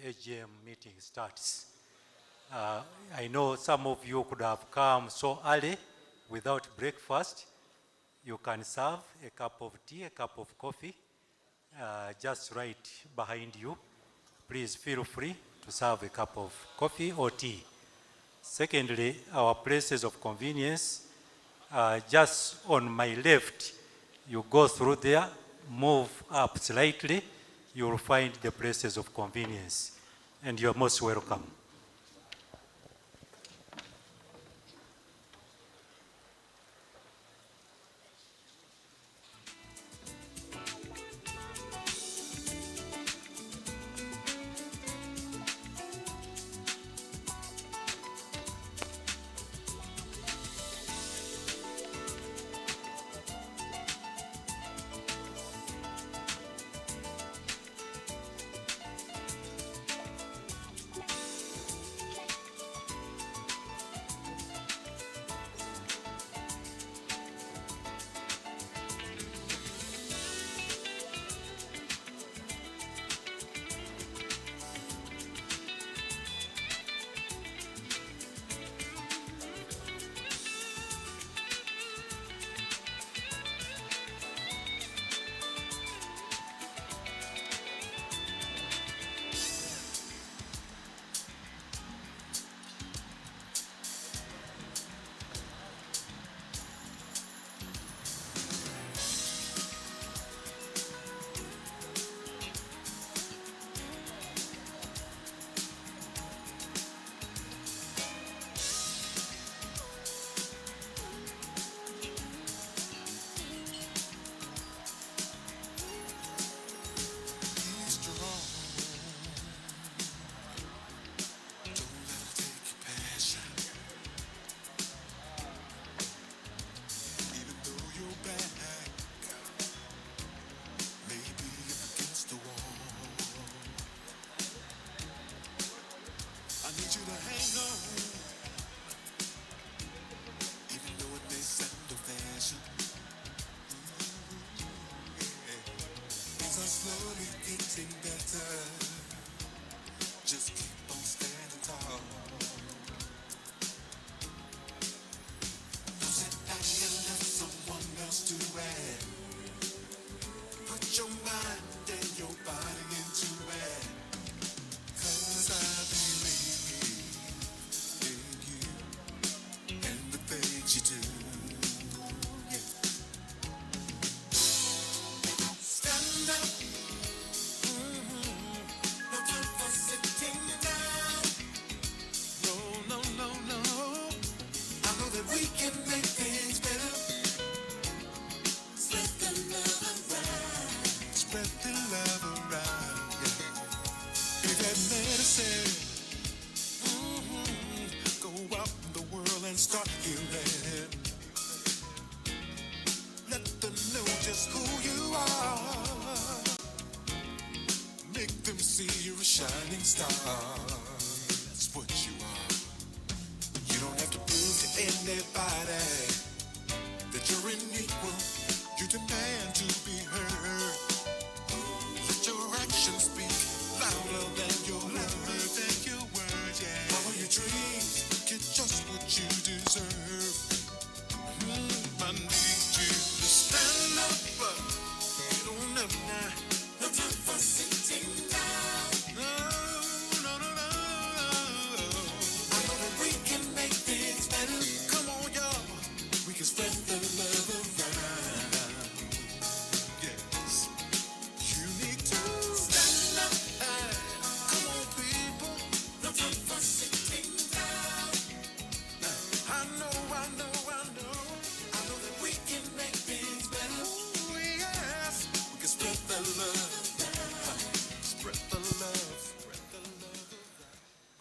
AGM meeting starts. I know some of you could have come so early without breakfast. You can serve a cup of tea, a cup of coffee, just right behind you. Please feel free to serve a cup of coffee or tea. Secondly, our places of convenience, just on my left, you go through there, move up slightly, you will find the places of convenience, and you're most welcome.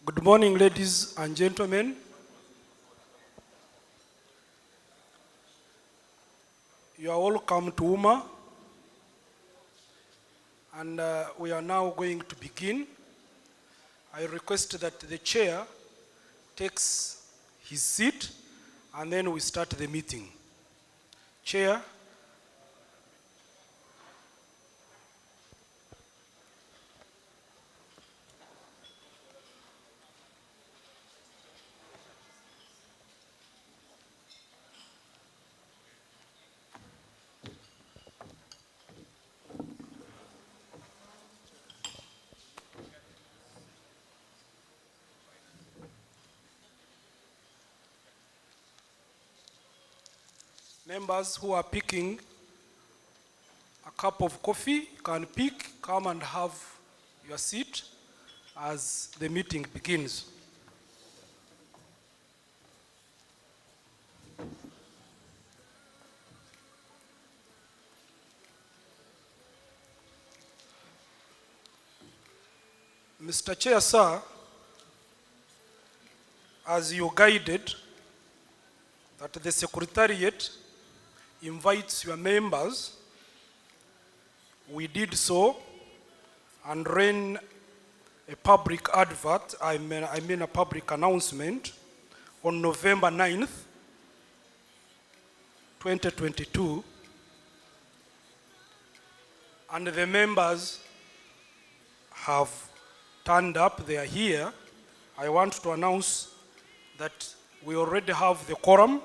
Good morning, ladies and gentlemen. You are all welcome to UMA, and we are now going to begin. I request that the chair takes his seat, and then we start the meeting. Chair. Members who are picking a cup of coffee can pick, come and have your seat as the meeting begins. Mr. Chair, sir, as you guided that the Secretariat invites your members, we did so and ran a public advert, I mean a public announcement on November 9th, 2022, and the members have turned up, they are here. I want to announce that we already have the quorum.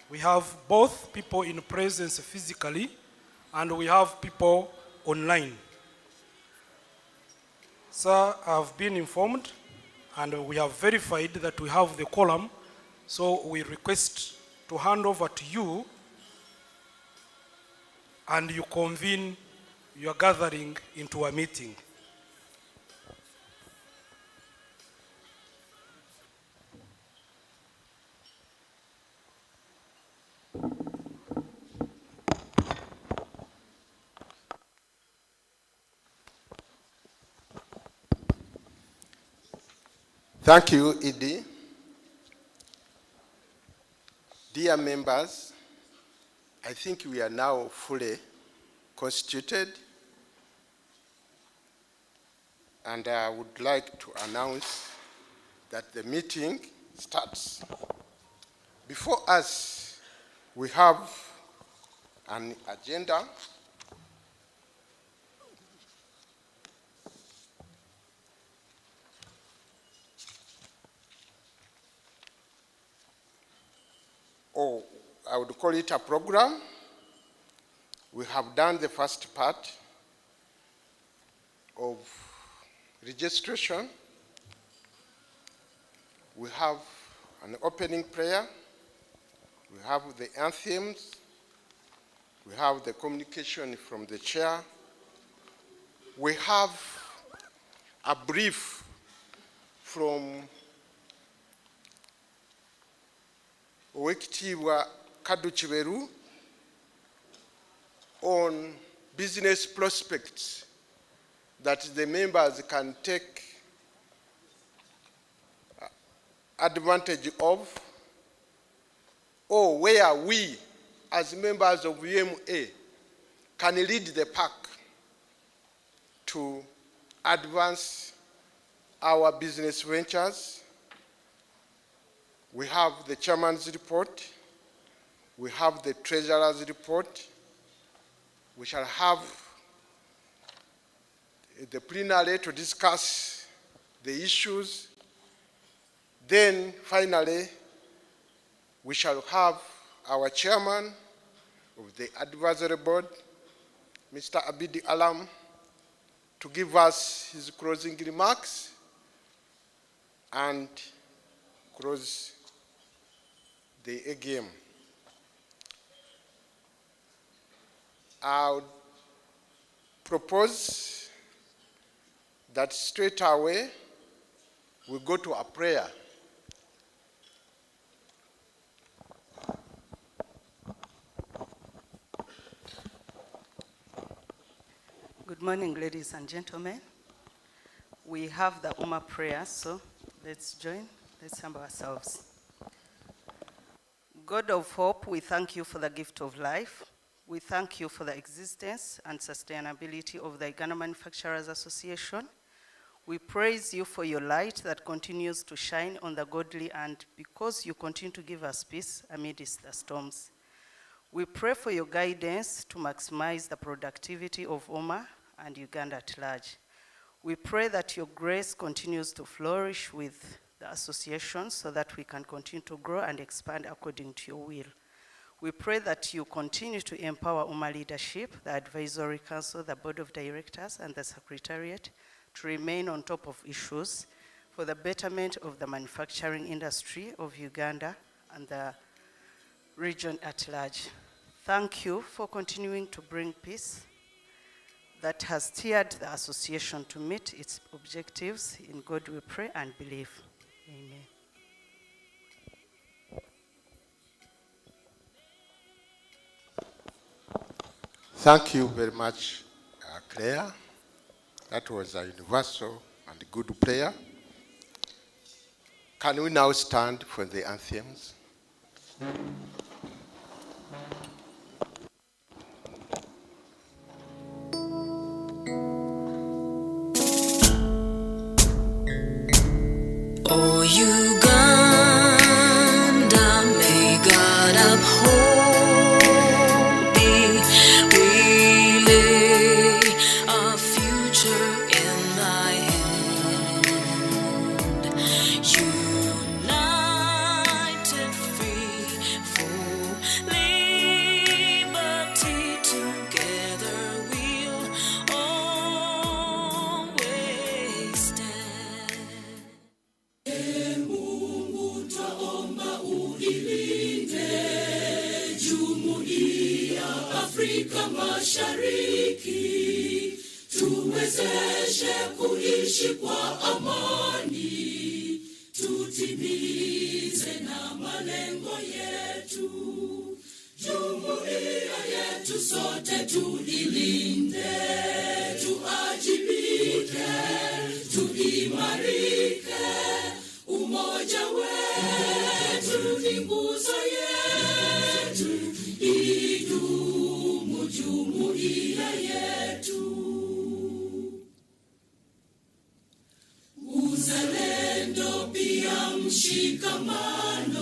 We have both people in presence physically and we have people online. Sir, I've been informed and we have verified that we have the quorum, so we request to hand over to you and you convene your gathering into a meeting. Thank you, Edie. Dear members, I think we are now fully constituted, and I would like to announce that the meeting starts. Before us, we have an agenda. Or I would call it a program. We have done the first part of registration. We have an opening prayer. We have the anthems. We have the communication from the chair. We have a brief from Owekitiibwa Kadu Chiberu on business prospects that the members can take advantage of, or where we as members of UMA can lead the pack to advance our business ventures. We have the chairman's report. We have the treasurer's report. We shall have the plenary to discuss the issues. Then finally, we shall have our chairman of the advisory board, Mr. Abidi Alam, to give us his closing remarks and close the AGM. I would propose that straight away we go to a prayer. Good morning, ladies and gentlemen. We have the Ummah prayer, so let's join. Let's humble ourselves. God of hope, we thank you for the gift of life. We thank you for the existence and sustainability of the Uganda Manufacturers Association. We praise you for your light that continues to shine on the godly, and because you continue to give us peace amidst the storms. We pray for your guidance to maximize the productivity of Ummah and Uganda at large. We pray that your grace continues to flourish with the association so that we can continue to grow and expand according to your will. We pray that you continue to empower Ummah leadership, the advisory council, the board of directors, and the secretariat to remain on top of issues for the betterment of the manufacturing industry of Uganda and the region at large. Thank you for continuing to bring peace that has steered the association to meet its objectives. In God we pray and believe. Amen. Thank you very much, Claire. That was a universal and good prayer. Can we now stand for the anthems? O Uganda, may God uphold thee. We lay our future in thy hand. United, free, for liberty, together we'll always stand. Afrika Mashariki, tuwezeshe kuishi kwa amani, tutimize na malengo yetu. Jumuiya yetu sote tuilinde, tuajibike, tuimarike. Umoja wetu ni nguzo yetu, idumu jumuiya yetu. Uzalendo pia mshikamano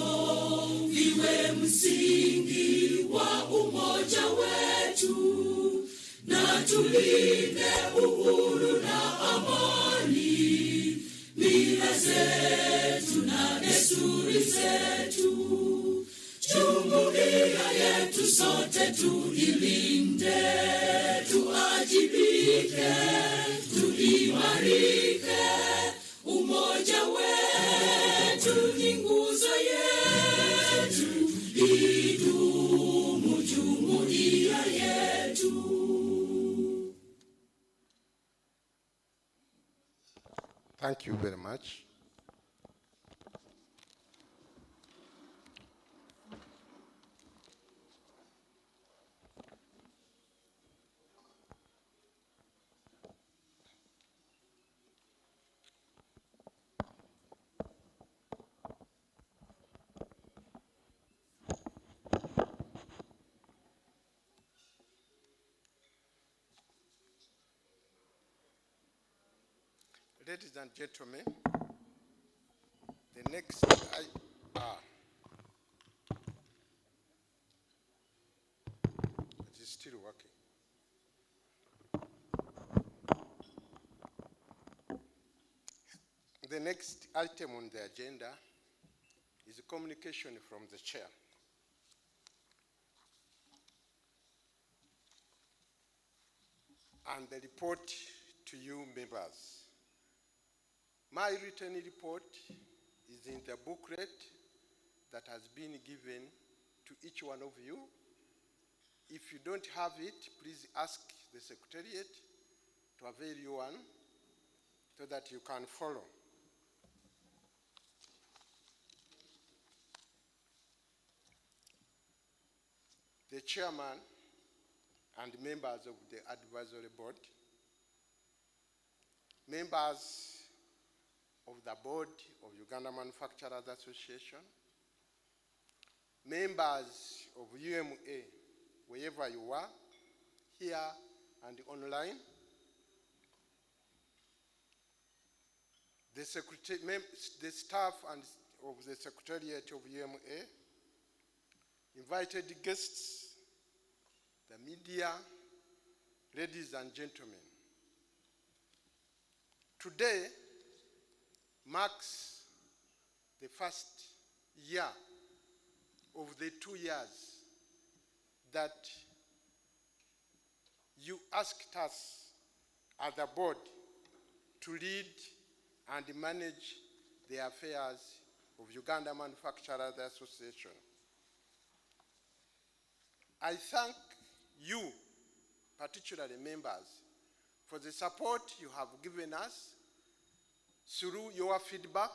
viwe msingi wa umoja wetu, na tulinde uhuru na amani, mila zetu na desturi zetu. Jumuiya yetu sote tuilinde, tuajibike, tuimarike. Umoja wetu ni nguzo yetu, idumu jumuiya yetu. Thank you very much. Ladies and gentlemen, the next it is still working. The next item on the agenda is a communication from the chair. And the report to you members. My written report is in the booklet that has been given to each one of you. If you don't have it, please ask the Secretariat to avail you one so that you can follow. The chairman and members of the advisory board, members of the board of Uganda Manufacturers Association, members of UMA, wherever you are, here and online, the staff and of the Secretariat of UMA, invited guests, the media, ladies and gentlemen. Today marks the first year of the 2 years that you asked us as a board to lead and manage the affairs of Uganda Manufacturers Association. I thank you, particularly members, for the support you have given us through your feedback,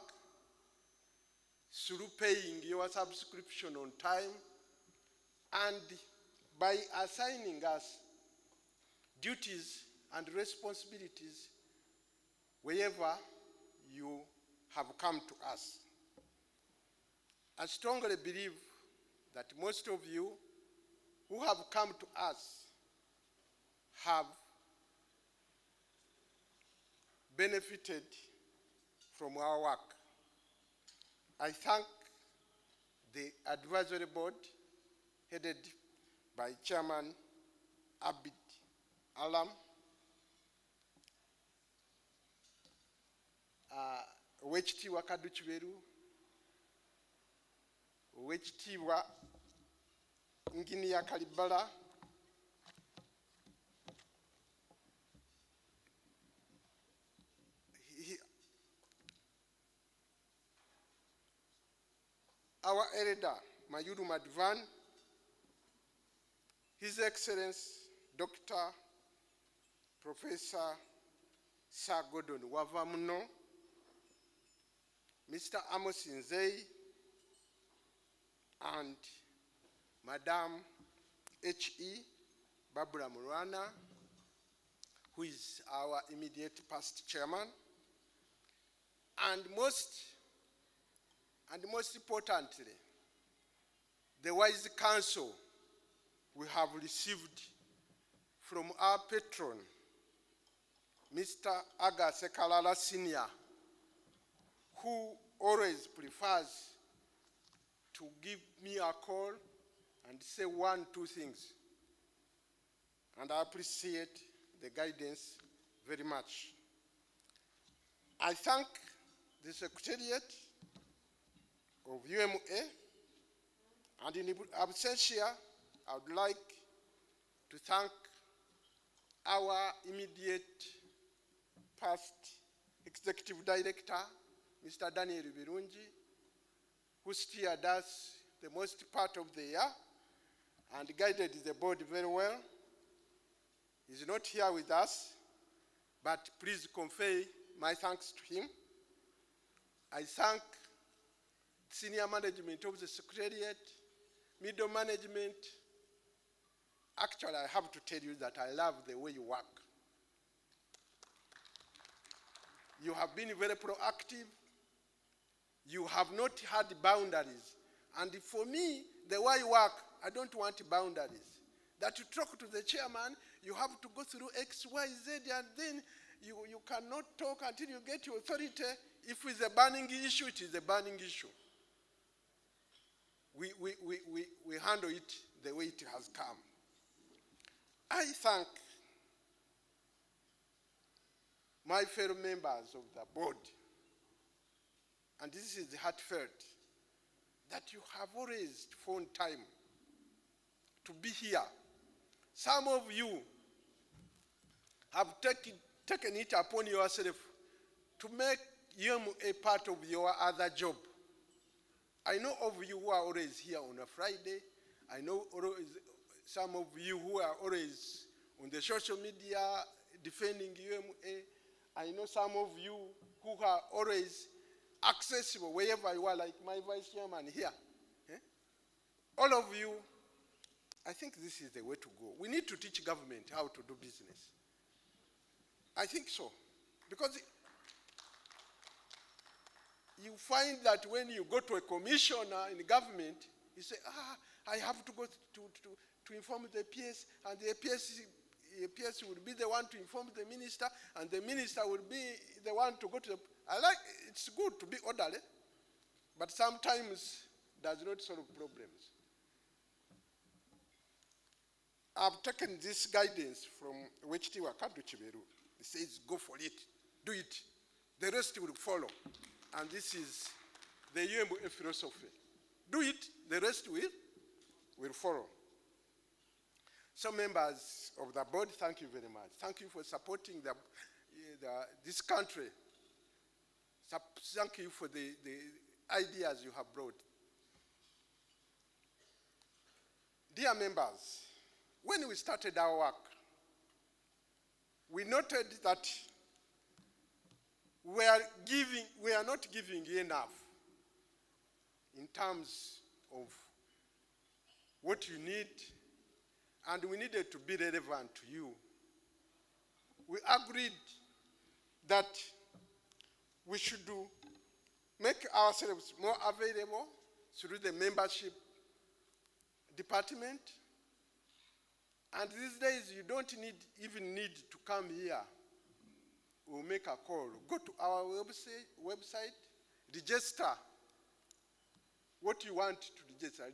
through paying your subscription on time, and by assigning us duties and responsibilities wherever you have come to us. I strongly believe that most of you who have come to us have benefited from our work. I thank the advisory board headed by Chairman Abid Alam, Owekitiibwa Kaddu Kiberu, Owekitiibwa Engineer Kalibala, our elder Mayuru Madvan, His Excellency Dr. Professor Sir Gordon Wavamuno, Mr. Amos Nzei, and Madam H.E. Barbara Murwana, who is our immediate past chairman, and most importantly, the wise counsel we have received from our patron, Mr. Aga Sekalala Senior, who always prefers to give me a call and say 1, 2 things. And I appreciate the guidance very much. I thank the Secretariat of UMA, and in absentia, I would like to thank our immediate past Executive Director, Mr. Daniel Birungi, who steered us the most part of the year and guided the board very well. He's not here with us, but please convey my thanks to him. I thank senior management of the Secretariat, middle management. Actually, I have to tell you that I love the way you work. You have been very proactive. You have not had boundaries. And for me, the way you work, I don't want boundaries. That you talk to the chairman, you have to go through X, Y, Z, and then you cannot talk until you get your authority. If it's a burning issue, it is a burning issue. We handle it the way it has come. I thank my fellow members of the board, and this is heartfelt, that you have always found time to be here. Some of you have taken it upon yourself to make UMA a part of your other job. I know of you who are always here on a Friday. I know some of you who are always on the social media defending UMA. I know some of you who are always accessible wherever you are, like my vice chairman here. All of you, I think this is the way to go. We need to teach government how to do business. I think so. Because you find that when you go to a commissioner in government, you say, I have to go to inform the PS, and the PS will be the one to inform the minister, and the minister will be the one to go to the... it's good to be orderly, but sometimes does not solve problems. I've taken this guidance from Owekitiibwa Kaddu Kiberu. He says, go for it, do it. The rest will follow. And this is the UMA philosophy. Do it, the rest will follow. So members of the board, thank you very much. Thank you for supporting this country. Thank you for the ideas you have brought. Dear members, when we started our work, we noted that we are not giving enough in terms of what you need, and we needed to be relevant to you. We agreed that we should make ourselves more available through the membership department. And these days, you don't even need to come here. We'll make a call. Go to our website, register what you want to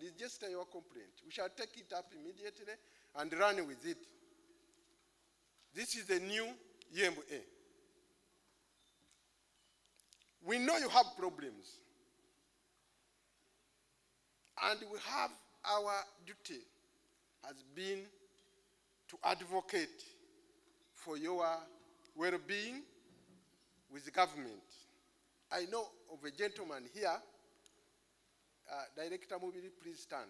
register your complaint. We shall take it up immediately and run with it. This is the new EMA. We know you have problems. And we have our duty has been to advocate for your well-being with the government. I know of a gentleman here. Director Mubiri, please stand.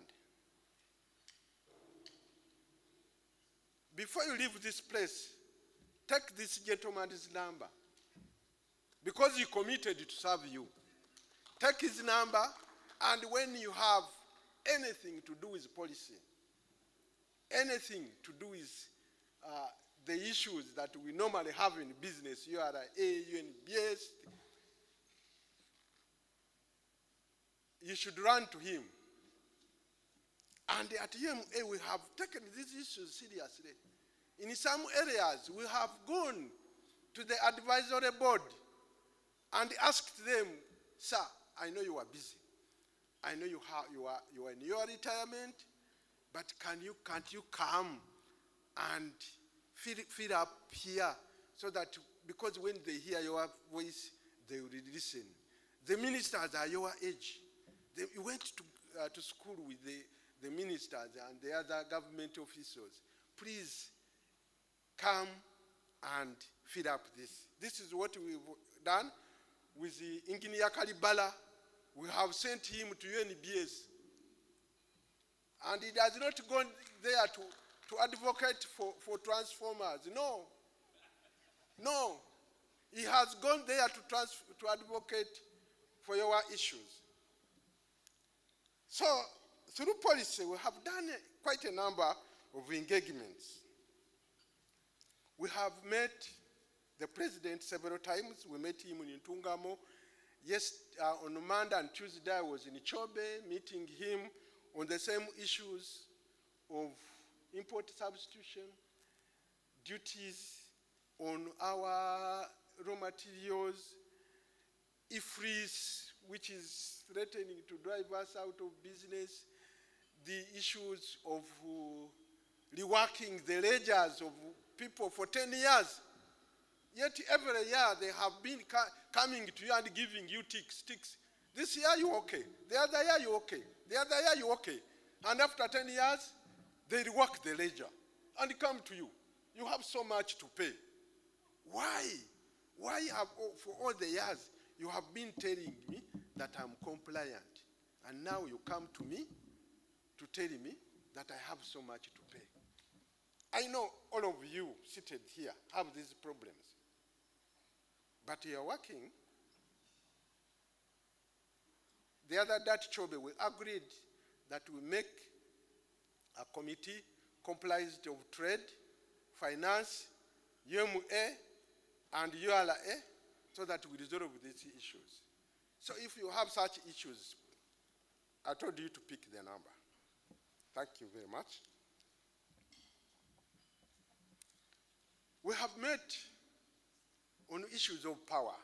Before you leave this place, take this gentleman's number. Because he committed to serve you. Take his number, and when you have anything to do with policy, anything to do with the issues that we normally have in business, URA, UNBS, you should run to him. And at EMA, we have taken these issues seriously. In some areas, we have gone to the advisory board and asked them, sir, I know you are busy. I know you are in your retirement, but can't you come and fill up here so that, because when they hear your voice, they will listen. The ministers are your age. You went to school with the ministers and the other government officials. Please come and fill up this. This is what we've done with the Engineer Kalibala. We have sent him to UNBS. And he has not gone there to advocate for transformers. No. No. He has gone there to advocate for your issues. So, through policy, we have done quite a number of engagements. We have met the president several times. We met him in Ntungamo. Yes, on Monday and Tuesday, I was in Chobe, meeting him on the same issues of import substitution, duties on our raw materials, IFRIS, which is threatening to drive us out of business, the issues of reworking the ledgers of people for 10 years. Yet every year they have been coming to you and giving you ticks. This year you okay. The other year you okay. The other year you okay. And after 10 years, they rework the ledger and come to you. You have so much to pay. Why? Why have, for all the years, you have been telling me that I'm compliant, and now you come to me to tell me that I have so much to pay? I know all of you seated here have these problems, but you are working. The other day at Chobe, we agreed that we make a committee comprised of trade, finance, UMA, and URA, so that we resolve these issues. So if you have such issues, I told you to pick the number. Thank you very much. We have met on issues of power.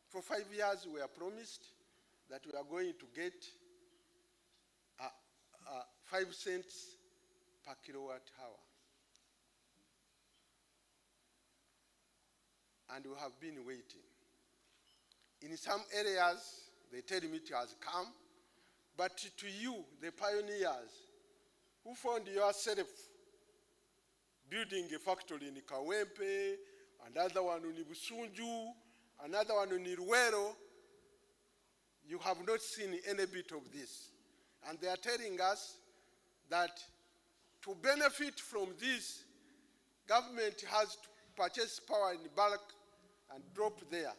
For 5 years, we are promised that we are going to get 5 cents per kilowatt hour. And we have been waiting. In some areas, they tell me it has come, but to you, the pioneers, who found yourself building a factory in Kawempe, another one in Busunju, another one in Ruero, you have not seen any bit of this. And they are telling us that to benefit from this, government has to purchase power in bulk and drop there.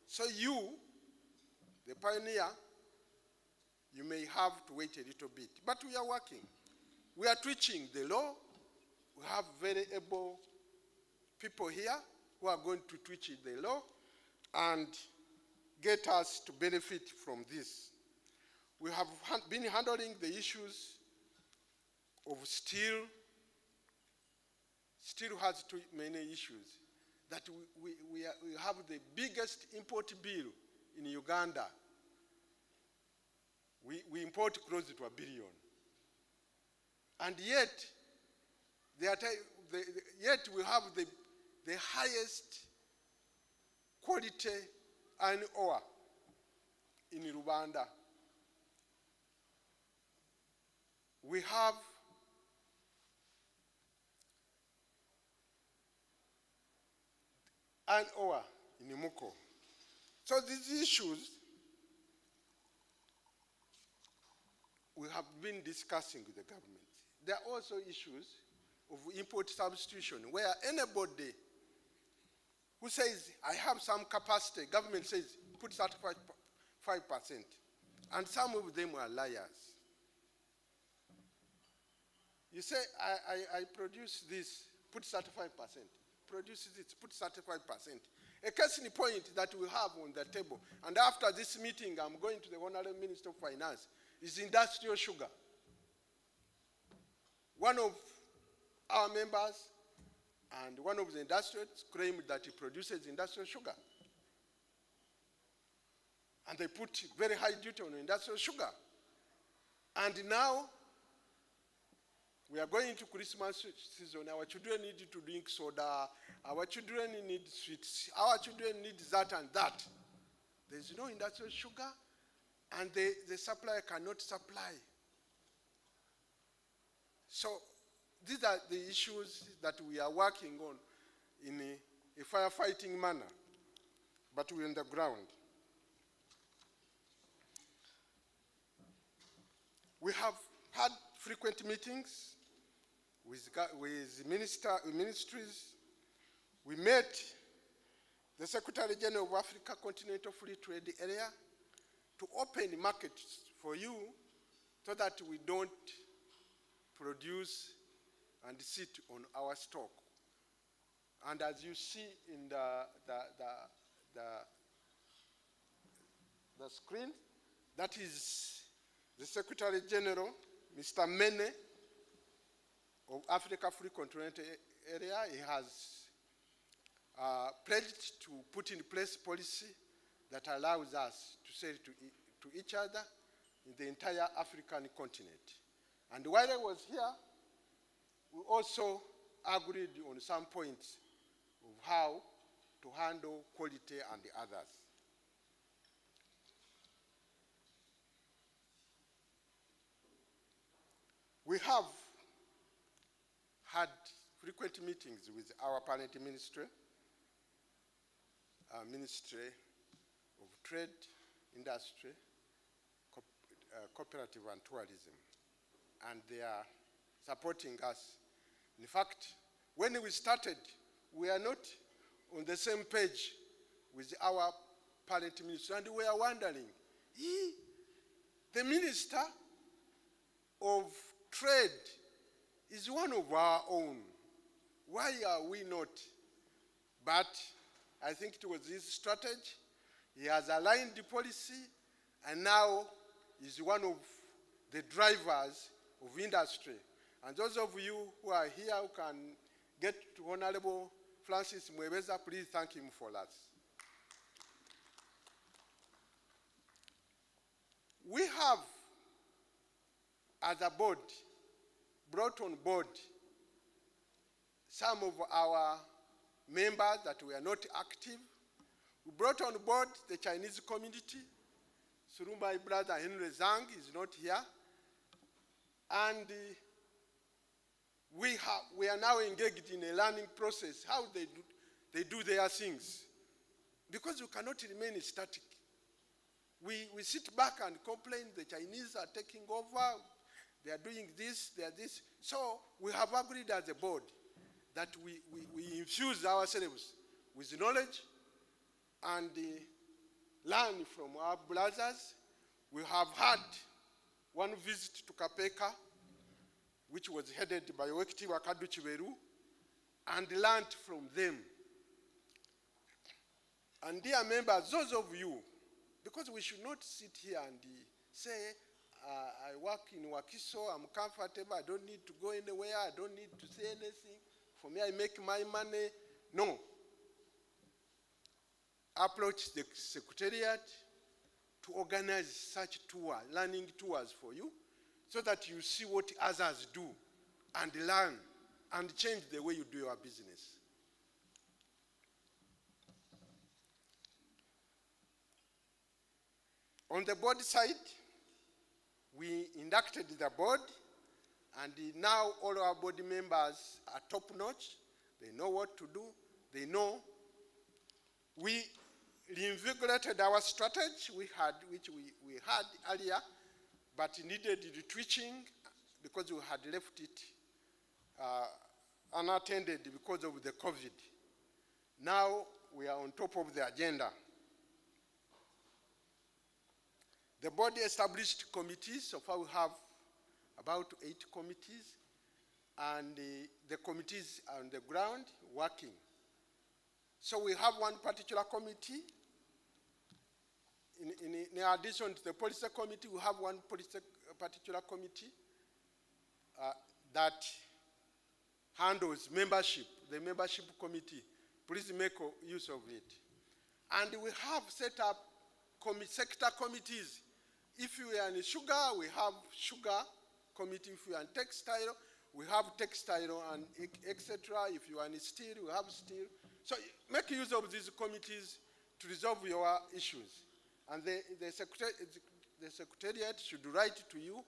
So you, the pioneer, you may have to wait a little bit. But we are working. We are twitching the law. We have very able people here who are going to twitch the law and get us to benefit from this. We have been handling the issues of steel. Steel has too many issues. That we have the biggest import bill in Uganda. We import close to $1 billion. And yet, yet we have the highest quality iron ore in Rwanda. We have iron ore in Imuko. So these issues we have been discussing with the government. There are also issues of import substitution where anybody who says, I have some capacity, government says, put 35%. And some of them are liars. You say, I produce this, put 35%. Produce this, put 35%. A case in point that we have on the table, and after this meeting, I'm going to the Honorable Minister of Finance, is industrial sugar. One of our members and one of the industrialists claimed that he produces industrial sugar. And they put very high duty on industrial sugar. And now, we are going into Christmas season. Our children need to drink soda. Our children need sweets. Our children need that and that. There's no industrial sugar, and the supplier cannot supply. So these are the issues that we are working on in a firefighting manner, but we're on the ground. We have had frequent meetings with ministries. We met the Secretary General of Africa Continental Free Trade Area to open markets for you so that we don't produce and sit on our stock. And as you see in the screen, that is the Secretary General, Mr. Mene, of Africa Free Continental Area. He has pledged to put in place policy that allows us to sell to each other in the entire African continent. And while I was here, we also agreed on some points of how to handle quality and the others. We have had frequent meetings with our parent ministry, Ministry of Trade, Industry, Cooperative and Tourism, and they are supporting us. In fact, when we started, we are not on the same page with our parent ministry, and we are wondering, the Minister of Trade is one of our own. Why are we not? But I think it was his strategy. He has aligned the policy, and now is one of the drivers of industry. And those of you who are here who can get to Honorable Francis Mwebeza, please thank him for us. We have, as a board, brought on board some of our members that were not active. We brought on board the Chinese community. Through my brother Henry Zhang is not here. And we are now engaged in a learning process, how they do their things. Because you cannot remain static. We sit back and complain the Chinese are taking over, they are doing this, they are this. So we have agreed as a board that we infuse ourselves with knowledge and learn from our brothers. We have had one visit to Kapeka, which was headed by Wekitiwa Kadu Chiberu, and learned from them. And dear members, those of you, because we should not sit here and say, I work in Wakiso, I'm comfortable, I don't need to go anywhere, I don't need to say anything. For me, I make my money. No. Approach the secretariat to organize such tour, learning tours for you, so that you see what others do and learn and change the way you do your business. On the board side, we inducted the board, and now all our board members are top-notch. They know what to do. They know. We reinvigorated our strategy which we had earlier, but needed retweaking because we had left it unattended because of the COVID. Now we are on top of the agenda. The board established committees. So far we have about 8 committees, and the committees are on the ground working. So we have one particular committee. In addition to the policy committee, we have one particular committee that handles membership, the membership committee. Please make use of it. And we have set up sector committees. If you are in sugar, we have sugar committee. If you are in textile, we have textile and etc. If you are in steel, we have steel. So make use of these committees to resolve your issues. And the secretariat should write to you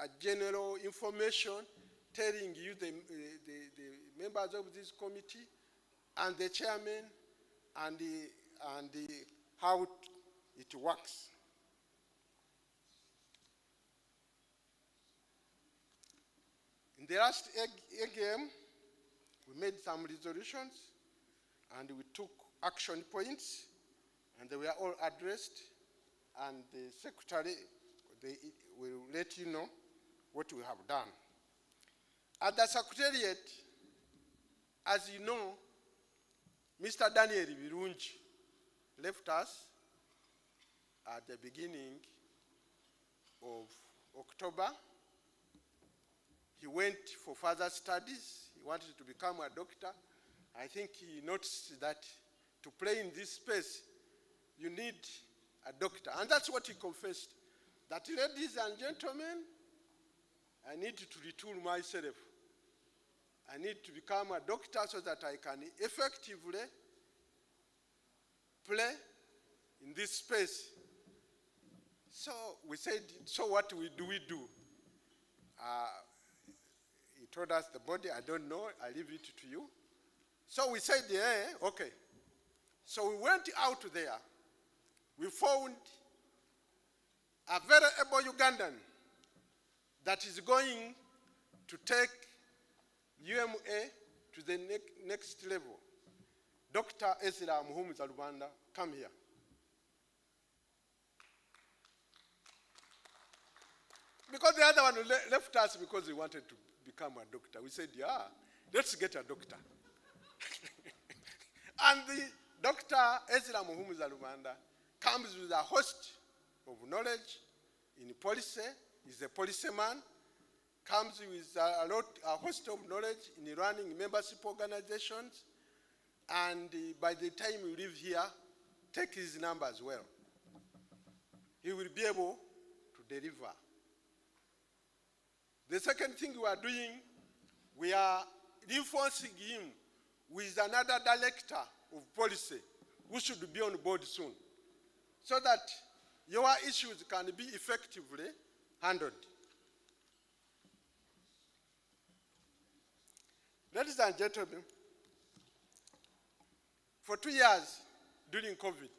a general information telling you the members of this committee and the chairman and how it works. In the last AGM, we made some resolutions and we took action points, and they were all addressed, and the secretary will let you know what we have done. At the secretariat, as you know, Mr. Daniel Birunji left us at the beginning of October. He went for further studies. He wanted to become a doctor. I think he noticed that to play in this space, you need a doctor. And that's what he confessed. That, ladies and gentlemen, I need to retool myself. I need to become a doctor so that I can effectively play in this space. So we said, so what do we do? He told us, the body, I don't know, I leave it to you. So we said, yeah, okay. So we went out there. We found a very able Ugandan that is going to take UMA to the next level. Dr. Ezra Muhumu Zalubanda, come here. Because the other one left us because he wanted to become a doctor. We said, yeah, let's get a doctor. And the Dr. Ezra Muhumu Zalubanda comes with a host of knowledge in policy. He's a policeman. Comes with a host of knowledge in running membership organizations. And by the time you leave here, take his numbers well. He will be able to deliver. The second thing we are doing, we are reinforcing him with another director of policy who should be on board soon, so that your issues can be effectively handled. Ladies and gentlemen, for 2 years during COVID,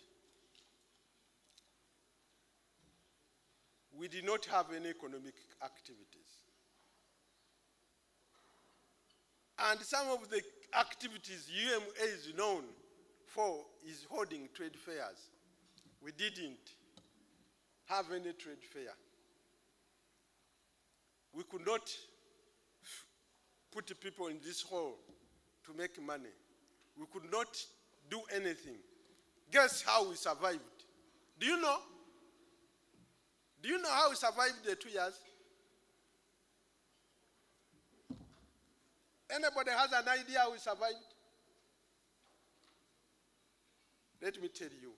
we did not have any economic activities. And some of the activities UMA is known for is holding trade fairs. We didn't have any trade fair. We could not put people in this hall to make money. We could not do anything. Guess how we survived? Do you know? Do you know how we survived the 2 years? Anybody has an idea how we survived? Let me tell you.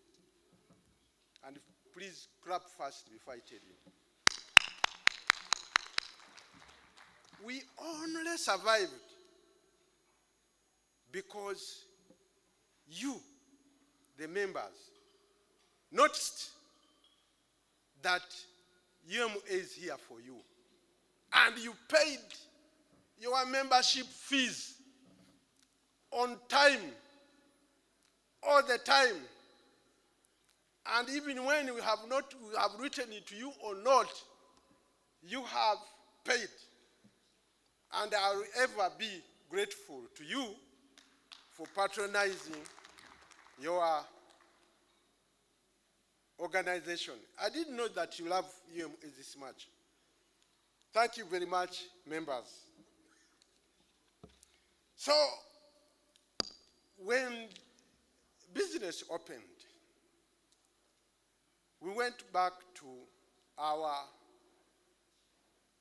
And please clap first before I tell you. We only survived because you, the members, noticed that UMA is here for you. And you paid your membership fees on time, all the time. And even when we have written it to you or not, you have paid. And I will ever be grateful to you for patronizing your organization. I didn't know that you love UMA this much. Thank you very much, members. So, when business opened, we went back to our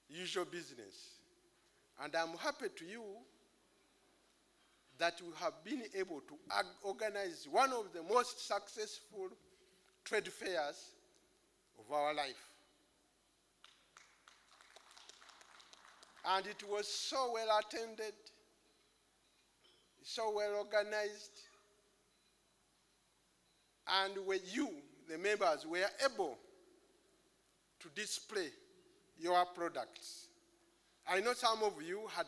usual business. And I'm happy to you that we have been able to organize one of the most successful trade fairs of our life. And it was so well attended, so well organized, and when you, the members, were able to display your products. I know some of you had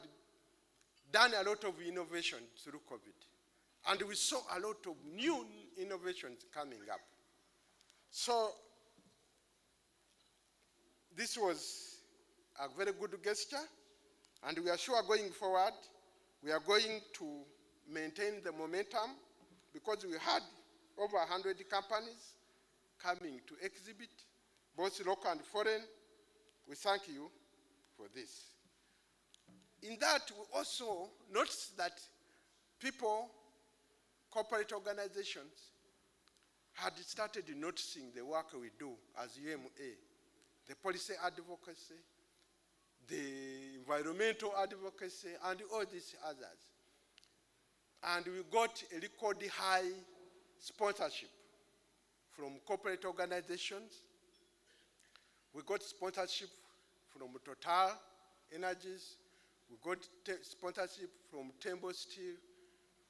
done a lot of innovation through COVID, and we saw a lot of new innovations coming up. So this was a very good gesture, and we are sure going forward, we are going to maintain the momentum because we had over 100 companies coming to exhibit, both local and foreign. We thank you for this. In that, we also noticed that people, corporate organizations, had started noticing the work we do as UMA, the policy advocacy, the environmental advocacy, and all these others. And we got a record high sponsorship from corporate organizations. We got sponsorship from Total Energies. We got sponsorship from Tembo Steel.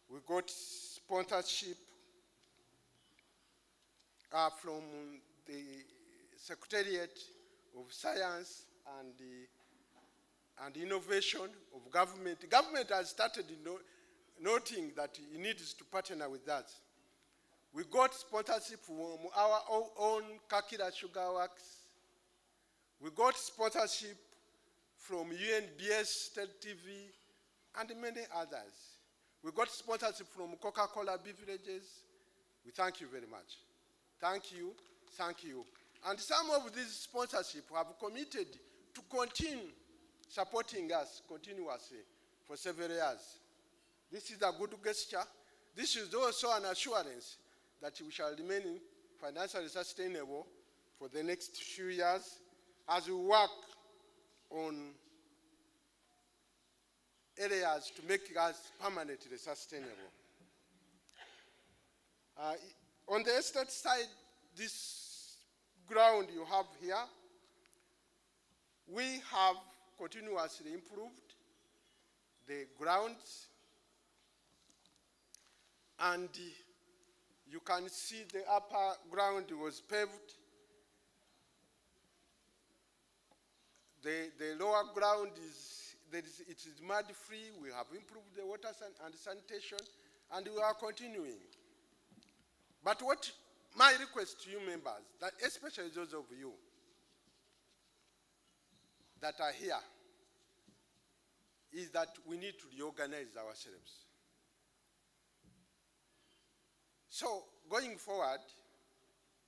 We got sponsorship from the Secretariat of Science and Innovation of Government. The government has started noting that it needs to partner with us. We got sponsorship from our own Kakira Sugar Works. We got sponsorship from UNBS State TV and many others. We got sponsorship from Coca-Cola Beverages. We thank you very much. Thank you, thank you. And some of these sponsorship have committed to continue supporting us continuously for several years. This is a good gesture. This is also an assurance that we shall remain financially sustainable for the next few years as we work on areas to make us permanently sustainable. On the estate side, this ground you have here, we have continuously improved the grounds, and you can see the upper ground was paved. The lower ground it is mud-free. We have improved the water and sanitation, and we are continuing. But what my request to you members, that especially those of you that are here, is that we need to reorganize ourselves. So going forward,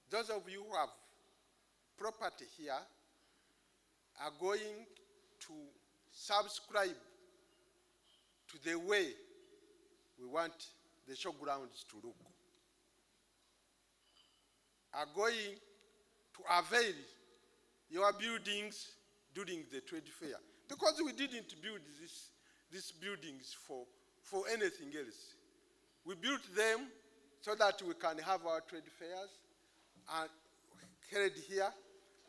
those of you who have property here are going to subscribe to the way we want the showgrounds to look. Are going to avail your buildings during the trade fair. Because we didn't build these buildings for anything else. We built them so that we can have our trade fairs and held here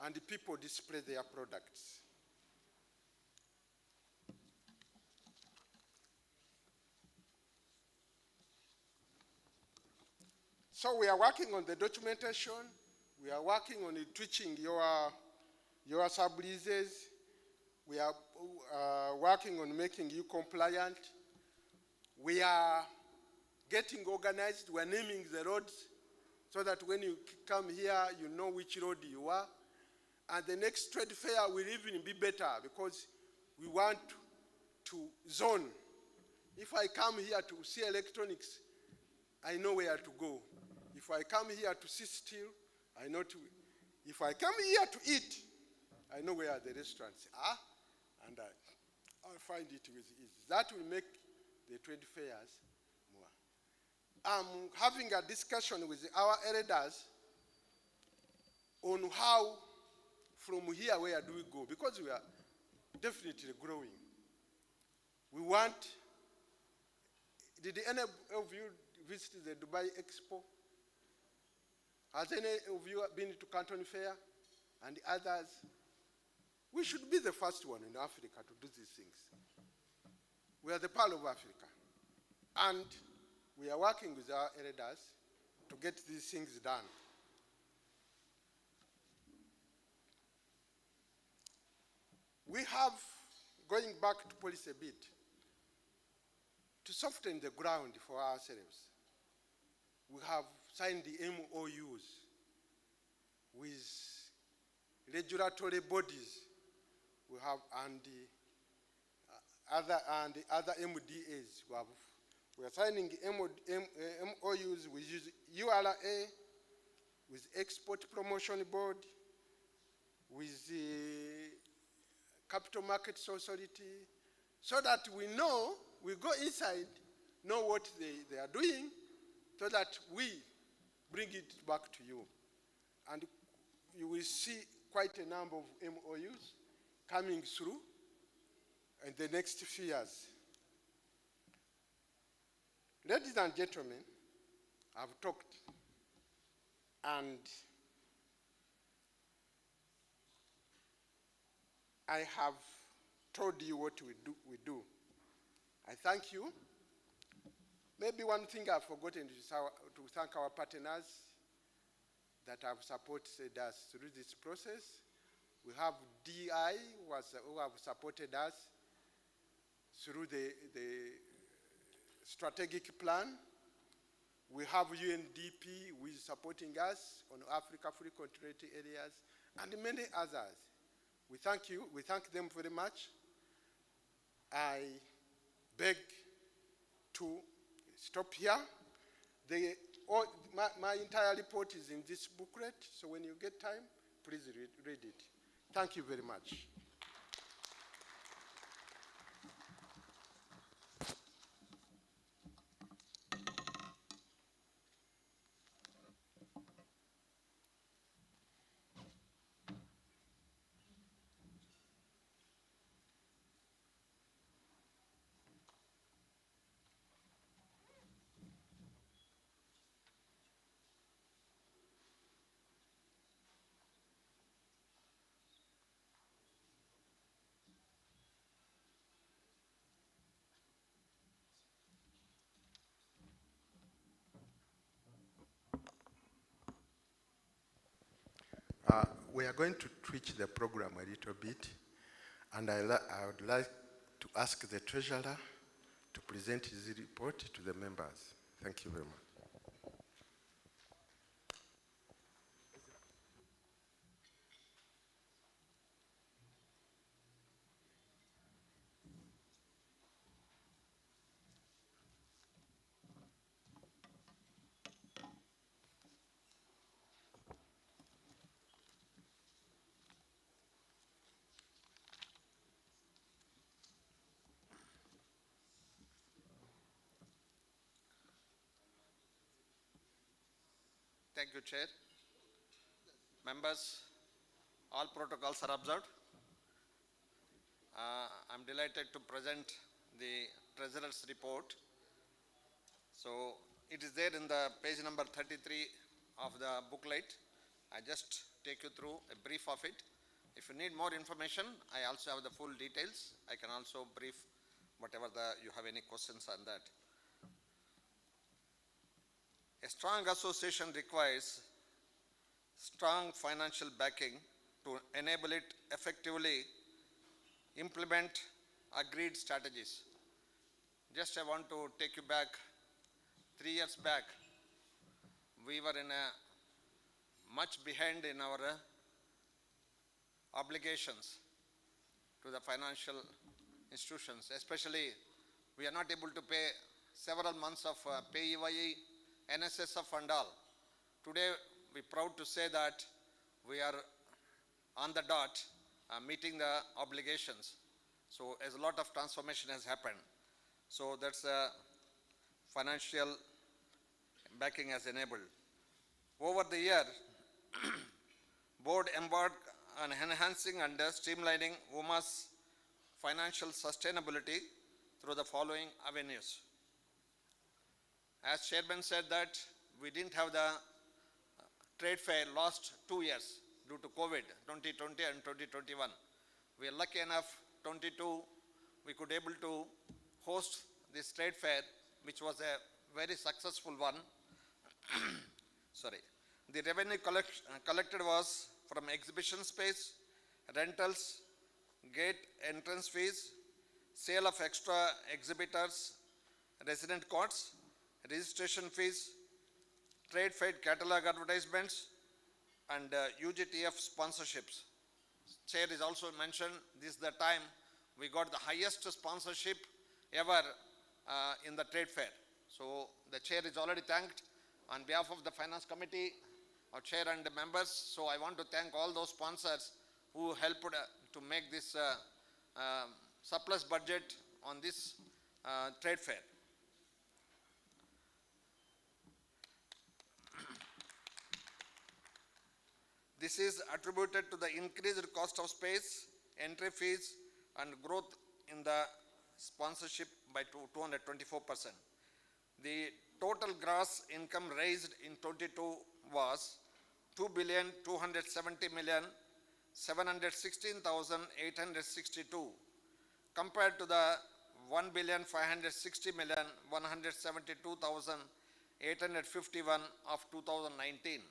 and the people display their products. So we are working on the documentation. We are working on teaching your subleases. We are working on making you compliant. We are getting organized. We are naming the roads so that when you come here, you know which road you are. And the next trade fair will even be better because we want to zone. If I come here to see electronics, I know where to go. If I come here to see steel, I know to. If I come here to eat, I know where the restaurants are, and I'll find it with ease. That will make the trade fairs more. I'm having a discussion with our elders on how, from here, where do we go? Because we are definitely growing. We want. Did any of you visit the Dubai Expo? Has any of you been to Canton Fair and others? We should be the first one in Africa to do these things. We are the Pearl of Africa. And we are working with our elders to get these things done. We have, going back to policy a bit, to soften the ground for ourselves. We have signed the MOUs with regulatory bodies. We have and the other MDAs. We are signing MOUs with URA, with Export Promotion Board, with the Capital Markets Authority, so that we know, we go inside, know what they are doing, so that we bring it back to you. And you will see quite a number of MOUs coming through in the next few years. Ladies and gentlemen, I've talked, and I have told you what we do. I thank you. Maybe one thing I've forgotten is to thank our partners that have supported us through this process. We have DI who have supported us through the strategic plan. We have UNDP who is supporting us on Africa Free Trade areas and many others. We thank you. We thank them very much. I beg to stop here. My entire report is in this booklet, so when you get time, please read it. Thank you very much. We are going to switch the program a little bit, and I would like to ask the treasurer to present his report to the members. Thank you very much. Thank you, Chair. Members, all protocols are observed. I'm delighted to present the Treasurer's report. So it is there in the page number 33 of the booklet. I just take you through a brief of it. If you need more information, I also have the full details. I can also brief whatever you have any questions on that. A strong association requires strong financial backing to enable it effectively implement agreed strategies. Just I want to take you back 3 years back. We were in a much behind in our obligations to the financial institutions, especially we are not able to pay several months of PAYE, NSSF and all. Today we are proud to say that we are on the dot meeting the obligations. So as a lot of transformation has happened. So that's a financial backing has enabled. Over the year, board embarked on enhancing and streamlining UMA's financial sustainability through the following avenues. As Chairman said that we didn't have the trade fair last 2 years due to COVID, 2020 and 2021. We are lucky enough, 22, we could able to host this trade fair, which was a very successful one. Sorry. The revenue collected was from exhibition space, rentals, gate entrance fees, sale of extra exhibitors, resident courts, registration fees, trade fair catalog advertisements, and UGTF sponsorships. Chair is also mentioned, this is the time we got the highest sponsorship ever in the trade fair. So the chair is already thanked on behalf of the finance committee, our chair and the members. So I want to thank all those sponsors who helped to make this surplus budget on this trade fair. This is attributed to the increased cost of space, entry fees, and growth in the sponsorship by 224%. The total gross income raised in 22 was 2,270,716,862 compared to the 1,560,172,851 of 2019.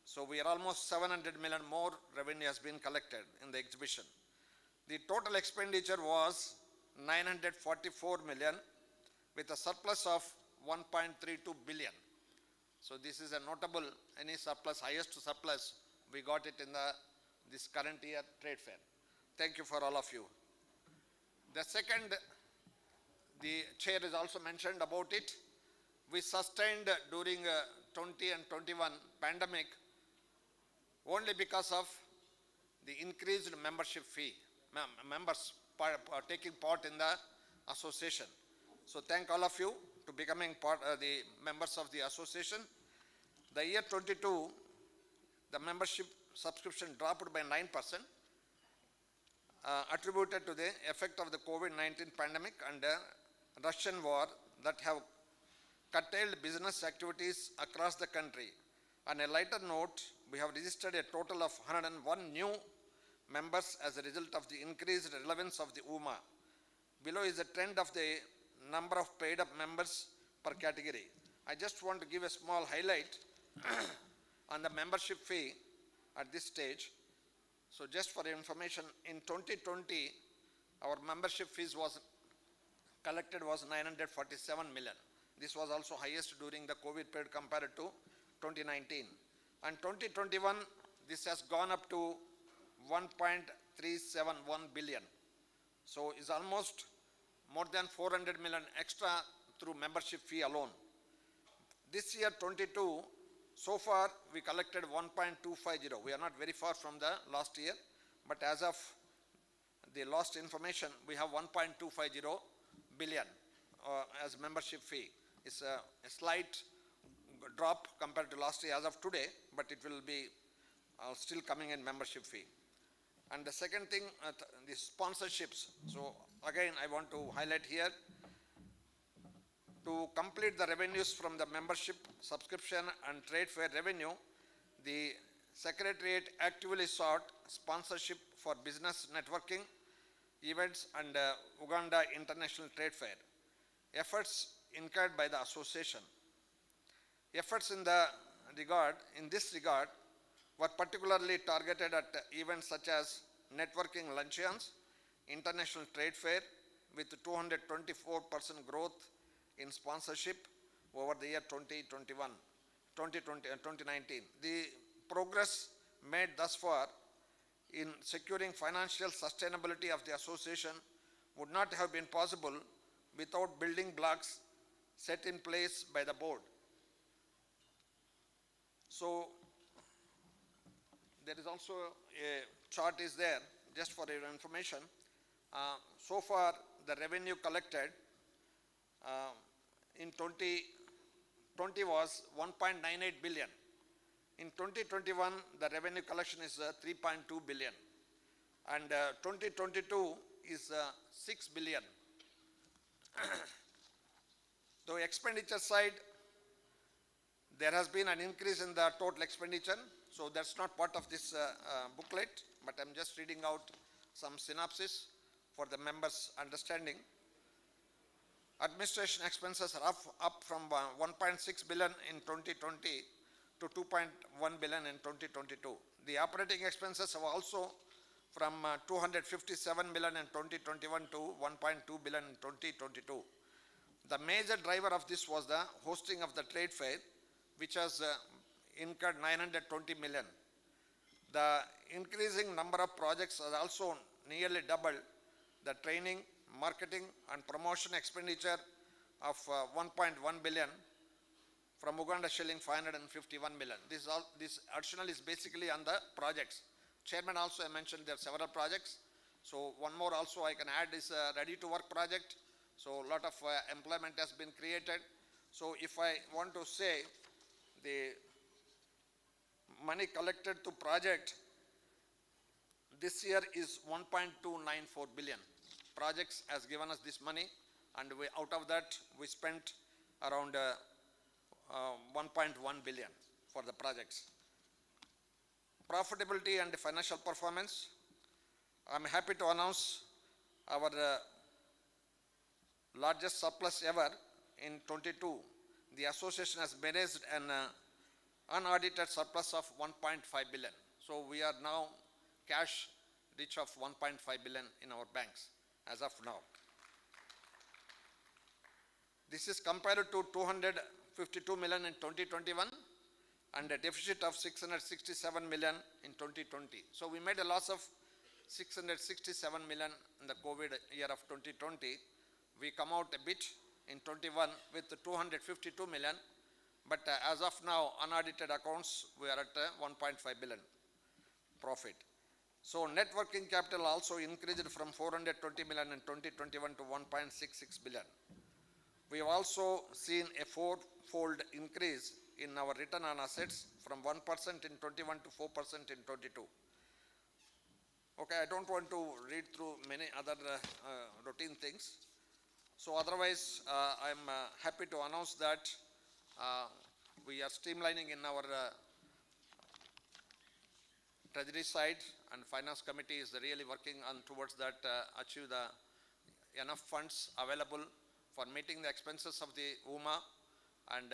So we are almost 700 million more revenue has been collected in the exhibition. The total expenditure was 944 million with a surplus of 1.32 billion. So this is a notable, any surplus, highest surplus, we got it in this current year trade fair. Thank you for all of you. The second, the chair is also mentioned about it. We sustained during 20 and 21 pandemic only because of the increased membership fee, members taking part in the association. So thank all of you to becoming the members of the association. The year 22, the membership subscription dropped by 9%, attributed to the effect of the COVID-19 pandemic and Russian war that have curtailed business activities across the country. On a lighter note, we have registered a total of 101 new members as a result of the increased relevance of the UMA. Below is a trend of the number of paid up members per category. I just want to give a small highlight on the membership fee at this stage. So just for information, in 2020, our membership fees was collected was 947 million. This was also highest during the COVID period compared to 2019. And 2021, this has gone up to 1.371 billion. So it's almost more than 400 million extra through membership fee alone. This year 22, so far we collected 1.250. We are not very far from the last year, but as of the last information, we have 1.250 billion as membership fee. It's a slight drop compared to last year as of today, but it will be still coming in membership fee. And the second thing, the sponsorships. So again, I want to highlight here, to complete the revenues from the membership, subscription and trade fair revenue, the Secretariat actively sought sponsorship for business networking events and Uganda International Trade Fair. Efforts incurred by the association. Efforts in this regard were particularly targeted at events such as networking luncheons, international trade fair with 224% growth in sponsorship over the year 2019. The progress made thus far in securing financial sustainability of the association would not have been possible without building blocks set in place by the board. So there is also a chart is there just for your information. So far the revenue collected in 2020 was 1.98 billion. In 2021 the revenue collection is 3.2 billion and 2022 is 6 billion. The expenditure side, there has been an increase in the total expenditure, so that's not part of this booklet, but I'm just reading out some synopsis for the members' understanding. Administration expenses are up from 1.6 billion in 2020 to 2.1 billion in 2022. The operating expenses have also from 257 million in 2021 to 1.2 billion in 2022. The major driver of this was the hosting of the trade fair, which has incurred 920 million. The increasing number of projects has also nearly doubled the training, marketing and promotion expenditure of 1.1 billion from Uganda shilling 551 million. This additional is basically on the projects. Chairman also mentioned there are several projects. So one more also I can add is a ready to work project. So a lot of employment has been created. So if I want to say the money collected to project this year is 1.294 billion. Projects has given us this money and out of that we spent around 1.1 billion for the projects. Profitability and financial performance. I'm happy to announce our largest surplus ever in 22. The association has managed an unaudited surplus of 1.5 billion. So we are now cash rich of 1.5 billion in our banks as of now. This is compared to 252 million in 2021 and a deficit of 667 million in 2020. So we made a loss of 667 million in the COVID year of 2020. We come out a bit in 21 with 252 million, but as of now, unaudited accounts, we are at 1.5 billion profit. So net working capital also increased from 420 million in 2021 to 1.66 billion. We have also seen a four-fold increase in our return on assets from 1% in 21 to 4% in 22. Okay, I don't want to read through many other routine things. So otherwise, I'm happy to announce that we are streamlining in our treasury side, and finance committee is really working on towards that achieve the enough funds available for meeting the expenses of the UMA and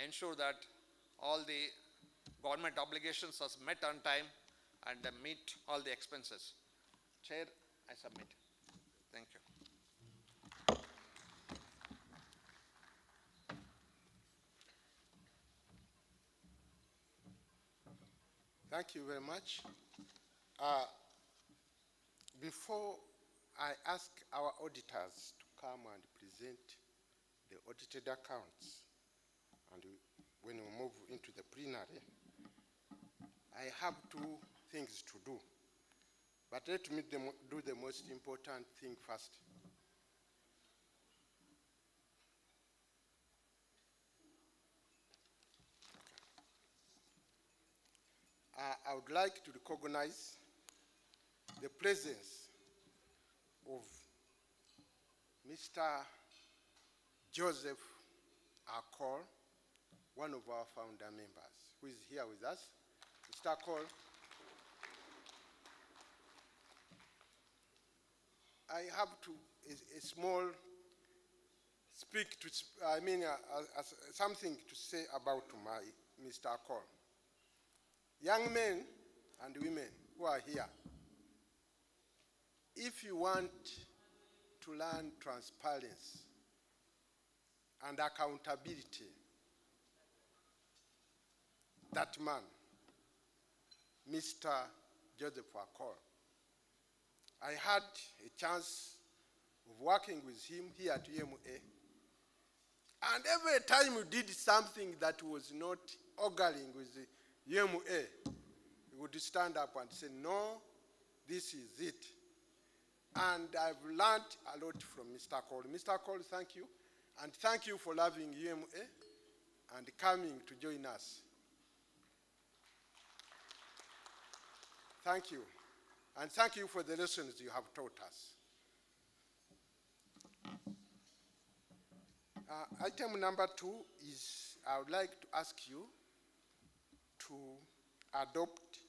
ensure that all the government obligations are met on time and meet all the expenses. Chair, I submit. Thank you. Thank you very much. Before I ask our auditors to come and present the audited accounts, and when we move into the plenary, I have two things to do. But let me do the most important thing first. I would like to recognize the presence of Mr. Joseph Akol, one of our founder members, who is here with us. Mr. Akol, I have to, a small something to say about my Mr. Akol. Young men and women who are here, if you want to learn transparency and accountability, that man, Mr. Joseph Akol, I had a chance of working with him here at UMA. And every time we did something that was not ogling with the UMA, he would stand up and say, no, this is it. And I've learned a lot from Mr. Akol. Mr. Akol, thank you. And thank you for loving UMA and coming to join us. Thank you. And thank you for the lessons you have taught us. Item number 2 is I would like to ask you to adopt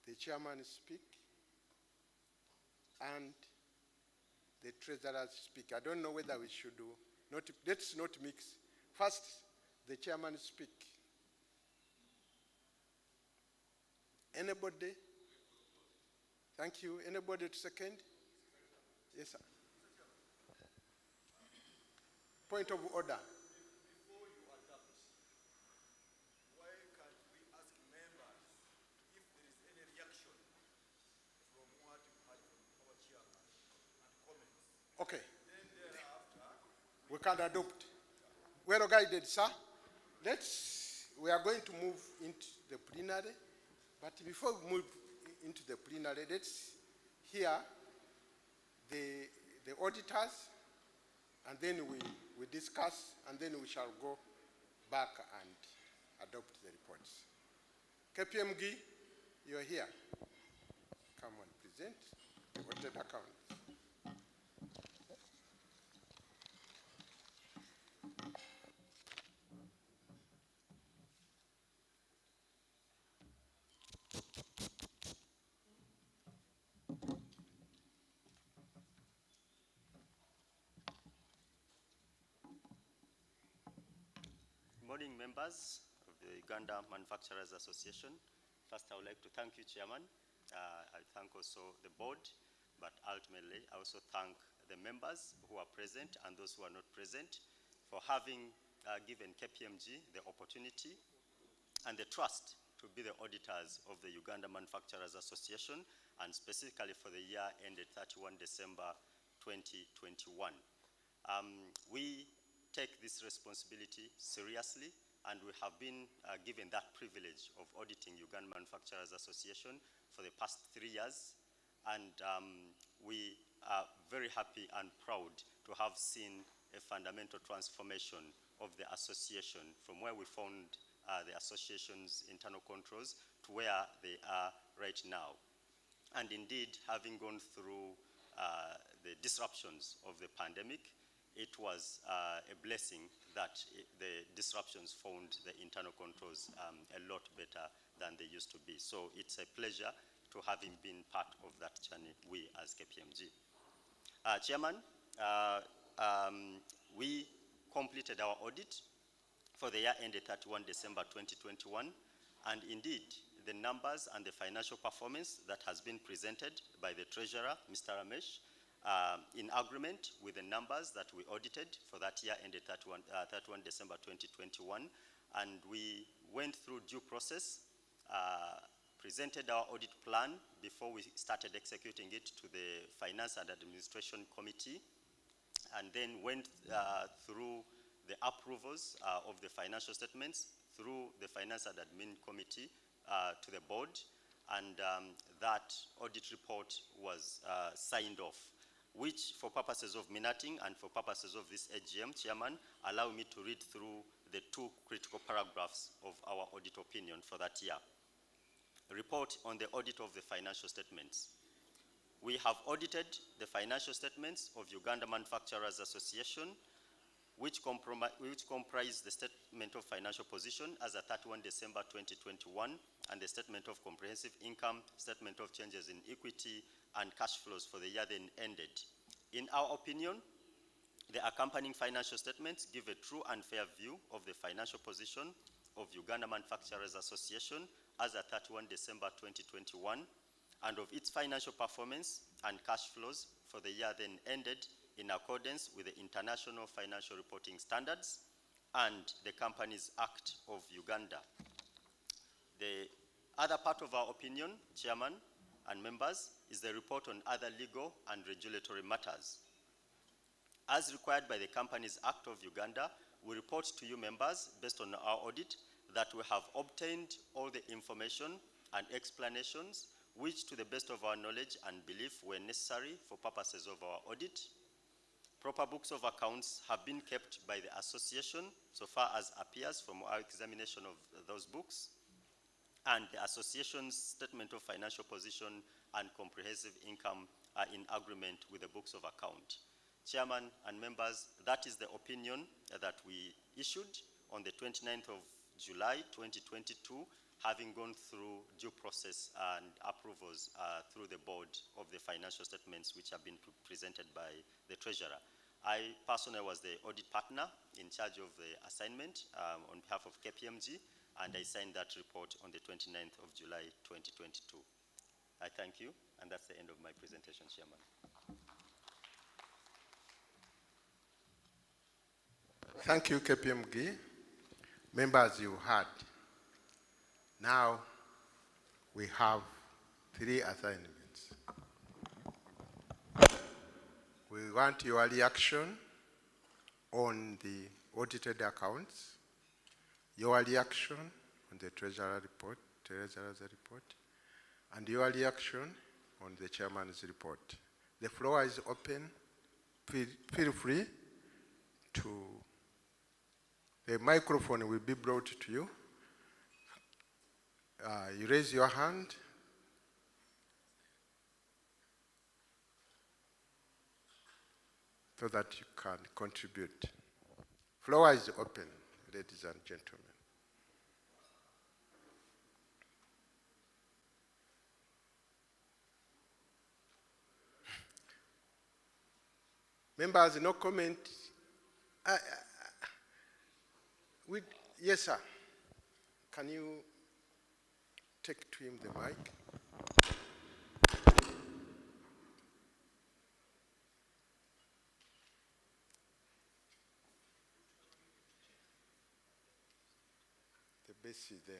the chairman's speak and the treasurer's speak. I don't know whether we should do, let's not mix. First, the chairman's speak. Anybody? Thank you. Anybody to second? Yes, sir. Point of order. Before you adopt, why can't we ask members if there is any reaction from what you heard from our chairman and comments? Okay. Then thereafter, We can adopt. Well guided, sir. We are going to move into the plenary, but before we move into the plenary, let's hear the auditors, and then we discuss, and then we shall go back and adopt the reports. KPMG, you're here. Come on, present the audited account. Good morning, members of the Uganda Manufacturers Association. First, I would like to thank you, Chairman. I thank also the board, but ultimately, I also thank the members who are present and those who are not present for having given KPMG the opportunity and the trust to be the auditors of the Uganda Manufacturers Association, and specifically for the year ended 31 December 2021. We take this responsibility seriously, and we have been given that privilege of auditing Uganda Manufacturers Association for the past 3 years, and we are very happy and proud to have seen a fundamental transformation of the association from where we found the association's internal controls to where they are right now. And indeed, having gone through the disruptions of the pandemic, it was a blessing that the disruptions found the internal controls a lot better than they used to be. So it's a pleasure to having been part of that journey, we as KPMG. Chairman, we completed our audit for the year ended 31 December 2021, and indeed, the numbers and the financial performance that has been presented by the Treasurer, Mr. Ramesh, in agreement with the numbers that we audited for that year ended 31 December 2021. And we went through due process, presented our audit plan before we started executing it to the Finance and Administration Committee, and then went through the approvals of the financial statements through the Finance and Admin Committee to the board, and that audit report was signed off, which for purposes of minuting and for purposes of this AGM, Chairman, allow me to read through the two critical paragraphs of our audit opinion for that year. Report on the audit of the financial statements. We have audited the financial statements of Uganda Manufacturers Association, which comprise the statement of financial position as at 31 December 2021, and the statement of comprehensive income, statement of changes in equity, and cash flows for the year then ended. In our opinion, the accompanying financial statements give a true and fair view of the financial position of Uganda Manufacturers Association as at 31 December 2021, and of its financial performance and cash flows for the year then ended in accordance with the International Financial Reporting Standards and the Companies Act of Uganda. The other part of our opinion, Chairman and members, is the report on other legal and regulatory matters. As required by the Companies Act of Uganda, we report to you members, based on our audit, that we have obtained all the information and explanations which, to the best of our knowledge and belief, were necessary for purposes of our audit. Proper books of accounts have been kept by the association so far as appears from our examination of those books, and the association's statement of financial position and comprehensive income are in agreement with the books of account. Chairman and members, that is the opinion that we issued on the 29th of July 2022, having gone through due process and approvals through the board of the financial statements which have been presented by the treasurer. I personally was the audit partner in charge of the assignment on behalf of KPMG, and I signed that report on the 29th of July 2022. I thank you, and that's the end of my presentation, Chairman. Thank you, KPMG. Members, you heard. Now we have 3 assignments. We want your reaction on the audited accounts, your reaction on the treasurer's report, and your reaction on the chairman's report. The floor is open. Feel free to. The microphone will be brought to you. You raise your hand. So that you can contribute. Floor is open, ladies and gentlemen. Members, no comment. Yes, sir. Can you take to him the mic? The base is there.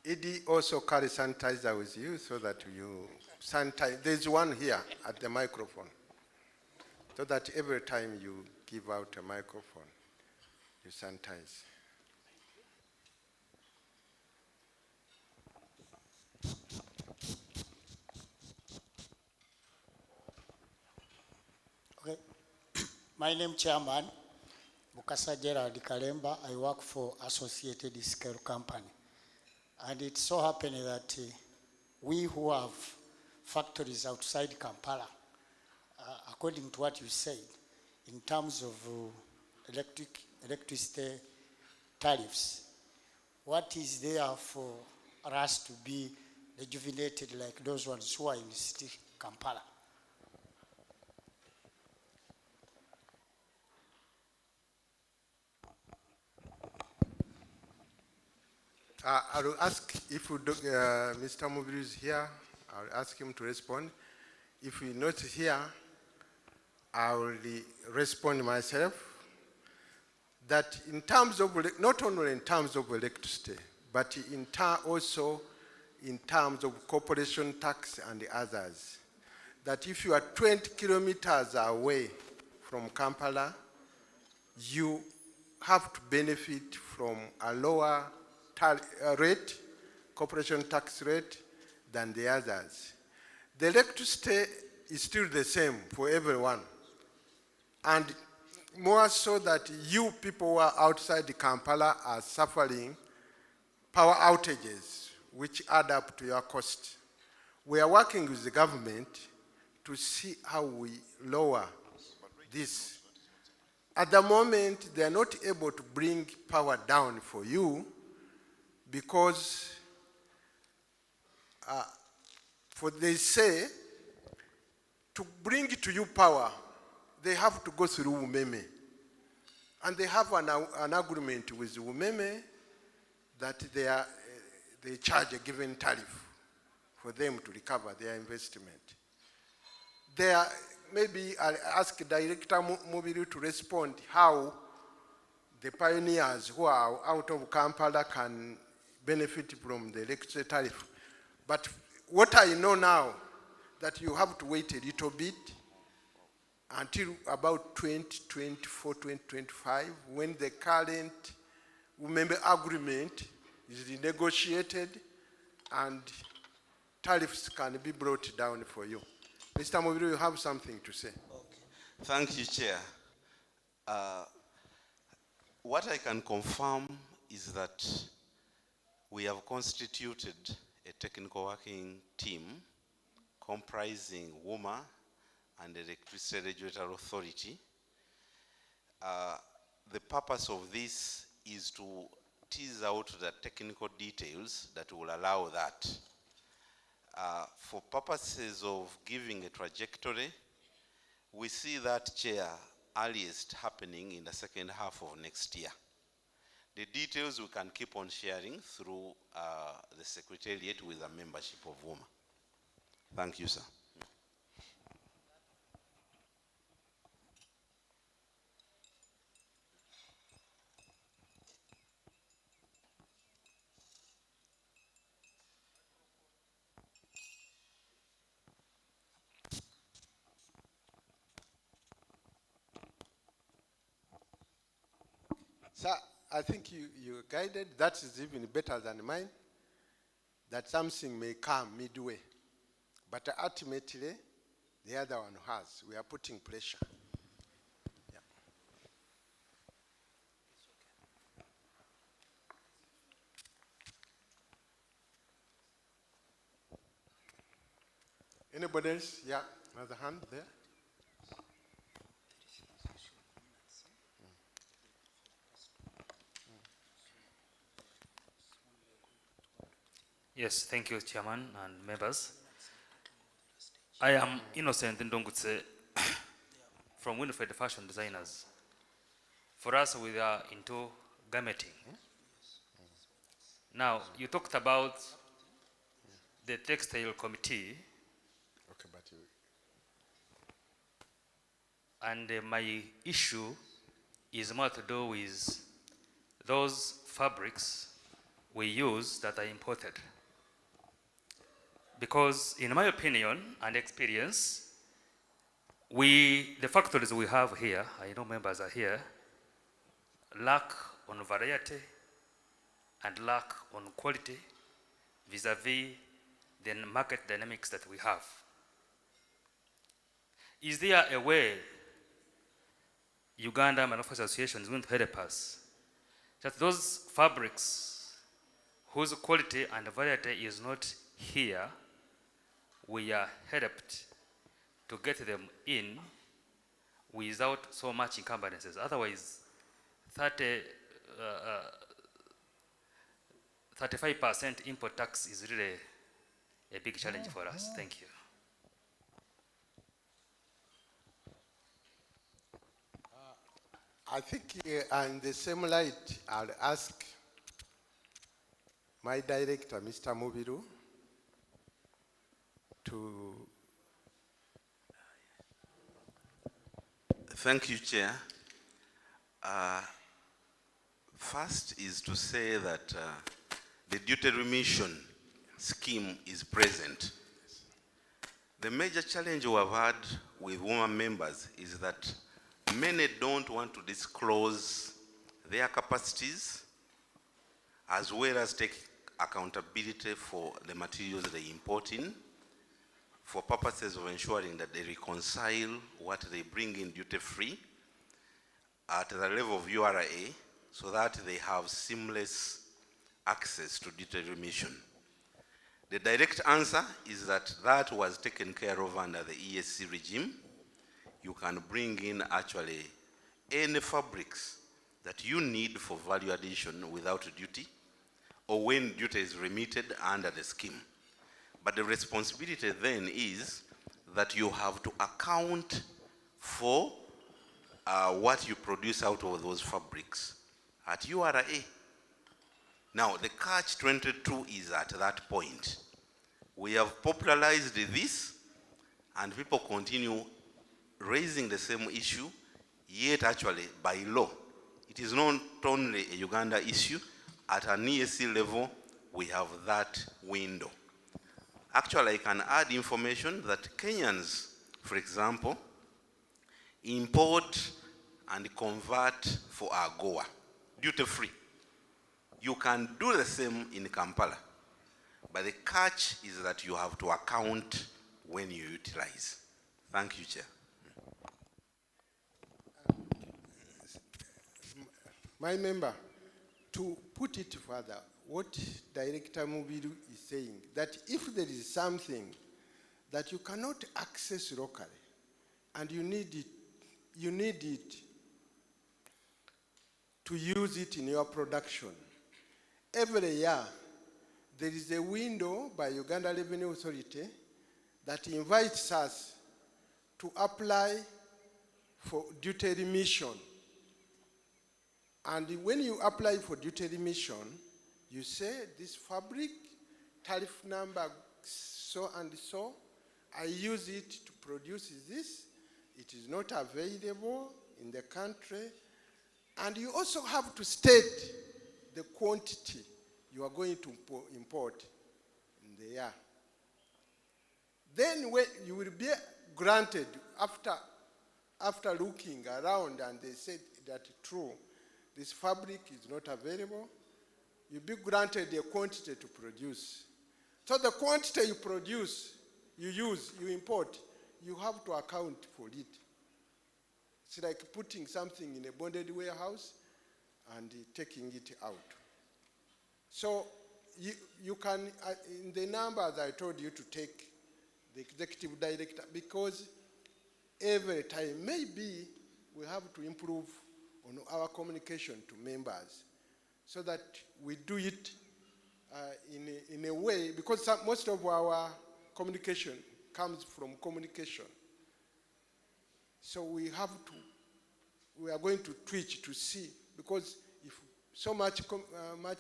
ED also carry sanitizer with you so that you sanitize. There's one here at the microphone. So that every time you give out a microphone, you sanitize. Okay. My name Chairman, Mukasa Gerald Kalemba. I work for Associated Scale Company. And it so happened that we who have factories outside Kampala, according to what you said, in terms of electricity tariffs, what is there for us to be rejuvenated like those ones who are in city Kampala? I will ask if Mr. Mubiru is here, I'll ask him to respond. If he's not here, I will respond myself. That in terms of, not only in terms of electricity, but also in terms of corporation tax and the others, that if you are 20 kilometers away from Kampala, you have to benefit from a lower rate, corporation tax rate, than the others. The electricity is still the same for everyone. And more so that you people who are outside Kampala are suffering power outages, which add up to your cost. We are working with the government to see how we lower this. At the moment, they are not able to bring power down for you because they say to bring to you power, they have to go through Umeme. And they have an agreement with Umeme that they charge a given tariff for them to recover their investment. Maybe I'll ask Director Mubiru to respond how the pioneers who are out of Kampala can benefit from the electricity tariff. But what I know now, that you have to wait a little bit until about 2024, 2025, when the current member agreement is renegotiated and tariffs can be brought down for you. Mr. Mubiru, you have something to say. Okay. Thank you, Chair. What I can confirm is that we have constituted a technical working team comprising WUMA and the Electricity Regulatory Authority. The purpose of this is to tease out the technical details that will allow that. For purposes of giving a trajectory, we see that, Chair, earliest happening in the second half of next year. The details we can keep on sharing through the Secretariat with the membership of WUMA. Thank you, sir. Sir, I think you guided, that is even better than mine, that something may come midway. But ultimately, the other one has. We are putting pressure. Yeah. Anybody else? Yeah, another hand there. Yes, thank you, Chairman and members. I am Innocent Ndongutse from Winifred Fashion Designers. For us, we are into garmenting. Now, you talked about the textile committee. Okay, but you... And my issue is more to do with those fabrics we use that are imported. Because in my opinion and experience, the factories we have here, I know members are here, lack on variety and lack on quality vis-a-vis the market dynamics that we have. Is there a way Uganda Manufacturers Association is going to help us that those fabrics whose quality and variety is not here, we are helped to get them in without so much encumbrances? Otherwise, 35% import tax is really a big challenge for us. Thank you. I think in the same light, I'll ask my director, Mr. Mubiru, to... Thank you, Chair. First is to say that the duty remission scheme is present. The major challenge we have had with women members is that many don't want to disclose their capacities as well as take accountability for the materials they import in for purposes of ensuring that they reconcile what they bring in duty-free at the level of URA so that they have seamless access to duty remission. The direct answer is that that was taken care of under the ESC regime. You can bring in actually any fabrics that you need for value addition without duty, or when duty is remitted under the scheme. But the responsibility then is that you have to account for what you produce out of those fabrics at URA. Now, the catch-22 is at that point. We have popularized this, and people continue raising the same issue, yet actually, by law, it is not only a Uganda issue. At an ESC level, we have that window. Actually, I can add information that Kenyans, for example, import and convert for AGOA, duty-free. You can do the same in Kampala, but the catch is that you have to account when you utilize. Thank you, Chair. My member, to put it further, what Director Mubiru is saying, that if there is something that you cannot access locally and you need it to use it in your production, every year there is a window by Uganda Revenue Authority that invites us to apply for duty remission. And when you apply for duty remission, you say this fabric, tariff number so and so, I use it to produce this. It is not available in the country. And you also have to state the quantity you are going to import in the year. Then when you will be granted, after looking around and they said that true, this fabric is not available, you'll be granted a quantity to produce. So the quantity you produce, you use, you import, you have to account for it. It's like putting something in a bonded warehouse and taking it out. So you can, in the numbers I told you to take the executive director, because every time, maybe we have to improve on our communication to members so that we do it in a way, because most of our communication comes from communication. So we are going to twitch to see, because if so much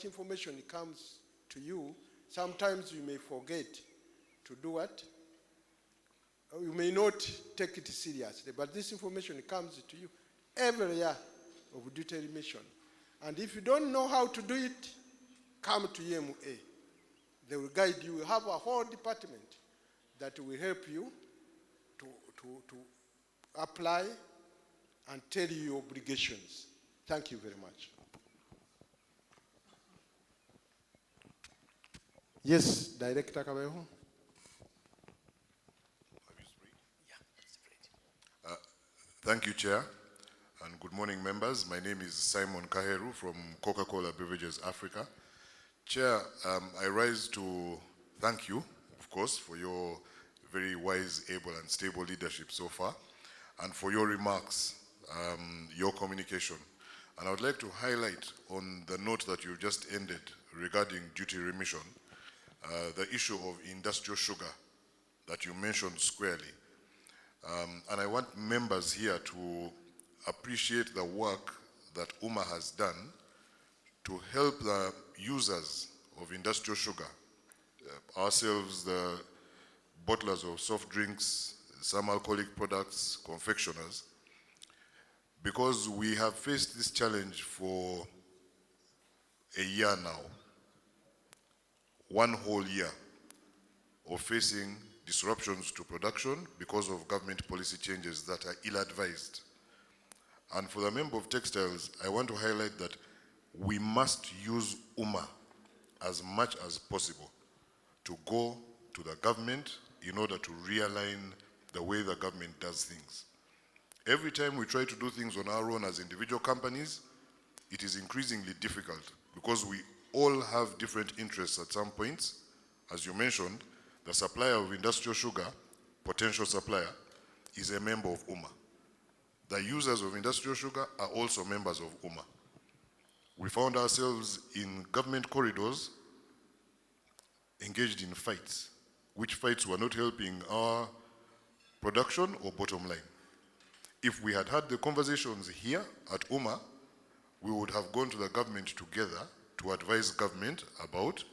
information comes to you, sometimes you may forget to do what? You may not take it seriously, but this information comes to you every year of duty remission. And if you don't know how to do it, come to EMA. They will guide you. We have a whole department that will help you to apply and tell you your obligations. Thank you very much. Yes, Director Kabeho. Thank you, Chair, and good morning, members. My name is Simon Kaheru from Coca-Cola Beverages Africa. Chair, I rise to thank you, of course, for your very wise, able, and stable leadership so far, and for your remarks, your communication. And I would like to highlight on the note that you just ended regarding duty remission, the issue of industrial sugar that you mentioned squarely. And I want members here to appreciate the work that UMA has done to help the users of industrial sugar, ourselves, the bottlers of soft drinks, some alcoholic products, confectioners, because we have faced this challenge for a year now, one whole year of facing disruptions to production because of government policy changes that are ill-advised. And for the member of textiles, I want to highlight that we must use UMA as much as possible to go to the government in order to realign the way the government does things. Every time we try to do things on our own as individual companies, it is increasingly difficult because we all have different interests at some points. As you mentioned, the supplier of industrial sugar, potential supplier, is a member of UMA. The users of industrial sugar are also members of UMA. We found ourselves in government corridors engaged in fights, which fights were not helping our production or bottom line. If we had had the conversations here at UMA, we would have gone to the government together to advise government about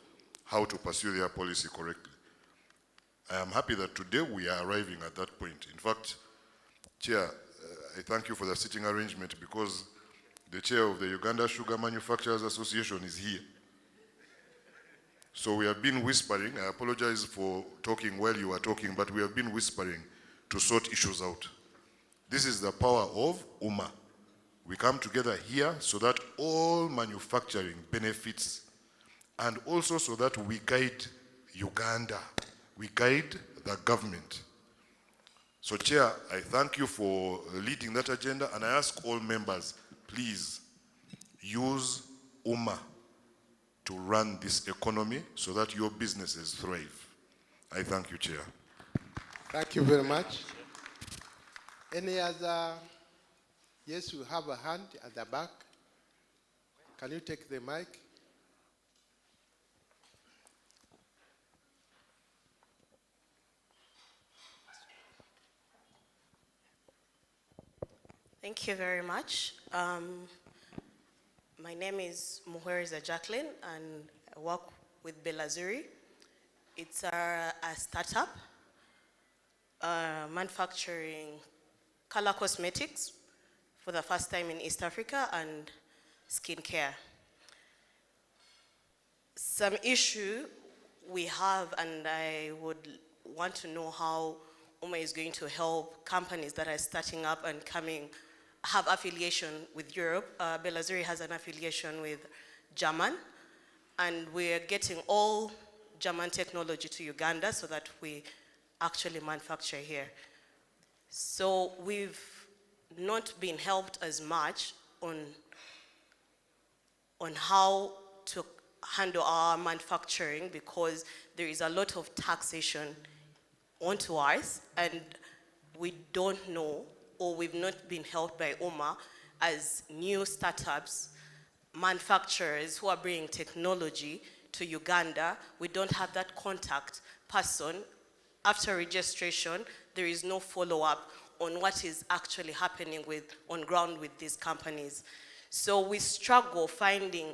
how to pursue their policy correctly. I am happy that today we are arriving at that point. In fact, Chair, I thank you for the sitting arrangement because the chair of the Uganda Sugar Manufacturers Association is here. So we have been whispering. I apologize for talking while you were talking, but we have been whispering to sort issues out. This is the power of UMA. We come together here so that all manufacturing benefits and also so that we guide Uganda, we guide the government. So Chair, I thank you for leading that agenda and I ask all members, please use UMA to run this economy so that your businesses thrive. I thank you, Chair. Thank you very much. Any other? Yes, you have a hand at the back. Can you take the mic? Thank you very much. My name is Muhweriza Jacqueline and I work with Belazuri. It's a startup manufacturing color cosmetics for the first time in East Africa and skincare. Some issue we have, and I would want to know how UMA is going to help companies that are starting up and have affiliation with Europe. Belazuri has an affiliation with German, and we're getting all German technology to Uganda so that we actually manufacture here. So we've not been helped as much on how to handle our manufacturing because there is a lot of taxation onto us and we don't know, or we've not been helped by UMA as new startups, manufacturers who are bringing technology to Uganda. We don't have that contact person. After registration, there is no follow-up on what is actually happening on ground with these companies. So we struggle finding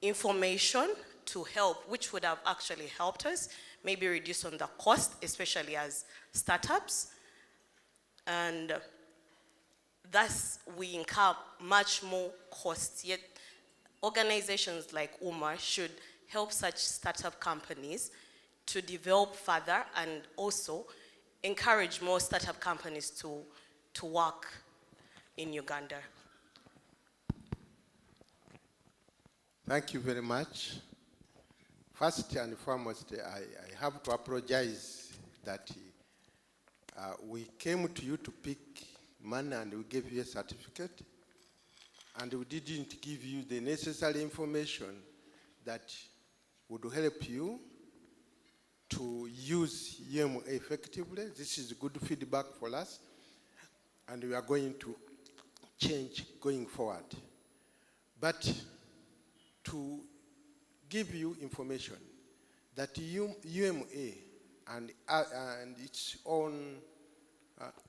information to help, which would have actually helped us, maybe reduce on the cost, especially as startups. And thus we incur much more costs, yet organizations like UMA should help such startup companies to develop further and also encourage more startup companies to work in Uganda. Thank you very much. First and foremost, I have to apologize that we came to you to pick money and we gave you a certificate, and we didn't give you the necessary information that would help you to use UMA effectively. This is good feedback for us, and we are going to change going forward. But to give you information that UMA and its own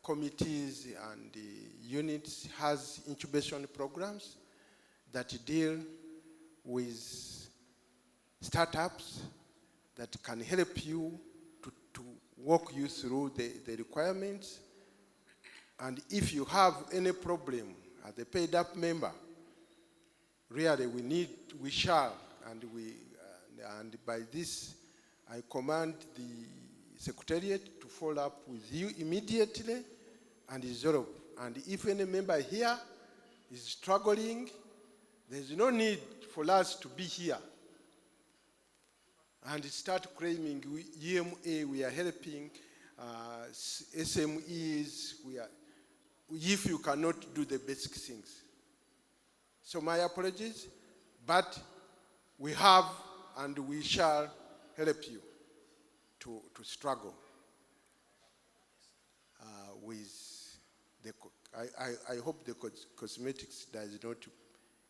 committees and units has incubation programs that deal with startups that can help you to walk you through the requirements. And if you have any problem as a paid up member, really we shall, and by this I command the Secretariat to follow up with you immediately and resolve. And if any member here is struggling, there's no need for us to be here and start claiming EMA, we are helping, SMEs, if you cannot do the basic things. So my apologies, but we have and we shall help you to struggle with the, I hope the cosmetics does not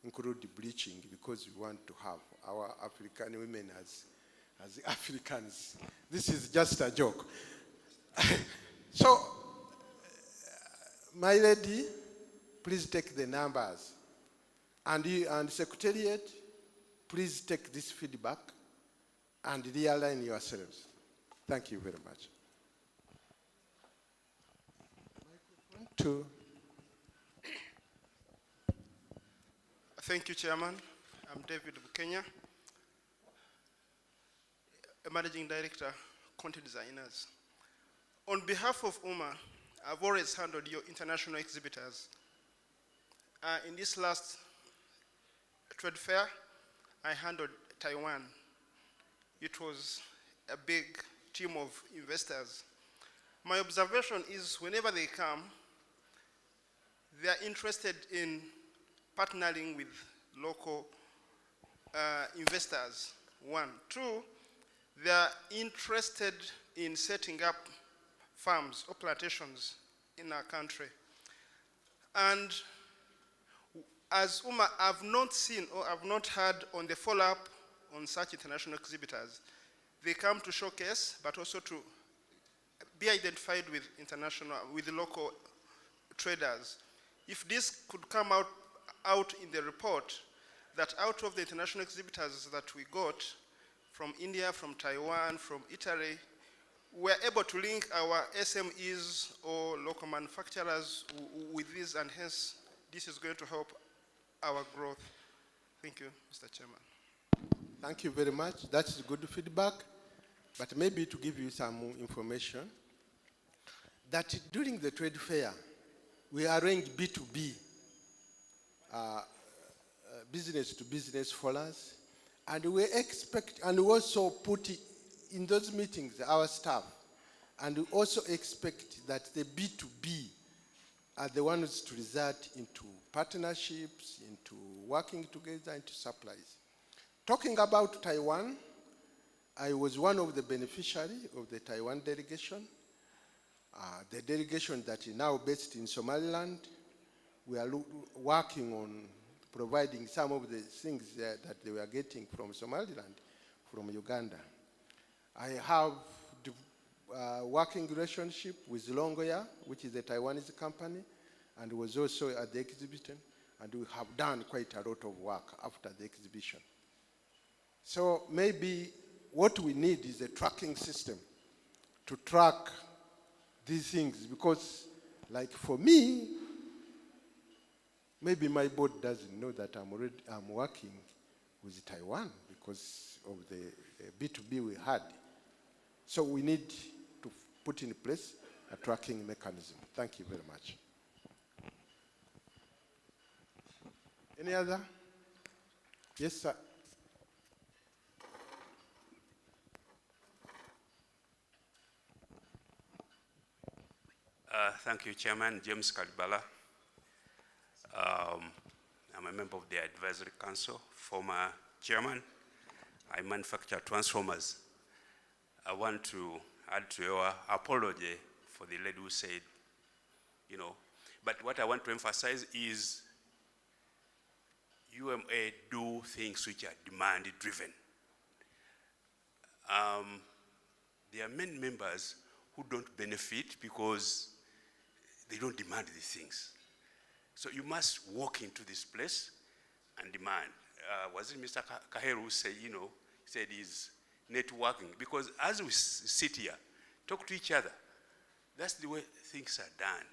include the bleaching, because we want to have our African women as Africans. This is just a joke. So, my lady, please take the numbers. And you and Secretariat, please take this feedback and realign yourselves. Thank you very much. Thank you, Chairman. I'm David Bukenya, a Managing Director, Content Designers. On behalf of UMA, I've always handled your international exhibitors. In this last trade fair, I handled Taiwan. It was a big team of investors. My observation is whenever they come, they are interested in partnering with local investors, one. Two, they are interested in setting up farms or plantations in our country. And as UMA, I've not seen or I've not heard on the follow-up on such international exhibitors. They come to showcase, but also to be identified with with the local traders. If this could come out in the report, that out of the international exhibitors that we got from India, from Taiwan, from Italy, we're able to link our SMEs or local manufacturers with this, and hence this is going to help our growth. Thank you, Mr. Chairman. Thank you very much. That's good feedback. But maybe to give you some more information, that during the trade fair, we arranged B2B, business-to-business forums, and we expect, and we also put in those meetings our staff, and we also expect that the B2B are the ones to result into partnerships, into working together, into supplies. Talking about Taiwan, I was one of the beneficiaries of the Taiwan delegation. The delegation that is now based in Somaliland, we are working on providing some of the things that they were getting from Somaliland, from Uganda. I have the working relationship with Longoya, which is a Taiwanese company, and was also at the exhibition, and we have done quite a lot of work after the exhibition. So maybe what we need is a tracking system to track these things, because like for me, maybe my board doesn't know that I'm working with Taiwan because of the B2B we had. So we need to put in place a tracking mechanism. Thank you very much. Any other? Yes, sir. Thank you, Chairman. James Kalibala. I'm a member of the Advisory Council, former chairman. I manufacture transformers. I want to add to your apology for the lady who said, but what I want to emphasize is UMA do things which are demand-driven. There are many members who don't benefit because they don't demand these things. So you must walk into this place and demand. Was it Mr. Kaheru who said, said he's networking? Because as we sit here, talk to each other, that's the way things are done.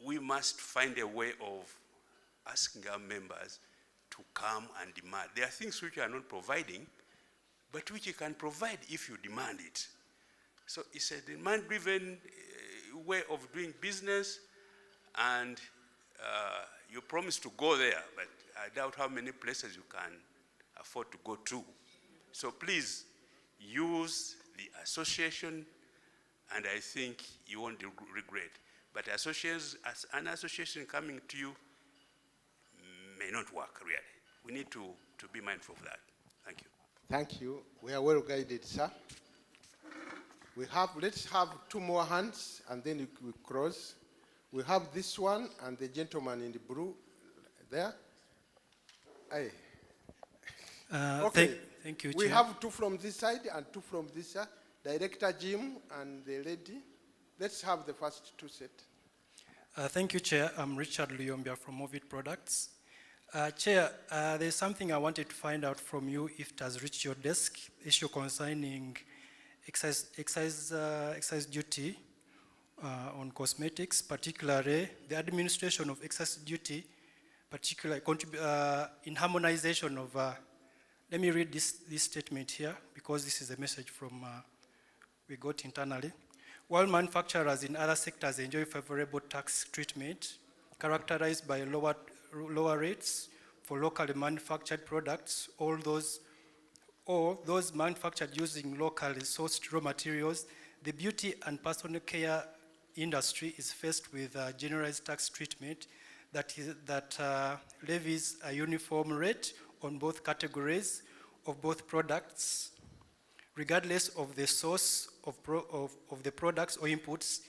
We must find a way of asking our members to come and demand. There are things which you are not providing, but which you can provide if you demand it. So it's a demand-driven way of doing business, and you promise to go there, but I doubt how many places you can afford to go to. So please use the association, and I think you won't regret. But associations, as an association coming to you may not work really. We need to be mindful of that. Thank you. Thank you. We are well guided, sir. Let's have two more hands and then we cross. We have this one and the gentleman in the blue there. Aye. Okay. Thank you, We Chair. have two from this side and two from this side. Director Jim and the lady. Let's have the first two set. Thank you, Chair. I'm Richard Luyombia from Ovid Products. Chair, there's something I wanted to find out from you if it has reached your desk, issue concerning excise duty on cosmetics, particularly the administration of excise duty, particularly in harmonization of, let me read this statement here because this is a message from we got internally. While manufacturers in other sectors enjoy favorable tax treatment characterized by lower rates for locally manufactured products, or those manufactured using locally sourced raw materials, the beauty and personal care industry is faced with generalized tax treatment that levies a uniform rate on both categories of both products, regardless of the source of the products or inputs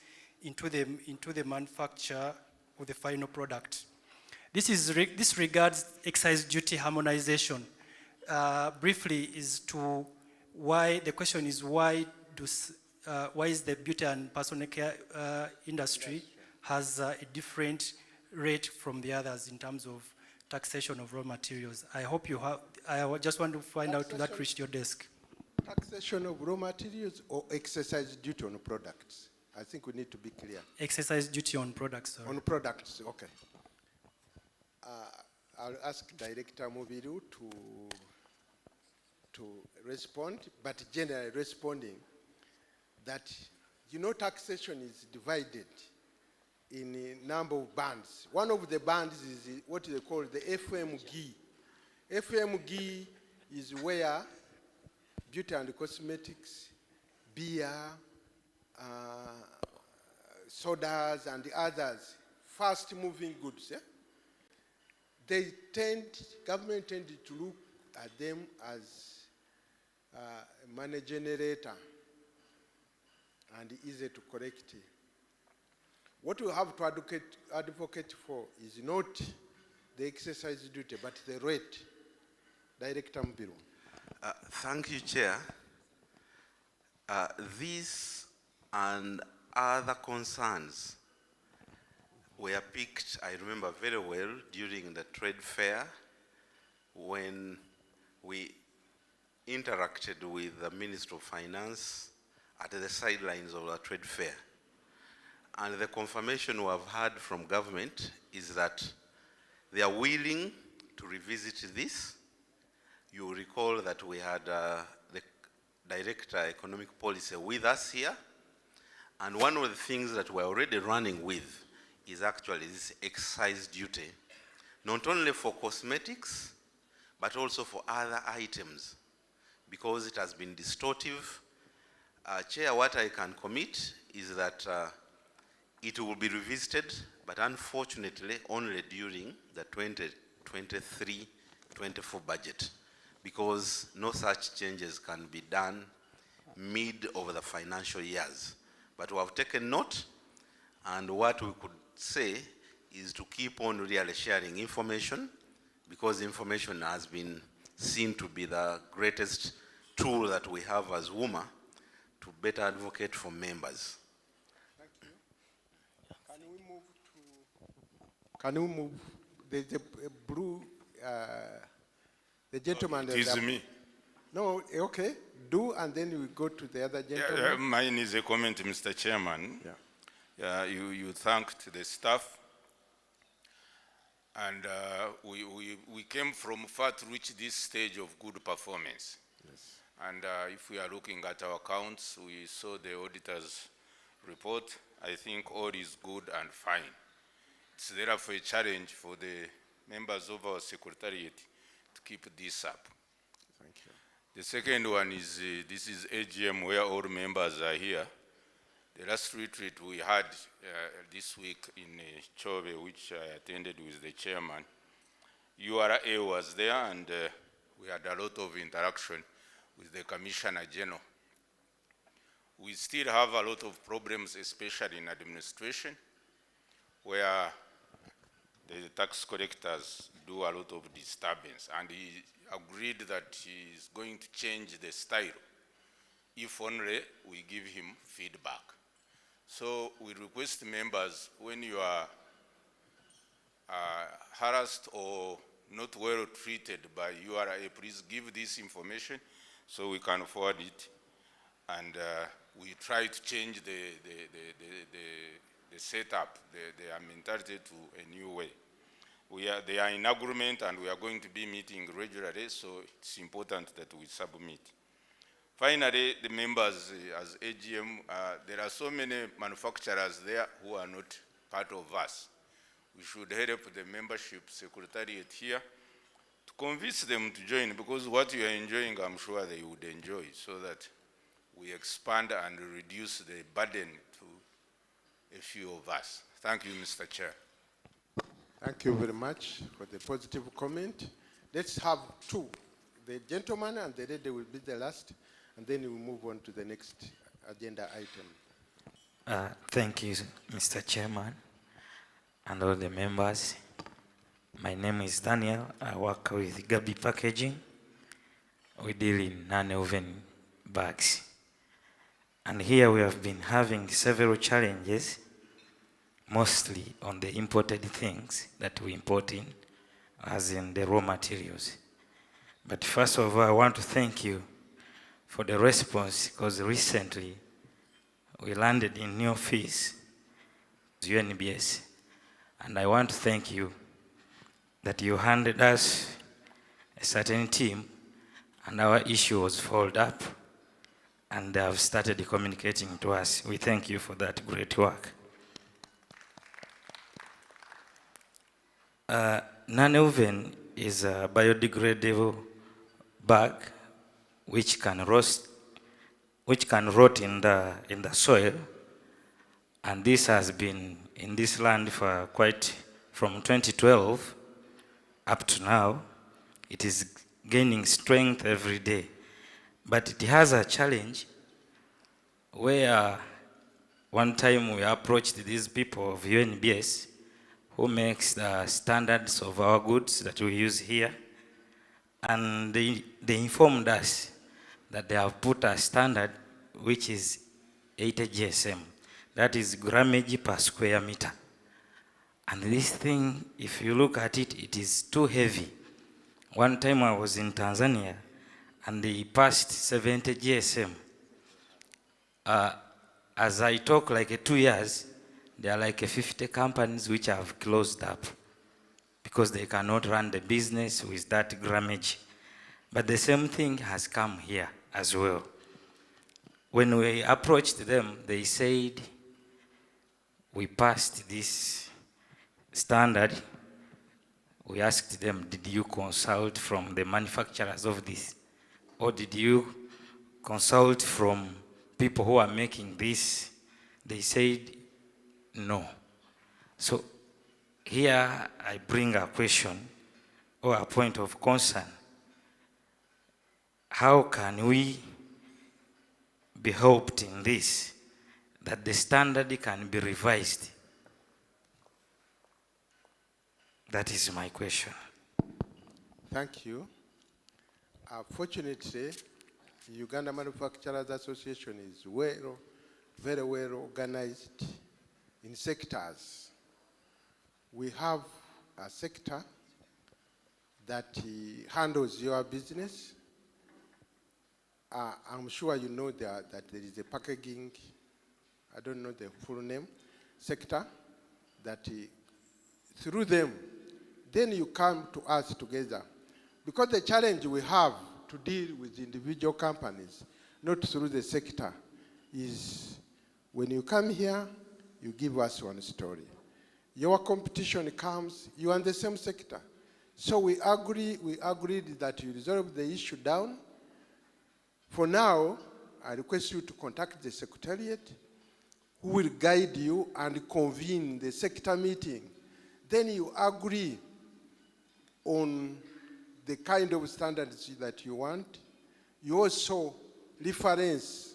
into the manufacture of the final product. This regards excise duty harmonization. Briefly, the question is why is the beauty and personal care industry has a different rate from the others in terms of taxation of raw materials? I hope you have. I just want to find out if that reached your desk. Taxation of raw materials or excise duty on products? I think we need to be clear. Excise duty on products. Sorry. On products, okay. I'll ask Director Mubiru to respond, but generally responding that, taxation is divided in a number of bands. One of the bands is what they call the FMG. FMG is where beauty and cosmetics, beer, sodas and the others, fast-moving goods, government tended to look at them as a money generator and easy to correct. What we have to advocate for is not the exercise duty, but the rate. Director Mbiru. Thank you, Chair. These and other concerns were picked, I remember very well, during the trade fair when we interacted with the Minister of Finance at the sidelines of the trade fair. And the confirmation we have had from government is that they are willing to revisit this. You will recall that we had the Director Economic Policy with us here. And one of the things that we're already running with is actually this excise duty, not only for cosmetics, but also for other items, because it has been distortive. Chair, what I can commit is that it will be revisited, but unfortunately only during the 2023-24 budget, because no such changes can be done mid over the financial years. But we have taken note, and what we could say is to keep on really sharing information, because information has been seen to be the greatest tool that we have as WUMA to better advocate for members. Thank you. Can we move the blue, the gentleman? It is me. No, okay. Do, and then we go to the other gentleman. Yeah, mine is a comment, Mr. Chairman. Yeah. You thanked the staff, and we came from far to reach this stage of good performance. Yes. And if we are looking at our accounts, we saw the auditor's report. I think all is good and fine. It's therefore a challenge for the members of our secretariat to keep this up. Thank you. The second one is, this is AGM where all members are here. The last retreat we had this week in Chobe, which I attended with the chairman, URA was there, and we had a lot of interaction with the Commissioner General. We still have a lot of problems, especially in administration, where the tax collectors do a lot of disturbance, and he agreed that he is going to change the style if only we give him feedback. So we request members, when you are harassed or not well treated by URA, please give this information so we can forward it, and we try to change the setup, the mentality to a new way. They are in agreement, and we are going to be meeting regularly, so it's important that we submit. Finally, the members as AGM, there are so many manufacturers there who are not part of us. We should help the membership secretariat here to convince them to join, because what you are enjoying, I'm sure they would enjoy, so that we expand and reduce the burden to a few of us. Thank you, Mr. Chair. Thank you very much for the positive comment. Let's have two. The gentleman and the lady will be the last, and then we move on to the next agenda item. Thank you, Mr. Chairman, and all the members. My name is Daniel. I work with Gabi Packaging. We deal in non-oven bags. And here we have been having several challenges, mostly on the imported things that we import in, as in the raw materials. But first of all, I want to thank you for the response, because recently we landed in new office, UNBS, and I want to thank you that you handed us a certain team, and our issue was followed up, and they have started communicating to us. We thank you for that great work. Non-oven is a biodegradable bag which can rot in the soil, and this has been in this land for from 2012 up to now. It is gaining strength every day, but it has a challenge where one time we approached these people of UNBS who makes the standards of our goods that we use here, and they informed us that they have put a standard which is 80 GSM, that is grammage per square meter. And this thing, if you look at it, it is too heavy. One time I was in Tanzania and they passed 70 GSM. As I talk, like 2 years, there are like 50 companies which have closed up because they cannot run the business with that grammage. But the same thing has come here as well. When we approached them, they said, we passed this standard. We asked them, did you consult from the manufacturers of this? Or did you consult from people who are making this? They said, no. So here I bring a question or a point of concern. How can we be helped in this, that the standard can be revised? That is my question. Thank you. Fortunately, Uganda Manufacturers Association is very well organized in sectors. We have a sector that handles your business. I'm sure you know that there is a packaging, I don't know the full name, sector, that through them, then you come to us together. Because the challenge we have to deal with individual companies, not through the sector, is when you come here, you give us one story. Your competition comes, you are in the same sector. So we agreed that you resolve the issue down. For now, I request you to contact the Secretariat, who will guide you and convene the sector meeting. Then you agree on the kind of standards that you want. You also reference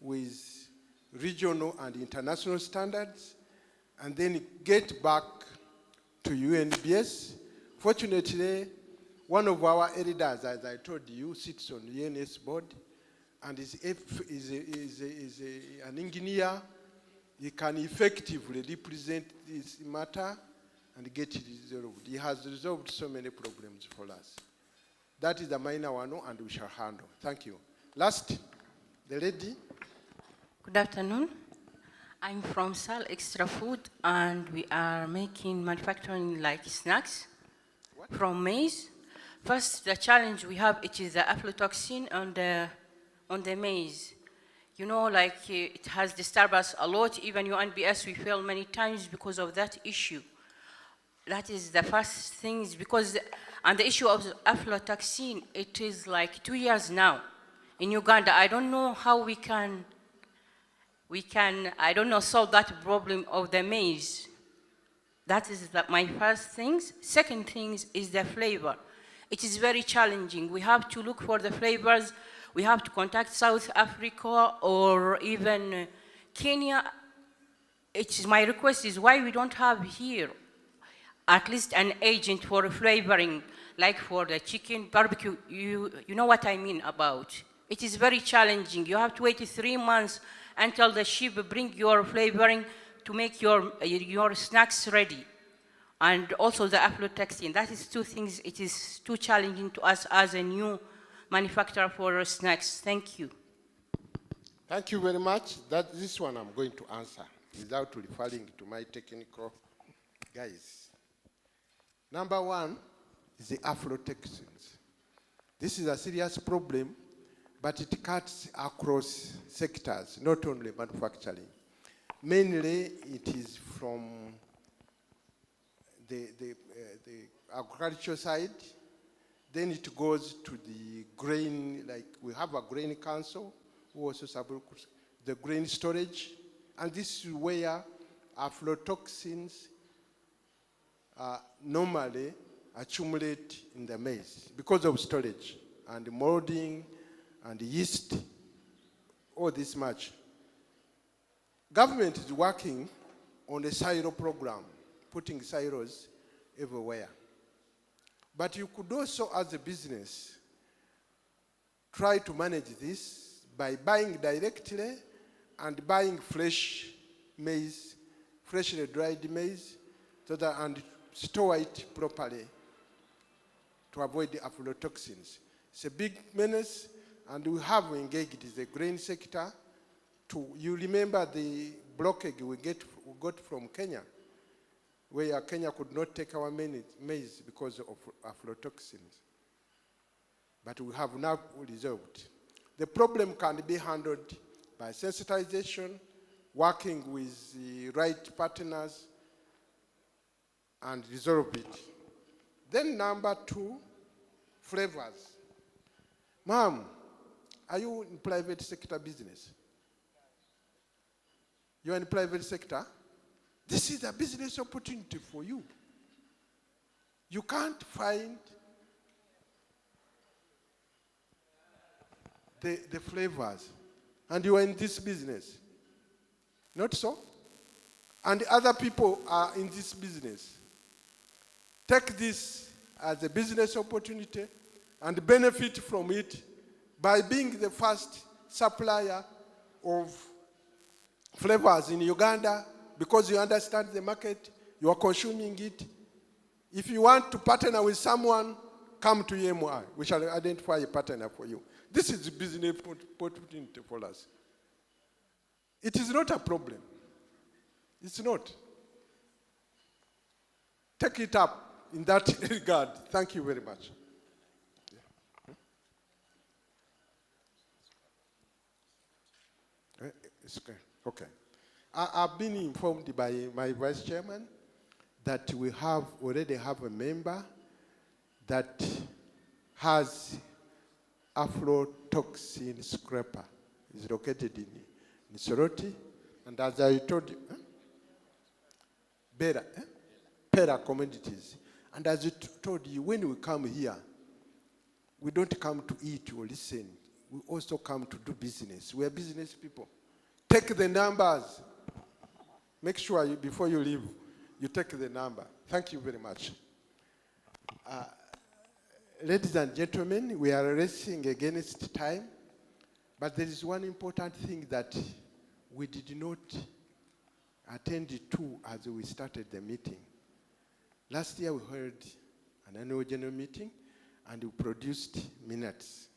with regional and international standards, and then get back to UNBS. Fortunately, one of our elders, as I told you, sits on the UNS board, and is an engineer. He can effectively represent this matter and get it resolved. He has resolved so many problems for us. That is the minor one, and we shall handle. Thank you. Last, the lady. Good afternoon. I'm from Sal Extra Food, and we are manufacturing like snacks from maize. First, the challenge we have, it is the aflatoxin on the maize. You know, like it has disturbed us a lot. Even UNBS, we failed many times because of that issue. That is the first things, because, and the issue of aflatoxin, it is like 2 years now in Uganda. I don't know how we can, I don't know, solve that problem of the maize. That is my first things. Second things is the flavor. It is very challenging. We have to look for the flavors. We have to contact South Africa or even Kenya. My request is why we don't have here at least an agent for flavoring, like for the chicken barbecue. You know what I mean about. It is very challenging. You have to wait 3 months until the ship bring your flavoring to make your snacks ready. And also the aflatoxin. That is two things. It is too challenging to us as a new manufacturer for snacks. Thank you. Thank you very much. This one I'm going to answer without referring to my technical guys. Number one is the aflatoxins. This is a serious problem, but it cuts across sectors, not only manufacturing. Mainly, it is from the agriculture side. Then it goes to the grain, like we have a grain council who also supports the grain storage. And this is where aflatoxins normally accumulate in the maize because of storage and molding and yeast, all this much. Government is working on a silo program, putting silos everywhere. But you could also, as a business, try to manage this by buying directly and buying fresh maize, freshly dried maize, and store it properly to avoid the aflatoxins. It's a big menace, and we have engaged the grain sector you remember the blockage we got from Kenya, where Kenya could not take our maize because of aflatoxins. But we have now resolved. The problem can be handled by sensitization, working with the right partners, and resolve it. Then number two, flavors. Ma'am, are you in private sector business? You are in private sector? This is a business opportunity for you. You can't find the flavors, and you are in this business. Not so? And other people are in this business. Take this as a business opportunity and benefit from it by being the first supplier of flavors in Uganda, because you understand the market, you are consuming it. If you want to partner with someone, come to EMI. We shall identify a partner for you. This is a business opportunity for us. It is not a problem. It's not. Take it up in that regard. Thank you very much. Okay. I've been informed by my vice chairman that we already have a member that has aflatoxin scraper. It's located in Soroti, and as I told you, Pera Commodities. And as I told you, when we come here, we don't come to eat or listen. We also come to do business. We are business people. Take the numbers. Make sure before you leave, you take the number. Thank you very much. Ladies and gentlemen, we are racing against time, but there is one important thing that we did not attend to as we started the meeting. Last year we held an annual general meeting and we produced minutes.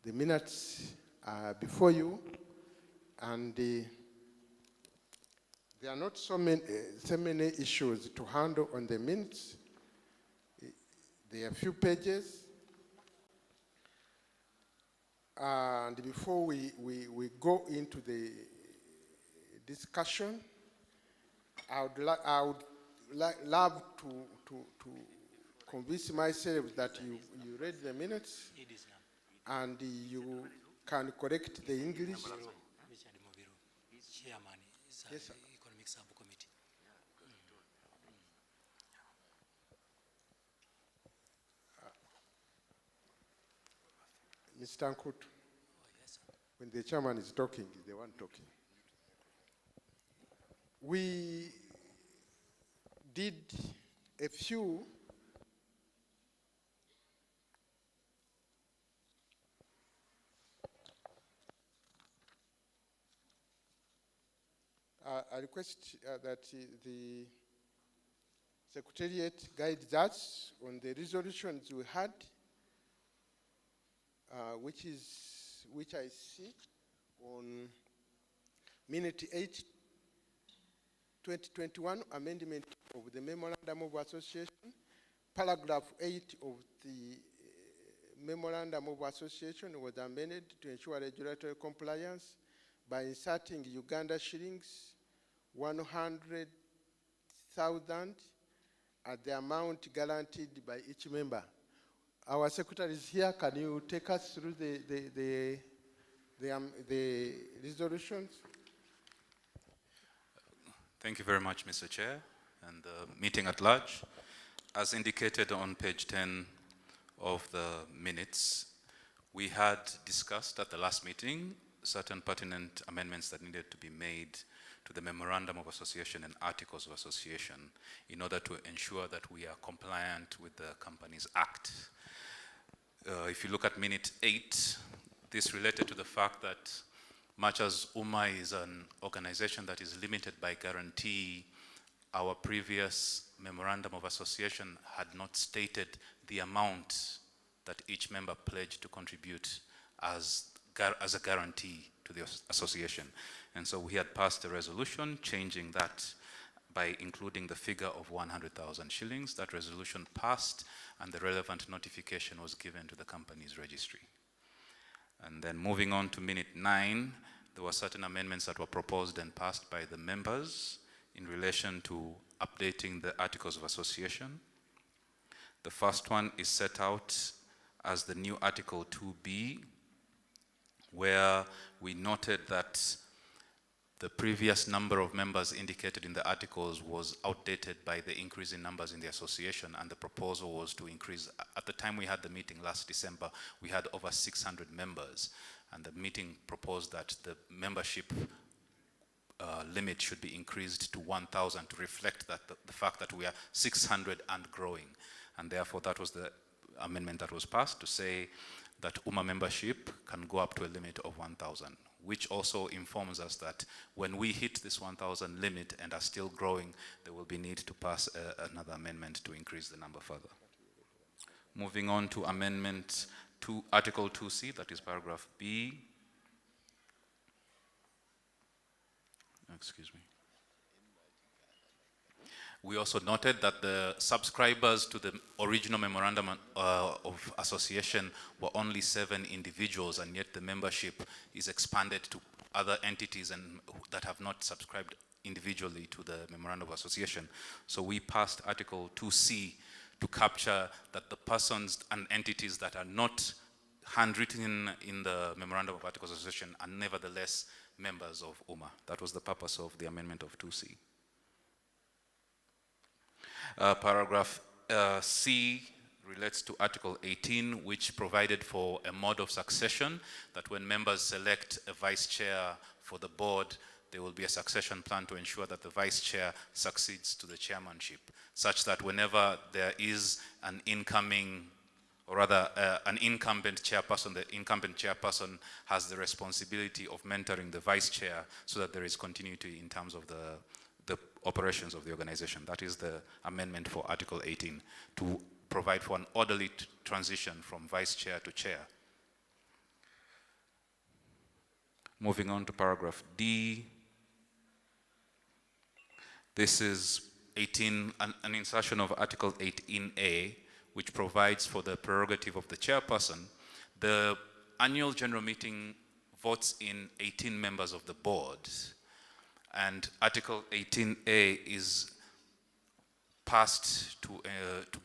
The minutes are before you, and there are not so many issues to handle on the minutes. There are a few pages. And before we go into the discussion, I would love to convince myself that you read the minutes and you can correct the English. Chairman is Yes, sir. Economic Subcommittee. Mr. Nkutu, when the chairman is talking, he's the one talking. We did a few I request that the Secretariat guides us on the resolutions we had, which I see on minute 8, 2021, amendment of the Memorandum of Association, paragraph 8 of the Memorandum of Association was amended to ensure regulatory compliance by inserting Uganda shillings 100,000 at the amount guaranteed by each member. Our secretary is here. Can you take us through the resolutions? Thank you very much, Mr. Chair, and the meeting at large. As indicated on page 10 of the minutes, we had discussed at the last meeting certain pertinent amendments that needed to be made to the Memorandum of Association and Articles of Association in order to ensure that we are compliant with the Companies Act. If you look at minute 8, this related to the fact that much as UMA is an organization that is limited by guarantee, our previous Memorandum of Association had not stated the amount that each member pledged to contribute as a guarantee to the association. And so we had passed a resolution changing that by including the figure of 100,000 shillings. That resolution passed and the relevant notification was given to the company's registry. And then moving on to minute 9, there were certain amendments that were proposed and passed by the members in relation to updating the Articles of Association. The first one is set out as the new Article 2B, where we noted that the previous number of members indicated in the articles was outdated by the increase in numbers in the association, and the proposal was to increase. At the time we had the meeting last December, we had over 600 members, and the meeting proposed that the membership limit should be increased to 1,000 to reflect that the fact that we are 600 and growing. And therefore that was the amendment that was passed to say that UMA membership can go up to a limit of 1,000, which also informs us that when we hit this 1,000 limit and are still growing, there will be need to pass another amendment to increase the number further. Moving on to amendment to Article 2C, that is paragraph B. Excuse me. We also noted that the subscribers to the original Memorandum of Association were only 7 individuals, and yet the membership is expanded to other entities that have not subscribed individually to the Memorandum of Association. So we passed Article 2C to capture that the persons and entities that are not handwritten in the Memorandum of Articles of Association are nevertheless members of UMA. That was the purpose of the amendment of 2C. Paragraph C relates to Article 18, which provided for a mode of succession, that when members select a vice chair for the board, there will be a succession plan to ensure that the vice chair succeeds to the chairmanship, such that whenever there is an incoming, or rather an incumbent chairperson, the incumbent chairperson has the responsibility of mentoring the vice chair so that there is continuity in terms of the operations of the organization. That is the amendment for Article 18, to provide for an orderly transition from vice chair to chair. Moving on to paragraph D. This is an insertion of Article 18A, which provides for the prerogative of the chairperson. The annual general meeting votes in 18 members of the board, and Article 18A is passed to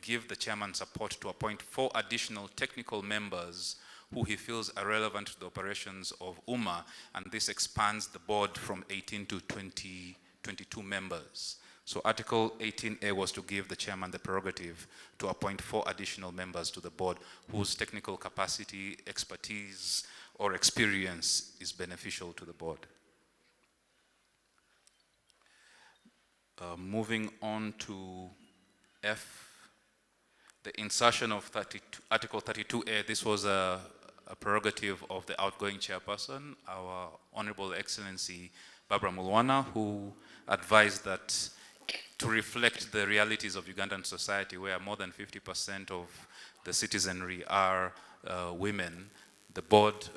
give the chairman support to appoint 4 additional technical members who he feels are relevant to the operations of UMA, and this expands the board from 18 to 22 members. So Article 18A was to give the chairman the prerogative to appoint 4 additional members to the board whose technical capacity, expertise, or experience is beneficial to the board. Moving on to F, the insertion of Article 32A. This was a prerogative of the outgoing chairperson, our Honorable Excellency Barbara Mulwana, who advised that to reflect the realities of Ugandan society, where more than 50% of the citizenry are women, the board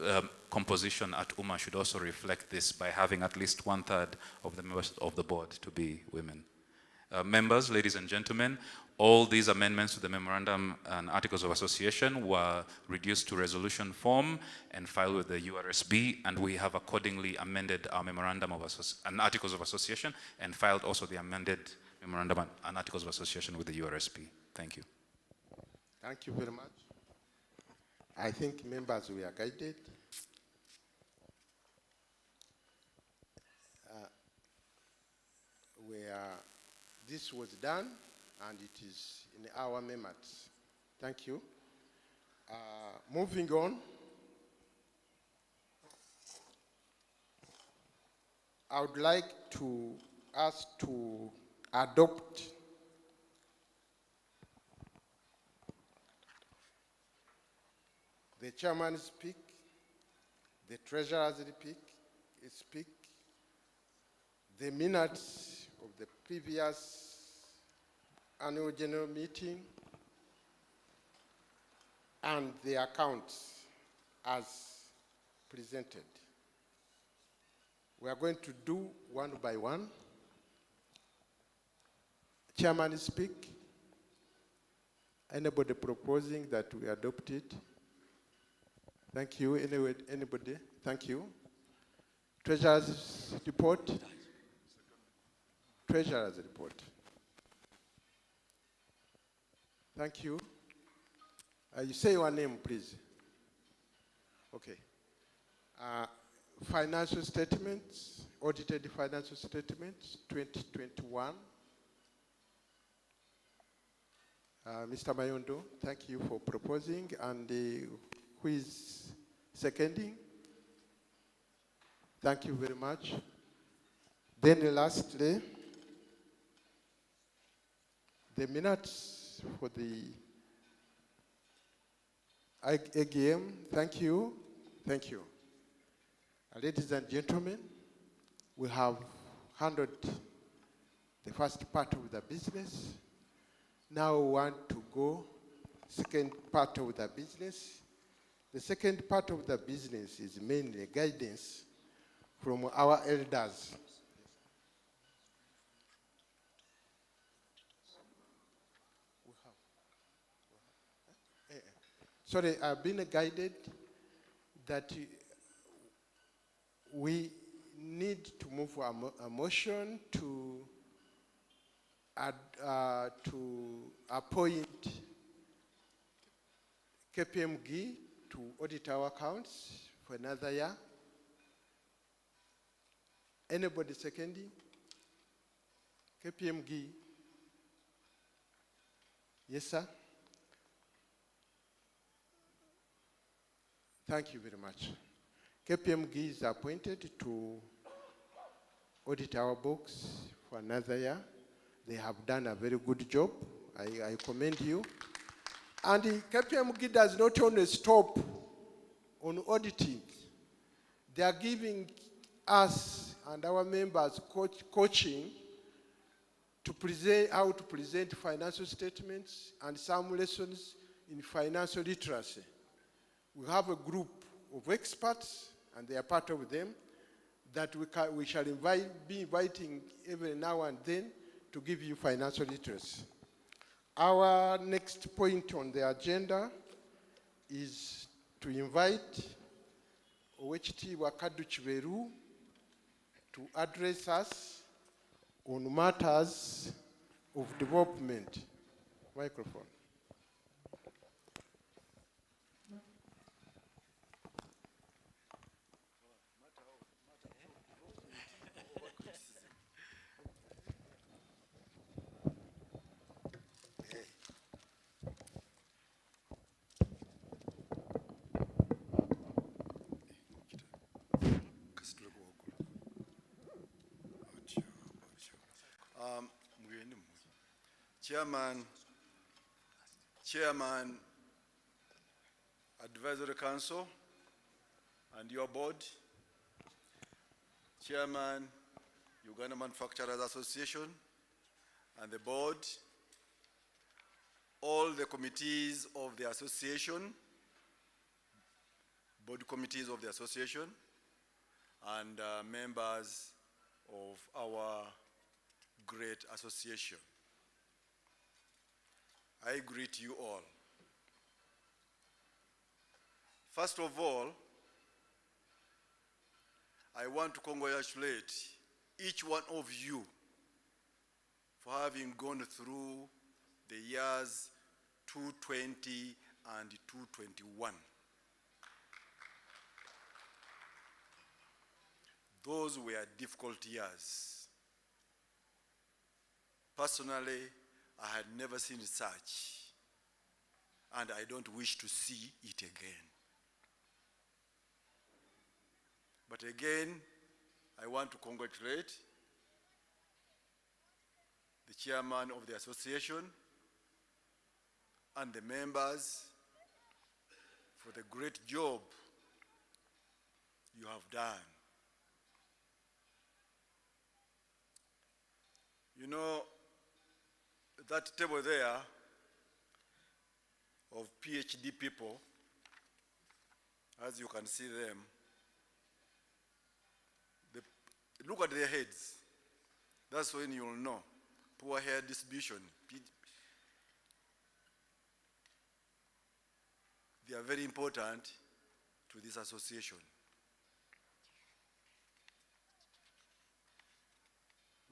composition at UMA should also reflect this by having at least 1/3 of the members of the board to be women. Members, ladies and gentlemen, all these amendments to the Memorandum and Articles of Association were reduced to resolution form and filed with the URSB, and we have accordingly amended our Memorandum and Articles of Association and filed also the amended Memorandum and Articles of Association with the URSB. Thank you. Thank you very much. I think members were guided. Where this was done, and it is in our memos. Thank you. Moving on, I would like us to adopt the chairman speak, the treasurers speak, the minutes of the previous annual general meeting, and the accounts as presented. We are going to do one by one. Chairman speak. Anybody proposing that we adopt it? Thank you. Anybody? Thank you. Treasurer's report. Treasurer's report. Thank you. You say your name, please. Okay. Financial statements, audited financial statements, 2021. Mr. Mayondo, thank you for proposing. And who is seconding? Thank you very much. Then lastly, the minutes for the AGM. Thank you. Thank you. Ladies and gentlemen, we have handled the first part of the business. Now we want to go second part of the business. The second part of the business is mainly guidance from our elders. Sorry, I've been guided that we need to move a motion to appoint KPMG to audit our accounts for another year. Anybody seconding? KPMG. Yes, sir. Thank you very much. KPMG is appointed to audit our books for another year. They have done a very good job. I commend you. And KPMG does not only stop on auditing. They are giving us and our members coaching to present how to present financial statements and some lessons in financial literacy. We have a group of experts, and they are part of them, that we shall be inviting every now and then to give you financial literacy. Our next point on the agenda is to invite OHT Wakadu Chiveru to address us on matters of development. Microphone. Chairman, Advisory Council, and your board, Chairman, Uganda Manufacturers Association, and the board, all the committees of the association, board committees of the association, and members of our great association. I greet you all. First of all, I want to congratulate each one of you for having gone through the years 220 and 221. Those were difficult years. Personally, I had never seen such, and I don't wish to see it again. But again, I want to congratulate the chairman of the association and the members for the great job you have done. You know, that table there of PhD people, as you can see them, look at their heads. That's when you'll know. Poor hair distribution. They are very important to this association.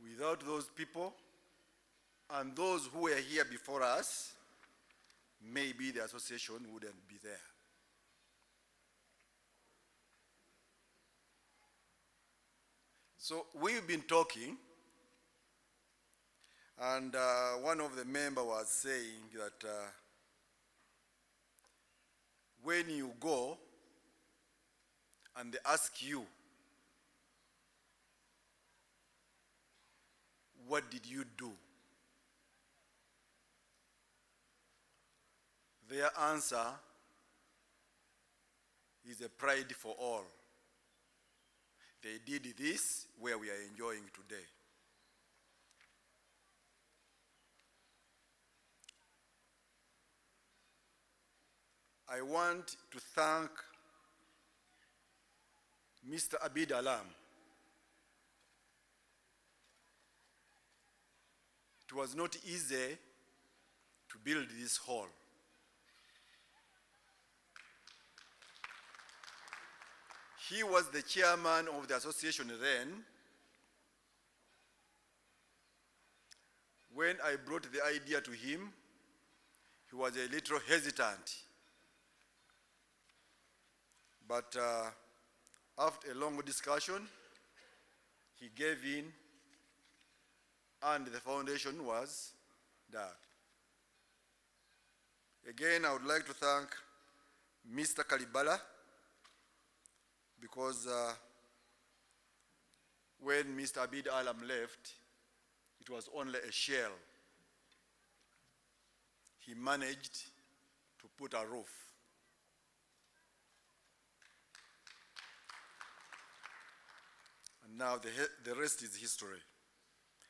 Without those people, and those who were here before us, maybe the association wouldn't be there. So we've been talking, and one of the members was saying that when you go and they ask you, what did you do? Their answer is a pride for all. They did this where we are enjoying today. I want to thank Mr. Abid Alam. It was not easy to build this hall. He was the chairman of the association then. When I brought the idea to him, he was a little hesitant. But after a long discussion, he gave in, and the foundation was done. Again, I would like to thank Mr. Kalibala, because when Mr. Abid Alam left, it was only a shell. He managed to put a roof. And now the rest is history.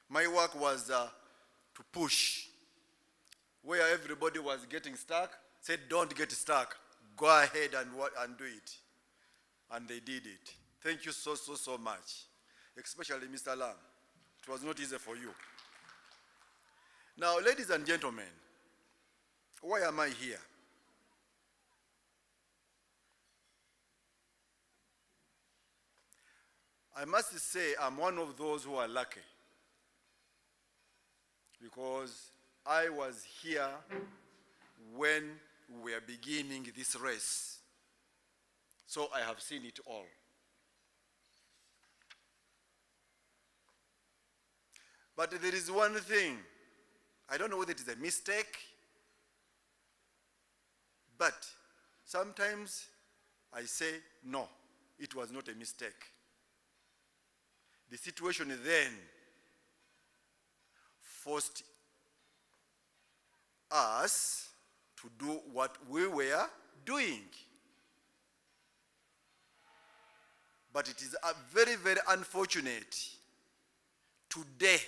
My work was to push. Where everybody was getting stuck, said, don't get stuck. Go ahead and do it. And they did it. Thank you so much. Especially Mr. Lam. It was not easy for you. Now, ladies and gentlemen, why am I here? I must say I'm one of those who are lucky, because I was here when we were beginning this race. So I have seen it all. But there is one thing, I don't know whether it is a mistake, but sometimes I say, no, it was not a mistake. The situation then forced us to do what we were doing. But it is very, very unfortunate. Today,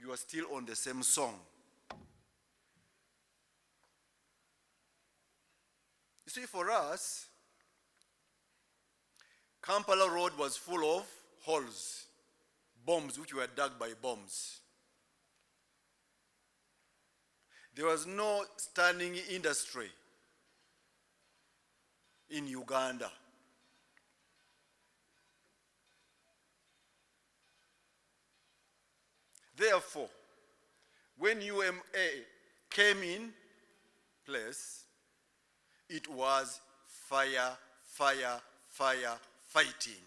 you are still on the same song. You see, for us, Kampala Road was full of holes, bombs which were dug by bombs. There was no standing industry in Uganda. Therefore, when UMA came in place, it was fire, fire, fire, fighting.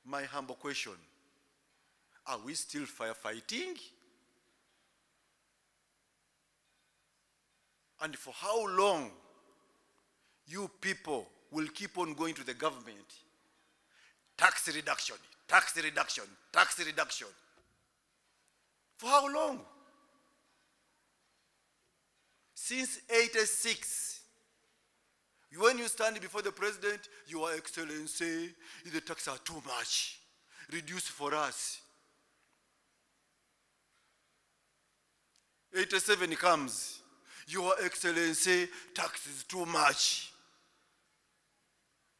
My humble question, are we still firefighting? And for how long you people will keep on going to the government? Tax reduction, tax reduction, tax reduction. For how long? Since '86, when you stand before the president, Your Excellency, the taxes are too much. Reduce for us. 87 comes. Your Excellency, tax is too much.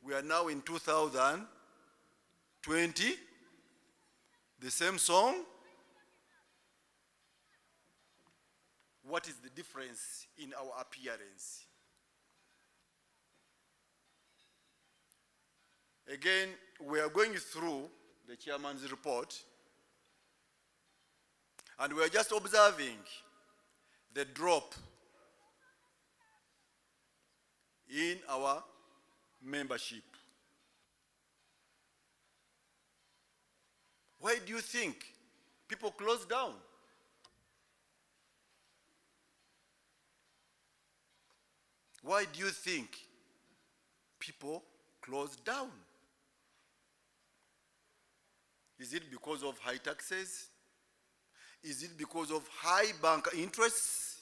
We are now in 2020. The same song. What is the difference in our appearance? Again, we are going through the chairman's report, and we are just observing the drop in our membership. Why do you think people close down? Why do you think people close down? Is it because of high taxes? Is it because of high bank interests?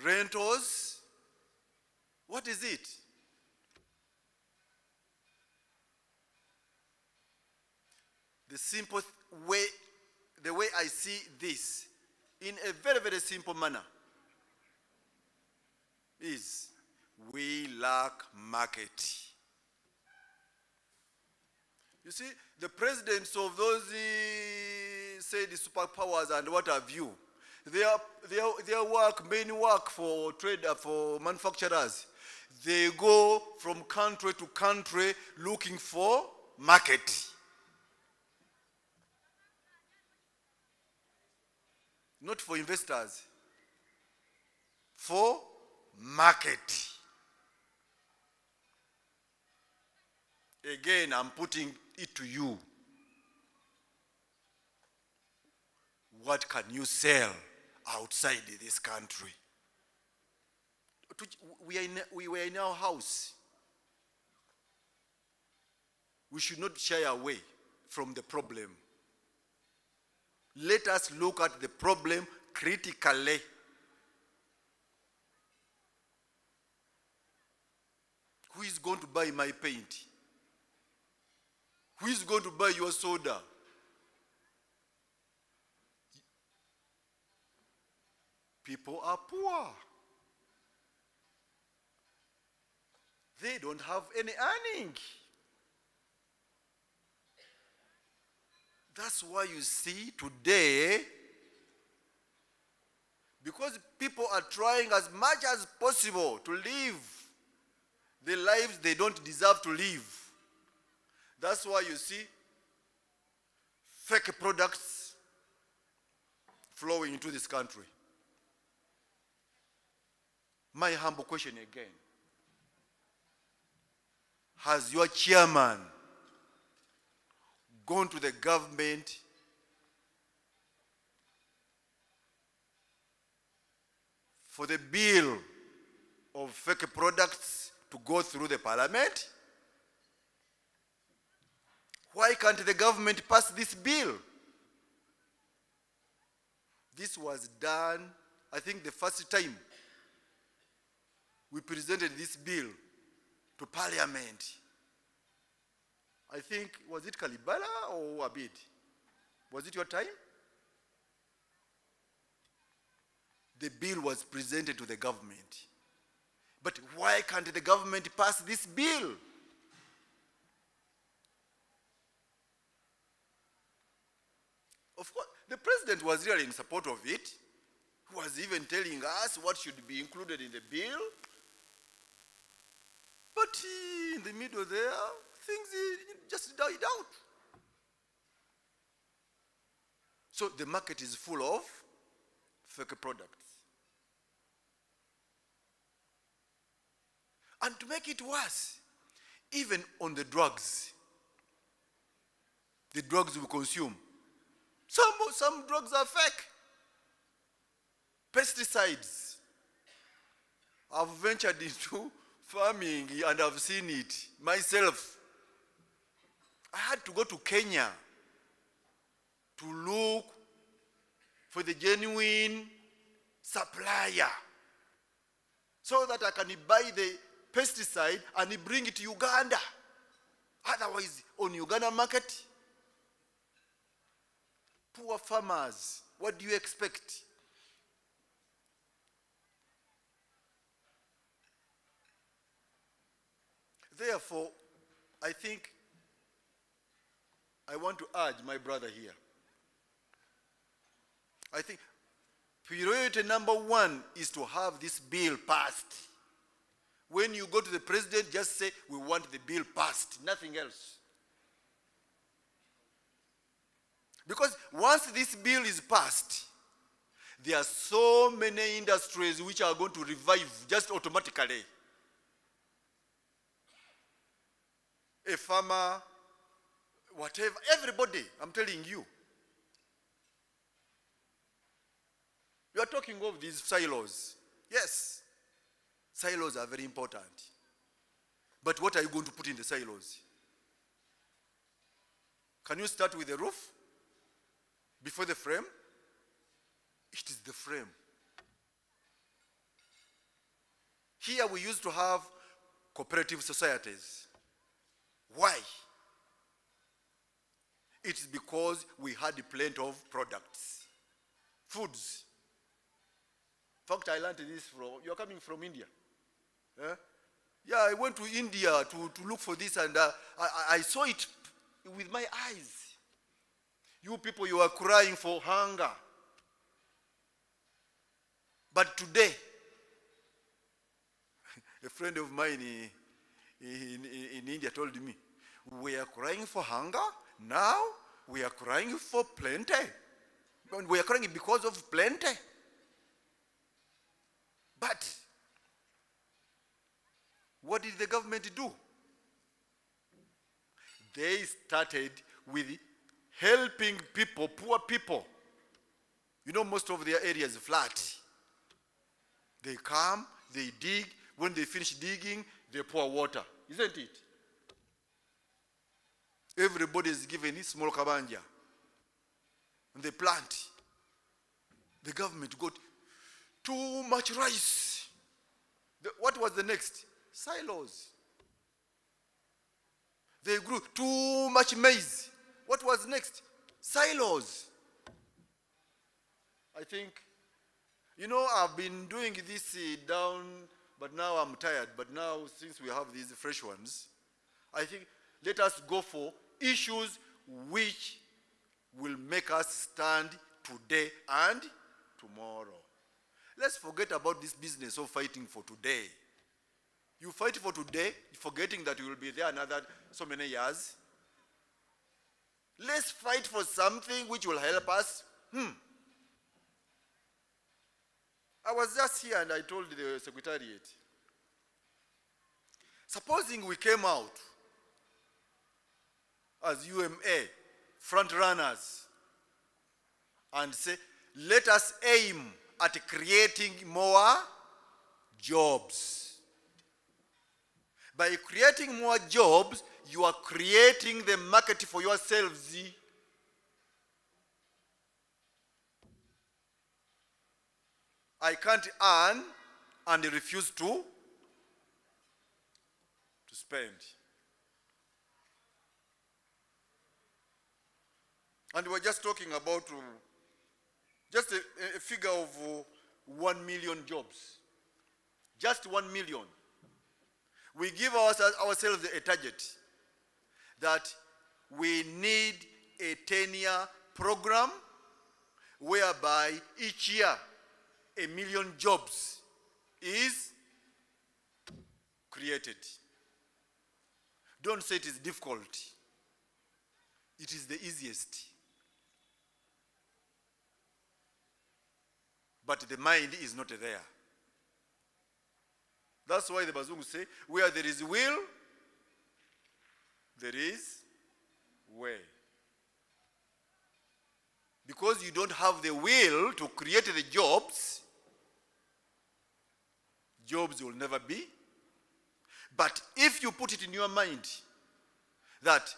Rentals? What is it? The simple way, the way I see this, in a very, very simple manner, is we lack market. You see, the presidents of those said superpowers and what have you, their work, main work for for manufacturers, they go from country to country looking for market. Not for investors, for market. Again, I'm putting it to you. What can you sell outside this country? We were in our house. We should not shy away from the problem. Let us look at the problem critically. Who is going to buy my paint? Who is going to buy your soda? People are poor. They don't have any earning. That's why you see today, because people are trying as much as possible to live the lives they don't deserve to live. That's why you see fake products flowing into this country. My humble question again. Has your chairman gone to the government for the bill of fake products to go through the parliament? Why can't the government pass this bill? This was done, I think, the first time we presented this bill to parliament. I think, was it Kalibala or Abid? Was it your time? The bill was presented to the government. But why can't the government pass this bill? Of course, the president was really in support of it. He was even telling us what should be included in the bill. But in the middle there, things just died out. So the market is full of fake products. And to make it worse, even on the drugs we consume, some drugs are fake. Pesticides. I've ventured into farming and I've seen it myself. I had to go to Kenya to look for the genuine supplier so that I can buy the pesticide and bring it to Uganda. Otherwise, on Uganda market, poor farmers, what do you expect? Therefore, I think I want to urge my brother here. I think priority number one is to have this bill passed. When you go to the president, just say, we want the bill passed, nothing else. Because once this bill is passed, there are so many industries which are going to revive just automatically. A farmer, whatever, everybody, I'm telling you. You are talking of these silos. Yes, silos are very important. But what are you going to put in the silos? Can you start with the roof before the frame? It is the frame. Here we used to have cooperative societies. Why? It's because we had plenty of products, foods. In fact, I learned this from, you're coming from India. Eh? Yeah, I went to India to look for this and I saw it with my eyes. You people, you are crying for hunger. But today, a friend of mine in India told me, we are crying for hunger, now we are crying for plenty. We are crying because of plenty. But what did the government do? They started with helping people, poor people. You know, most of their areas are flat. They come, they dig. When they finish digging, they pour water. Isn't it? Everybody is given a small kabanja. And they plant. The government got too much rice. What was the next? Silos. They grew too much maize. What was next? Silos. I think, you know, I've been doing this down, but now I'm tired. But now, since we have these fresh ones, I think let us go for issues which will make us stand today and tomorrow. Let's forget about this business of fighting for today. You fight for today, forgetting that you will be there another so many years. Let's fight for something which will help us. I was just here and I told the secretariat, supposing we came out as UMA front runners and say, let us aim at creating more jobs. By creating more jobs, you are creating the market for yourselves. I can't earn and refuse to spend. And we're just talking about just a figure of 1 million jobs. Just 1 million. We give ourselves a target that we need a 10-year program whereby each year 1 million jobs is created. Don't say it is difficult. It is the easiest. But the mind is not there. That's why the Bazungu say, where there is will, there is way. Because you don't have the will to create the jobs, jobs will never be. But if you put it in your mind that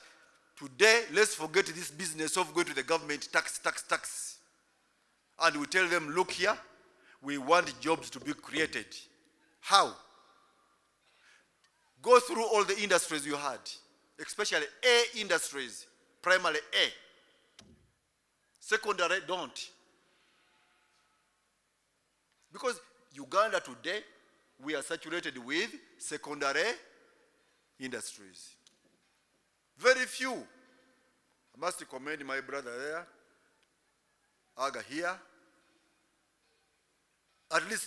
today, let's forget this business of going to the government, tax, and we tell them, look here, we want jobs to be created. How? Go through all the industries you had, especially A industries, primary A. Secondary, don't. Because Uganda today, we are saturated with secondary industries. Very few. I must commend my brother there, Aga here. At least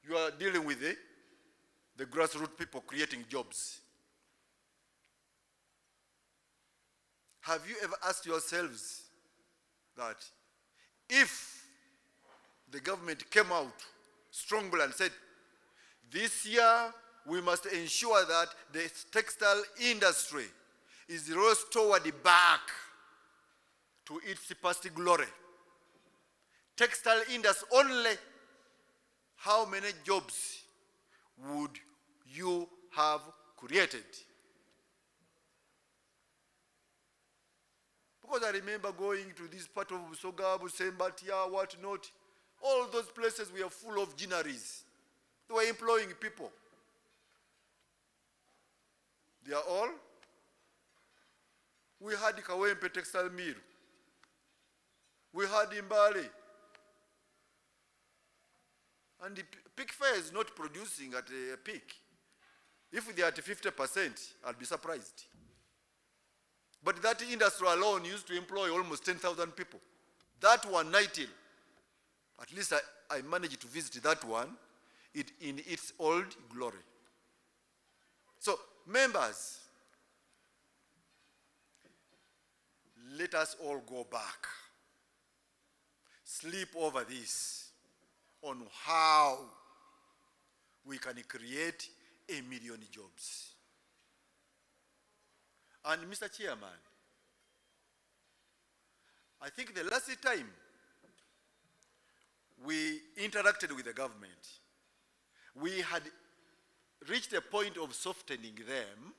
you are dealing with the grassroots people creating jobs. Have you ever asked yourselves that if the government came out strongly and said, this year we must ensure that the textile industry is restored back to its past glory. Textile industry only, how many jobs would you have created? Because I remember going to this part of Busoga, Busembatia, what not. All those places were full of ginaries. They were employing people. They are all. We had Kawempe textile mill. We had Imbali. And the peak fair is not producing at a peak. If they are at 50%, I'll be surprised. But that industry alone used to employ almost 10,000 people. That one, Nightil, at least I managed to visit that one in its old glory. So, members, let us all go back, sleep over this, on how we can create 1 million jobs. And Mr. Chairman, I think the last time we interacted with the government, we had reached a point of softening them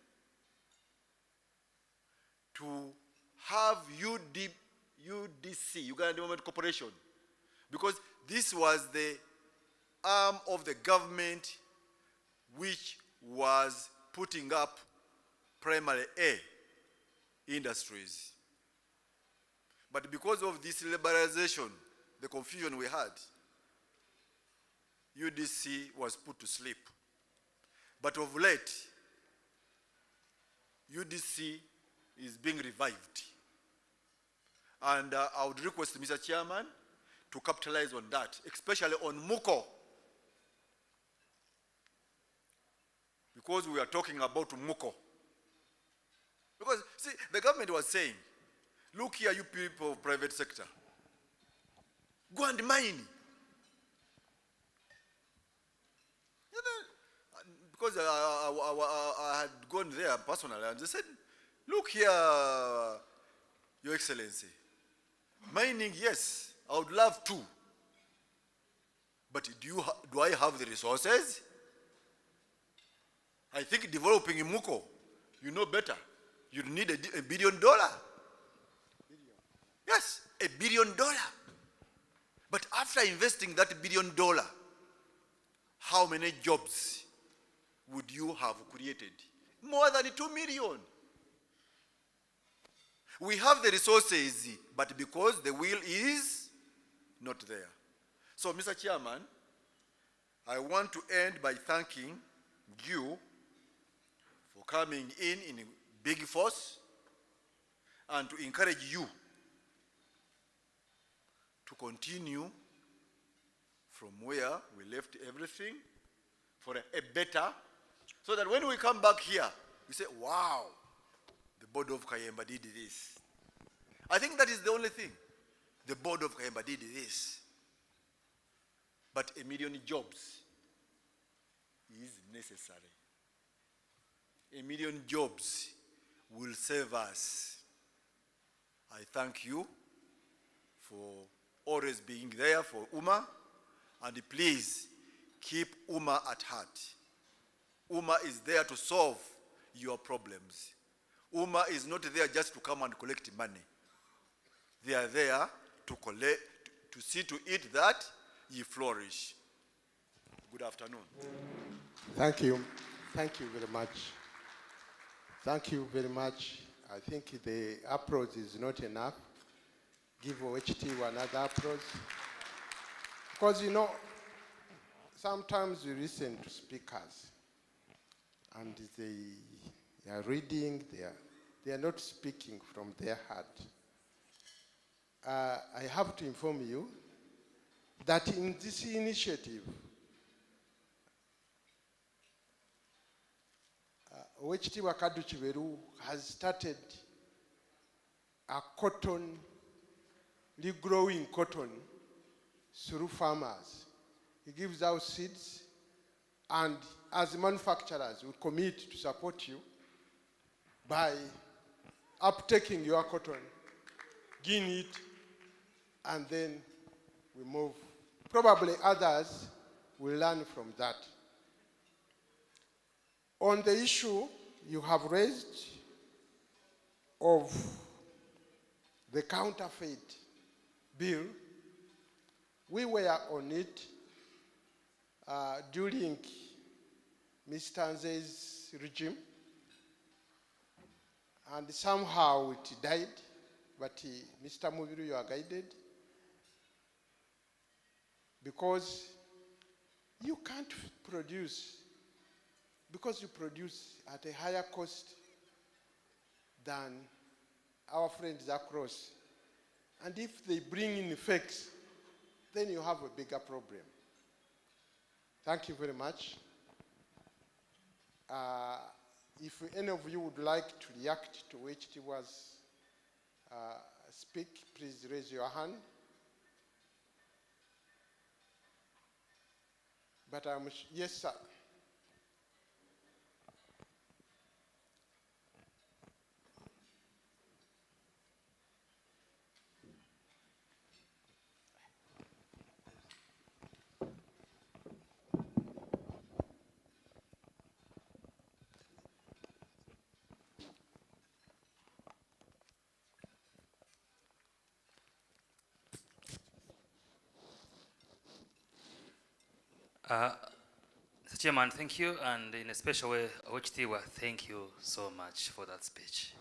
to have UDC, Uganda Development Corporation, because this was the arm of the government which was putting up primary A industries. But because of this liberalization, the confusion we had, UDC was put to sleep. But of late, UDC is being revived. And I would request Mr. Chairman to capitalize on that, especially on MUCO. Because we are talking about MUCO. Because, see, the government was saying, look here, you people of private sector, go and mine. Because I had gone there personally, and they said, look here, Your Excellency, mining, yes, I would love to, but do I have the resources? I think developing in MUCO, you know better. You need $1 billion. Yes, $1 billion. But after investing that $1 billion, how many jobs would you have created? More than 2 million. We have the resources, but because the will is not there. So, Mr. Chairman, I want to end by thanking you for coming in big force and to encourage you to continue from where we left everything for a better, so that when we come back here, we say, wow, the board of Kayemba did this. I think that is the only thing. The board of Kayemba did this. But 1 million jobs is necessary. 1 million jobs will save us. I thank you for always being there for UMA, and please keep UMA at heart. UMA is there to solve your problems. UMA is not there just to come and collect money. They are there to collect, to see to it that ye flourish. Good afternoon. Thank you. Thank you very much. Thank you very much. I think the approach is not enough. Give OHT another approach. Because, you know, sometimes you listen to speakers and they are reading, they are not speaking from their heart. I have to inform you that in this initiative, OHT Wakadu Chiveru has started a cotton, regrowing cotton through farmers. He gives out seeds, and as manufacturers, we commit to support you by uptaking your cotton, gain it, and then we move. Probably others will learn from that. On the issue you have raised of the counterfeit bill, we were on it during Mr. Nze's regime, and somehow it died, but Mr. Mubiru, you are guided, because you can't produce, because you produce at a higher cost than our friends across. And if they bring in fakes, then you have a bigger problem. Thank you very much. If any of you would like to react to HT was speak, please raise your hand. But yes, sir. Mr. Chairman, thank you, and in a special way, Ochtiwa, thank you so much for that speech.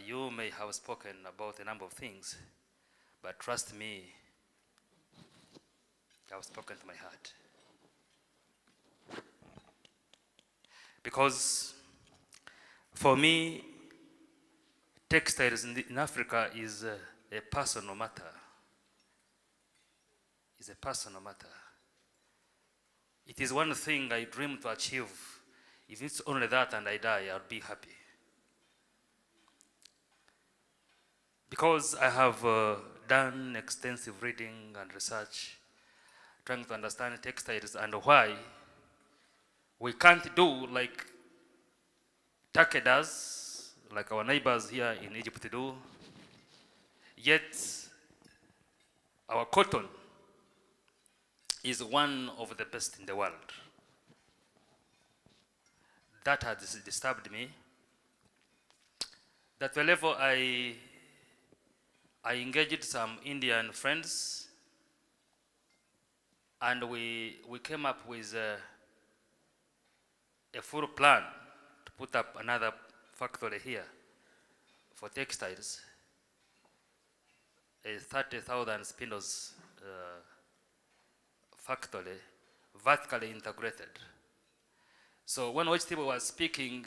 You may have spoken about a number of things, but trust me, I've spoken to my heart. Because for me, textiles in Africa is a personal matter. It's a personal matter. It is one thing I dream to achieve. If it's only that and I die, I'll be happy. Because I have done extensive reading and research, trying to understand textiles and why we can't do like Turkey does, like our neighbors here in Egypt do, yet our cotton is one of the best in the world. That has disturbed me. At the level I engaged some Indian friends, and we came up with a full plan to put up another factory here for textiles, a 30,000 spindles factory, vertically integrated. So when Ochtibo was speaking,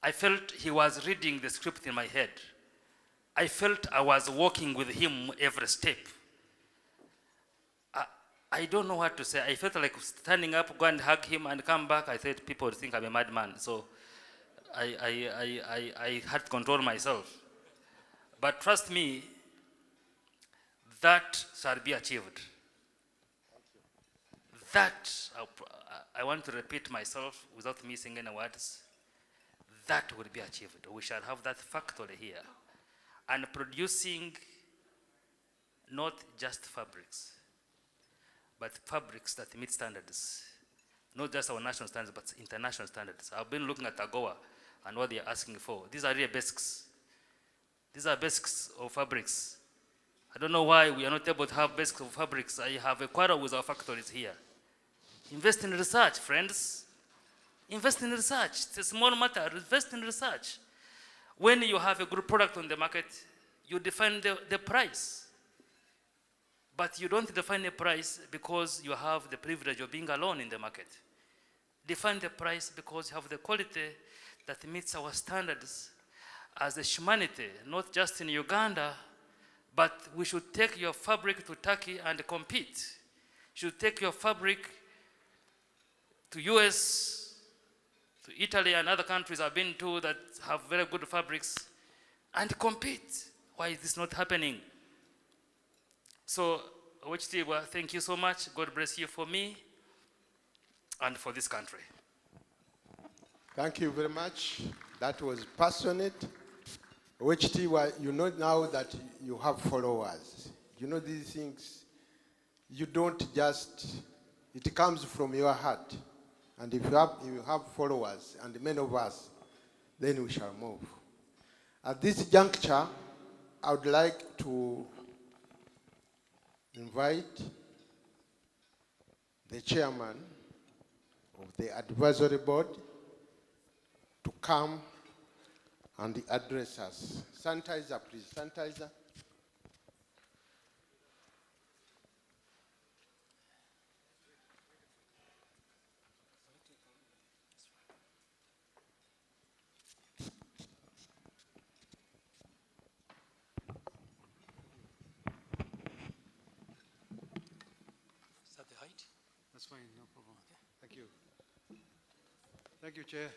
I felt he was reading the script in my head. I felt I was walking with him every step. I don't know what to say. I felt like standing up, go and hug him and come back. I thought people would think I'm a madman. So I had to control myself. But trust me, that shall be achieved. That, I want to repeat myself without missing any words. That will be achieved. We shall have that factory here. And producing not just fabrics, but fabrics that meet standards. Not just our national standards, but international standards. I've been looking at AGOA and what they're asking for. These are real basics. These are basics of fabrics. I don't know why we are not able to have basics of fabrics. I have a quarrel with our factories here. Invest in research, friends. Invest in research. It's a small matter. Invest in research. When you have a good product on the market, you define the price. But you don't define a price because you have the privilege of being alone in the market. Define the price because you have the quality that meets our standards as a humanity, not just in Uganda, but we should take your fabric to Turkey and compete. You should take your fabric to US, to Italy and other countries I've been to that have very good fabrics and compete. Why is this not happening? So, Ochtiwa, thank you so much. God bless you for me and for this country. Thank you very much. That was passionate. Ochtiwa, you know now that you have followers. You know these things, you don't just, it comes from your heart. And if you have followers, and many of us, then we shall move. At this juncture, I would like to invite the chairman of the advisory board to come and address us. Sanitizer, please. Sanitizer. fine, no problem. Thank you. Thank you, Chair.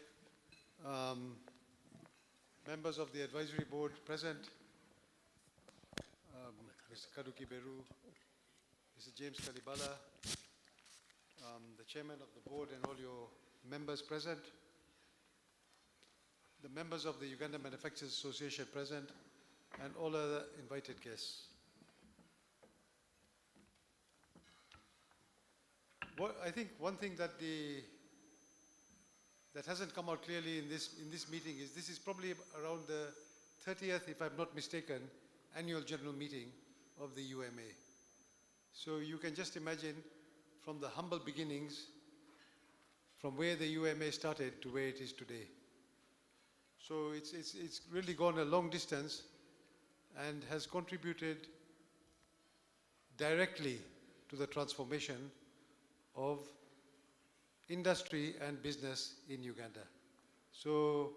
Members of the advisory board present, Mr. Kaduki Beru, Mr. James Kalibala, the chairman of the board and all your members present, the members of the Uganda Manufacturers Association present, and all other invited guests. I think one thing that hasn't come out clearly in this meeting is this is probably around the 30th, if I'm not mistaken, annual general meeting of the UMA. So you can just imagine from the humble beginnings, from where the UMA started to where it is today. So it's really gone a long distance and has contributed directly to the transformation of industry and business in Uganda. So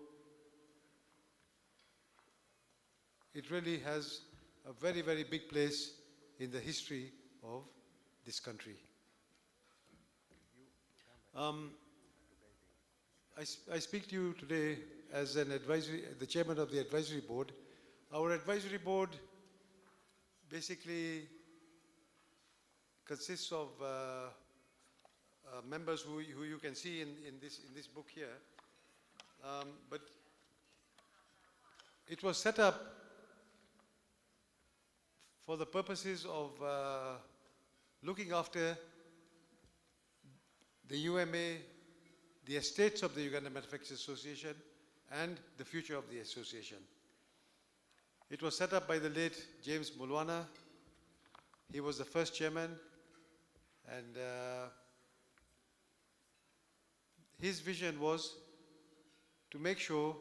it really has a very, very big place in the history of this country. I speak to you today as the chairman of the advisory board. Our advisory board basically consists of members who you can see in this book here. But it was set up for the purposes of looking after the UMA, the estates of the Uganda Manufacturers Association, and the future of the association. It was set up by the late James Mulwana. He was the first chairman, and his vision was to make sure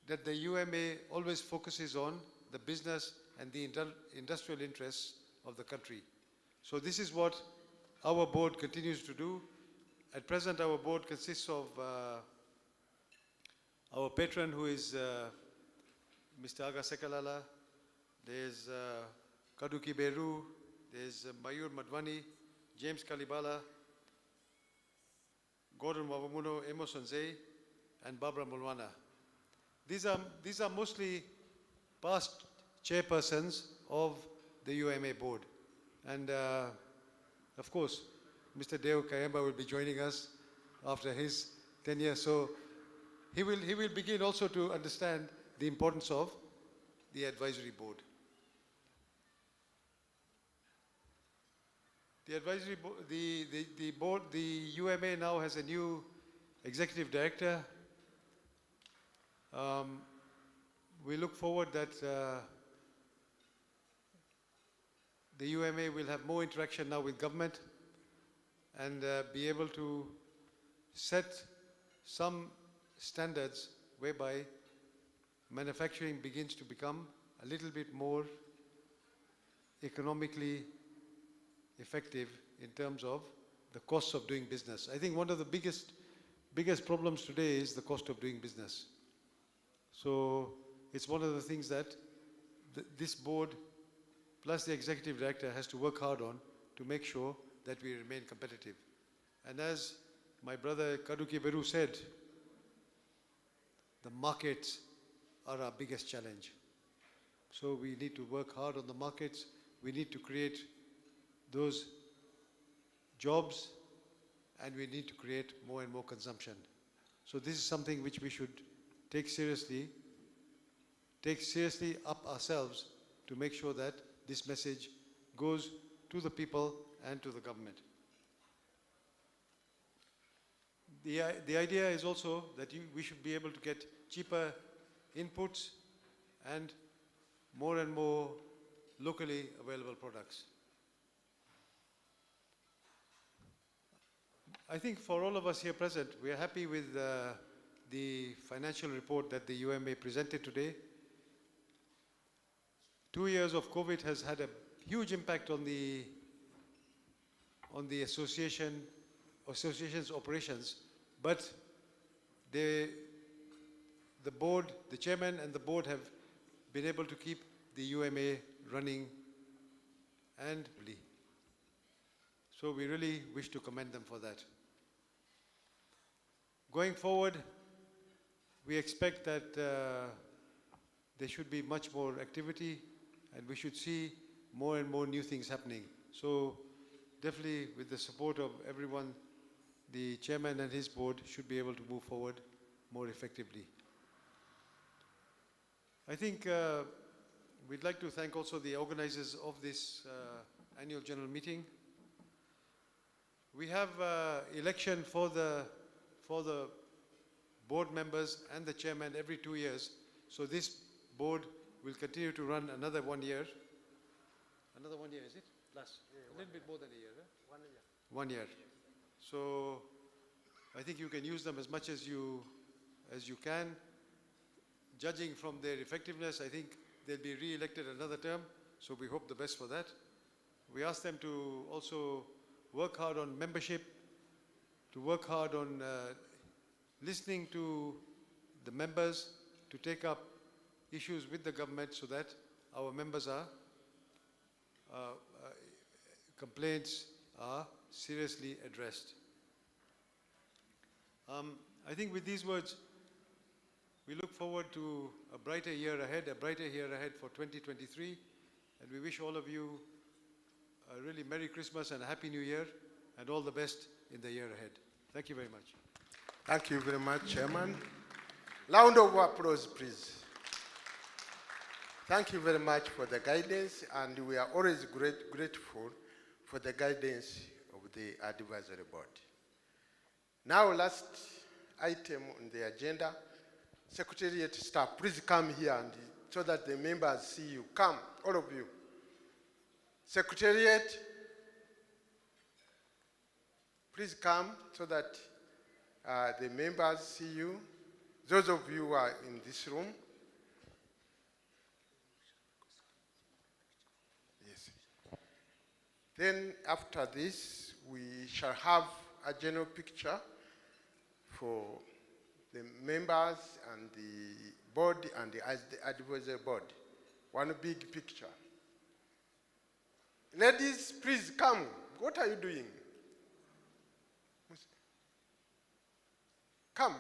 that the UMA always focuses on the business and the industrial interests of the country. So this is what our board continues to do. At present, our board consists of our patron, who is Mr. Aga Sekalala. There's Kaduki Beru, there's Mayur Madwani, James Kalibala, Gordon Wavamuno, Amos Onzei, and Barbara Mulwana. These are mostly past chairpersons of the UMA board. And of course, Mr. Deo Kayamba will be joining us after his tenure. So he will begin also to understand the importance of the advisory board. The advisory board, the UMA now has a new executive director. We look forward that the UMA will have more interaction now with government and be able to set some standards whereby manufacturing begins to become a little bit more economically effective in terms of the costs of doing business. I think one of the biggest problems today is the cost of doing business. So it's one of the things that this board plus the executive director has to work hard on to make sure that we remain competitive. And as my brother Kaduki Beru said, the markets are our biggest challenge. So we need to work hard on the markets. We need to create those jobs, and we need to create more and more consumption. So this is something which we should take seriously up ourselves to make sure that this message goes to the people and to the government. The idea is also that we should be able to get cheaper inputs and more locally available products. I think for all of us here present, we are happy with the financial report that the UMA presented today. 2 years of COVID has had a huge impact on the association's operations, but the board, the chairman and the board have been able to keep the UMA running and So we really wish to commend them for that. Going forward, we expect that there should be much more activity and we should see more and more new things happening. So definitely with the support of everyone, the chairman and his board should be able to move forward more effectively. I think we'd like to thank also the organizers of this annual general meeting. We have election for the board members and the chairman every 2 years. So this board will continue to run another 1 year. Another 1 year, is it? Plus, a little bit more than a year, huh? 1 year. 1 year. So I think you can use them as much as you can. Judging from their effectiveness, I think they'll be re-elected another term. So we hope the best for that. We ask them to also work hard on membership, to work hard on listening to the members, to take up issues with the government so that our members complaints are seriously addressed. I think with these words, we look forward to a brighter year ahead for 2023, and we wish all of you a really Merry Christmas and a Happy New Year, and all the best in the year ahead. Thank you very much. Thank you very much, Chairman. Round of applause, please. Thank you very much for the guidance, and we are always grateful for the guidance of the advisory board. Now, last item on the agenda, Secretariat staff, please come here and so that the members see you. Come, all of you. Secretariat, please come so that the members see you. Those of you who are in this room. Yes. Then after this, we shall have a general picture for the members and the board and the advisory board. One big picture. Ladies, please come. What are you doing? Come.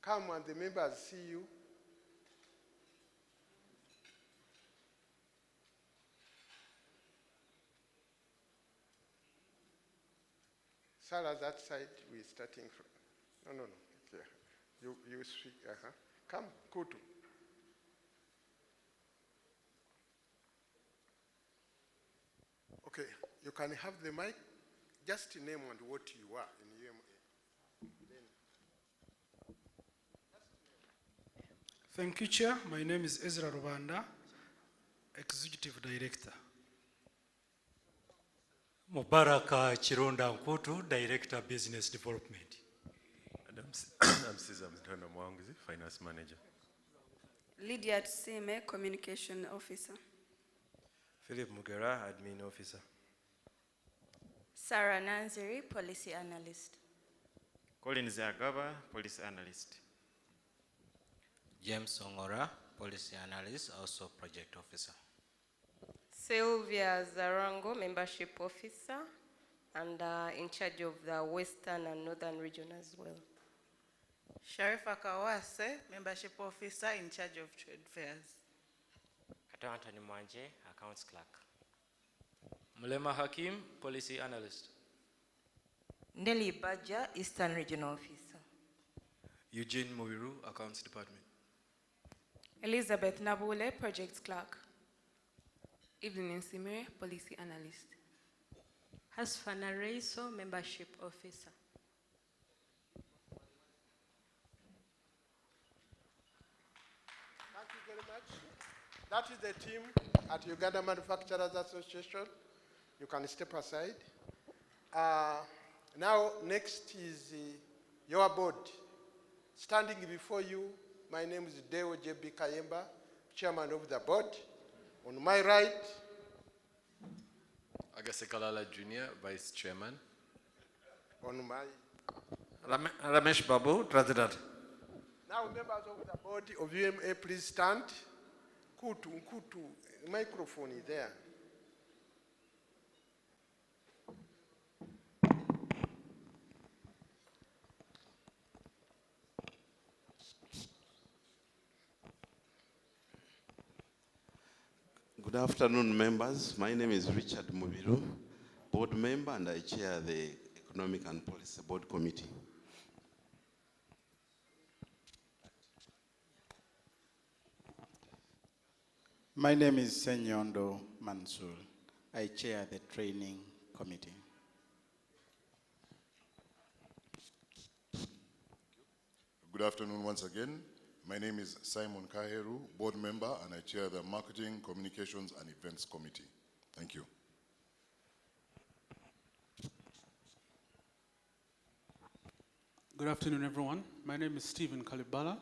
Come and the members see you. Sarah, that side, we're starting from. No. Okay. You speak. Come, Kutu. Okay, you can have the mic. Just name and what you are in UMA. Thank you, Chair. My name is Ezra Rubanda, Executive Director. Mubaraka Chironda Nkutu, Director Business Development. I'm Cesar Mtanda Mwangizi, Finance Manager. Lydia Tsime, Communication Officer. Philip Mugera, Admin Officer. Sarah Nanziri, Policy Analyst. Collins Agaba, Policy Analyst. James Ongora, Policy Analyst, also Project Officer. Sylvia Zarango, Membership Officer, and in charge of the Western and Northern region as well. Sharifa Kawase, Membership Officer in charge of Trade Fairs. Kato Anthony Mwanje, Accounts Clerk. Mulema Hakim, Policy Analyst. Nelly Badja, Eastern Regional Officer. Eugene Mowiru, Accounts Department. Elizabeth Nabule, Projects Clerk. Evelyn Simire, Policy Analyst. Hasfana Reiso, Membership Officer. Thank you very much. That is the team at Uganda Manufacturers Association. You can step aside. Now, next is your board. Standing before you, my name is Deo J.B. Kayemba, Chairman of the board. On my right, Agase Kalala Jr., Vice Chairman. On my Ramesh Babu, President. now members of the board of UMA, please stand. Kutu, microphone is there. Good afternoon, members. My name is Richard Mubiru, board member, and I chair the Economic and Policy Board Committee. My name is Senyondo Mansour. I chair the training committee. Good afternoon once again. My name is Simon Kaheru, board member, and I chair the Marketing, Communications and Events Committee. Thank you. Good afternoon, everyone. My name is Stephen Kalibala,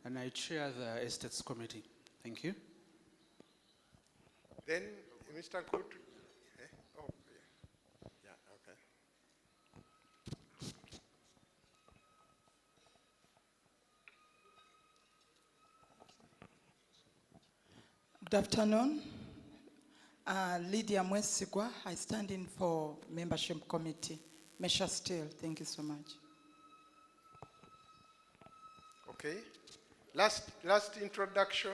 and I chair the Estates Committee. Thank you. Then, Mr. Kut. Oh, yeah. Yeah, okay. Good afternoon. Lydia Mwesigwa. I stand in for membership committee. Mesha Steele, thank you so much. Okay. Last introduction.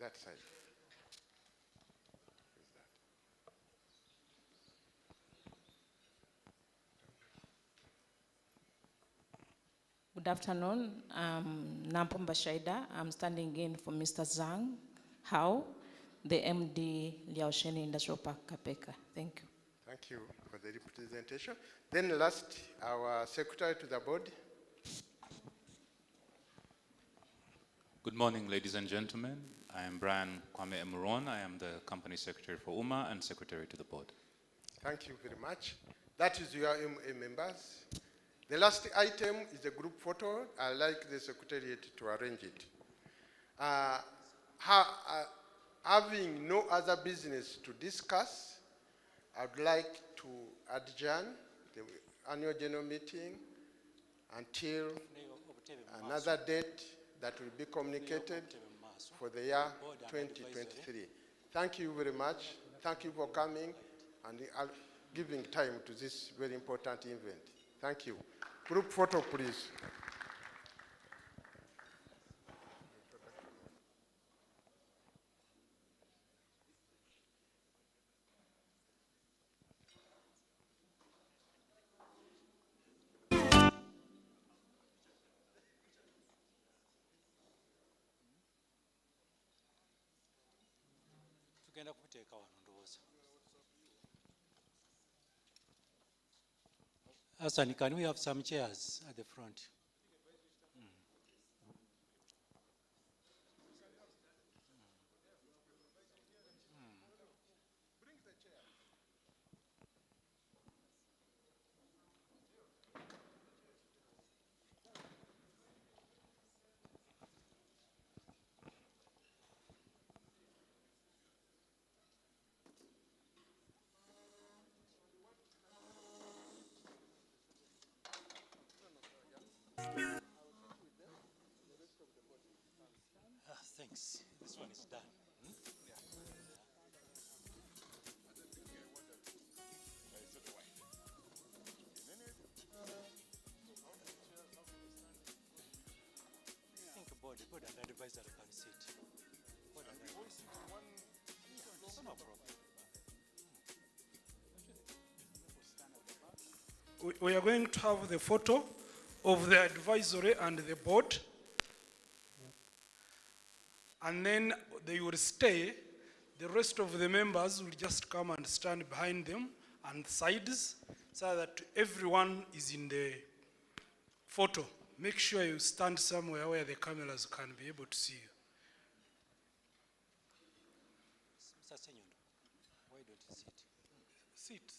That side. Good afternoon. I'm Nampumba Shaida. I'm standing in for Mr. Zhang Hao, the MD Liaosheni Industrial Park Kapeka. Thank you. Thank you for the representation. Then last, our secretary to the board. Good morning, ladies and gentlemen. I am Brian Kwame Emuron. I am the company secretary for UMA and secretary to the board. Thank you very much. That is your members. The last item is a group photo. I'd like the secretariat to arrange it. Having no other business to discuss, I'd like to adjourn the annual general meeting until another date that will be communicated for the year 2023. Thank you very much. Thank you for coming and giving time to this very important event. Thank you. Group photo, please. Hassan, can we have some chairs at the front? Thanks. This one is done. Think about the board and advisor can sit. Board and advisor. No problem. We are going to have the photo of the advisory and the board. And then they will stay. The rest of the members will just come and stand behind them and sides so that everyone is in the photo. Make sure you stand somewhere where the cameras can be able to see you. Mr. Senyondo, why don't you sit? Sit.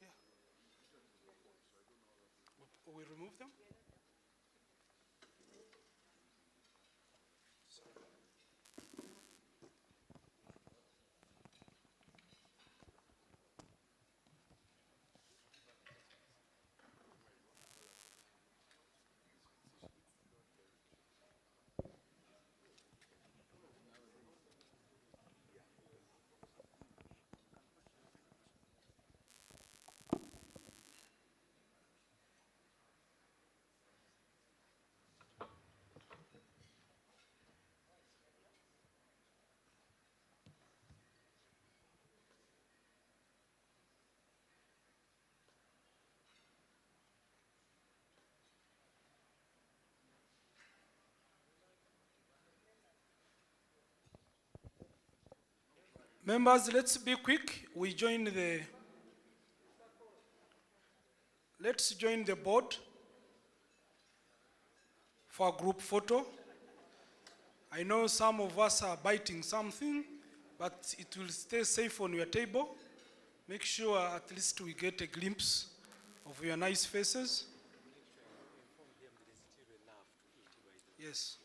Yeah. We remove them? Members, let's be quick. Let's join the board for a group photo. I know some of us are biting something, but it will stay safe on your table. Make sure at least we get a glimpse of your nice faces. Yes.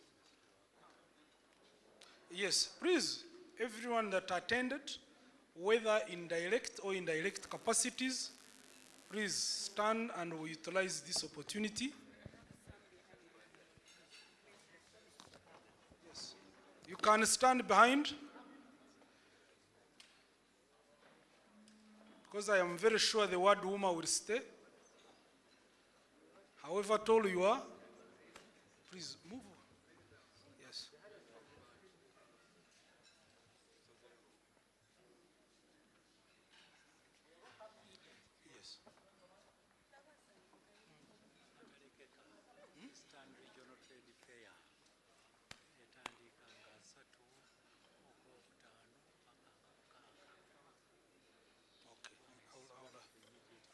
Yes, please, everyone that attended, whether in direct or indirect capacities, please stand and we utilize this opportunity. Yes. You can stand behind, because I am very sure the word woman will stay. However tall you are, please move. Yes. Yes.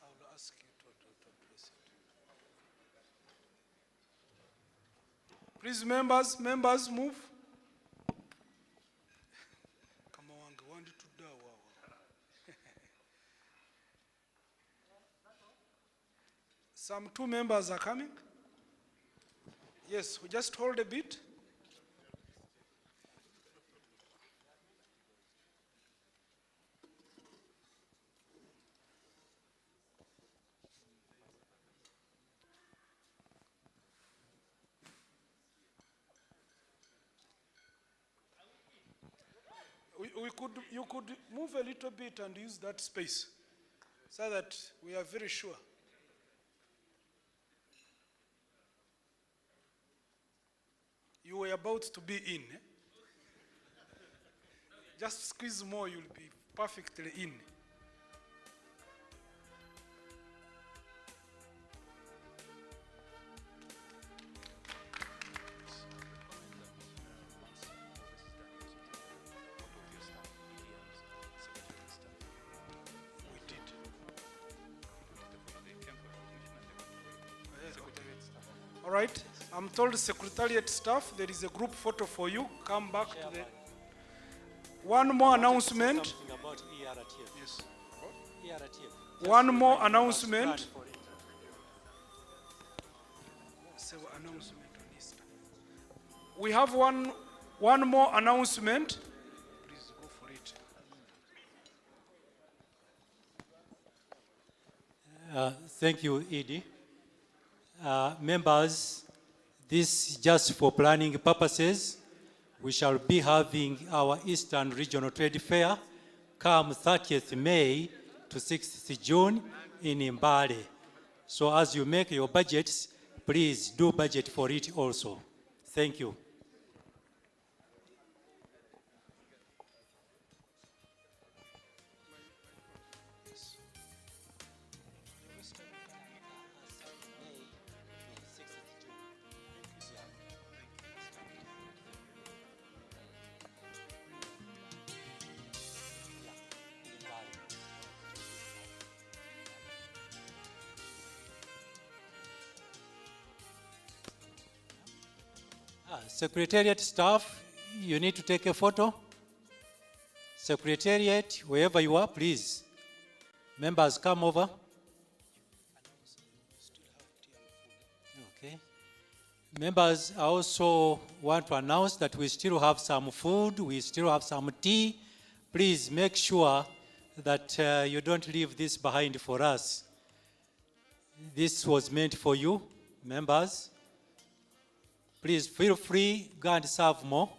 I'll ask you to address it. Please, members, move. Come on, go on to do. Some 2 members are coming. Yes, we just hold a bit. You could move a little bit and use that space so that we are very sure. You were about to be in. Just squeeze more, you'll be perfectly in. All right, I'm told Secretariat staff, there is a group photo for you. Come back to the... One more announcement. Something about ERTF. Yes. ERTF. One more announcement. We have one more announcement. Please go for it. Thank you, Edie. Members, this is just for planning purposes. We shall be having our Eastern Regional Trade Fair come 30th May to 6th June in Mbale. So as you make your budgets, please do budget for it also. Thank you. Secretariat staff, you need to take a photo. Secretariat, wherever you are, please. Members, come over. Okay. Members, I also want to announce that we still have some food, we still have some tea. Please make sure that you don't leave this behind for us. This was meant for you, members. Please feel free, go and serve more.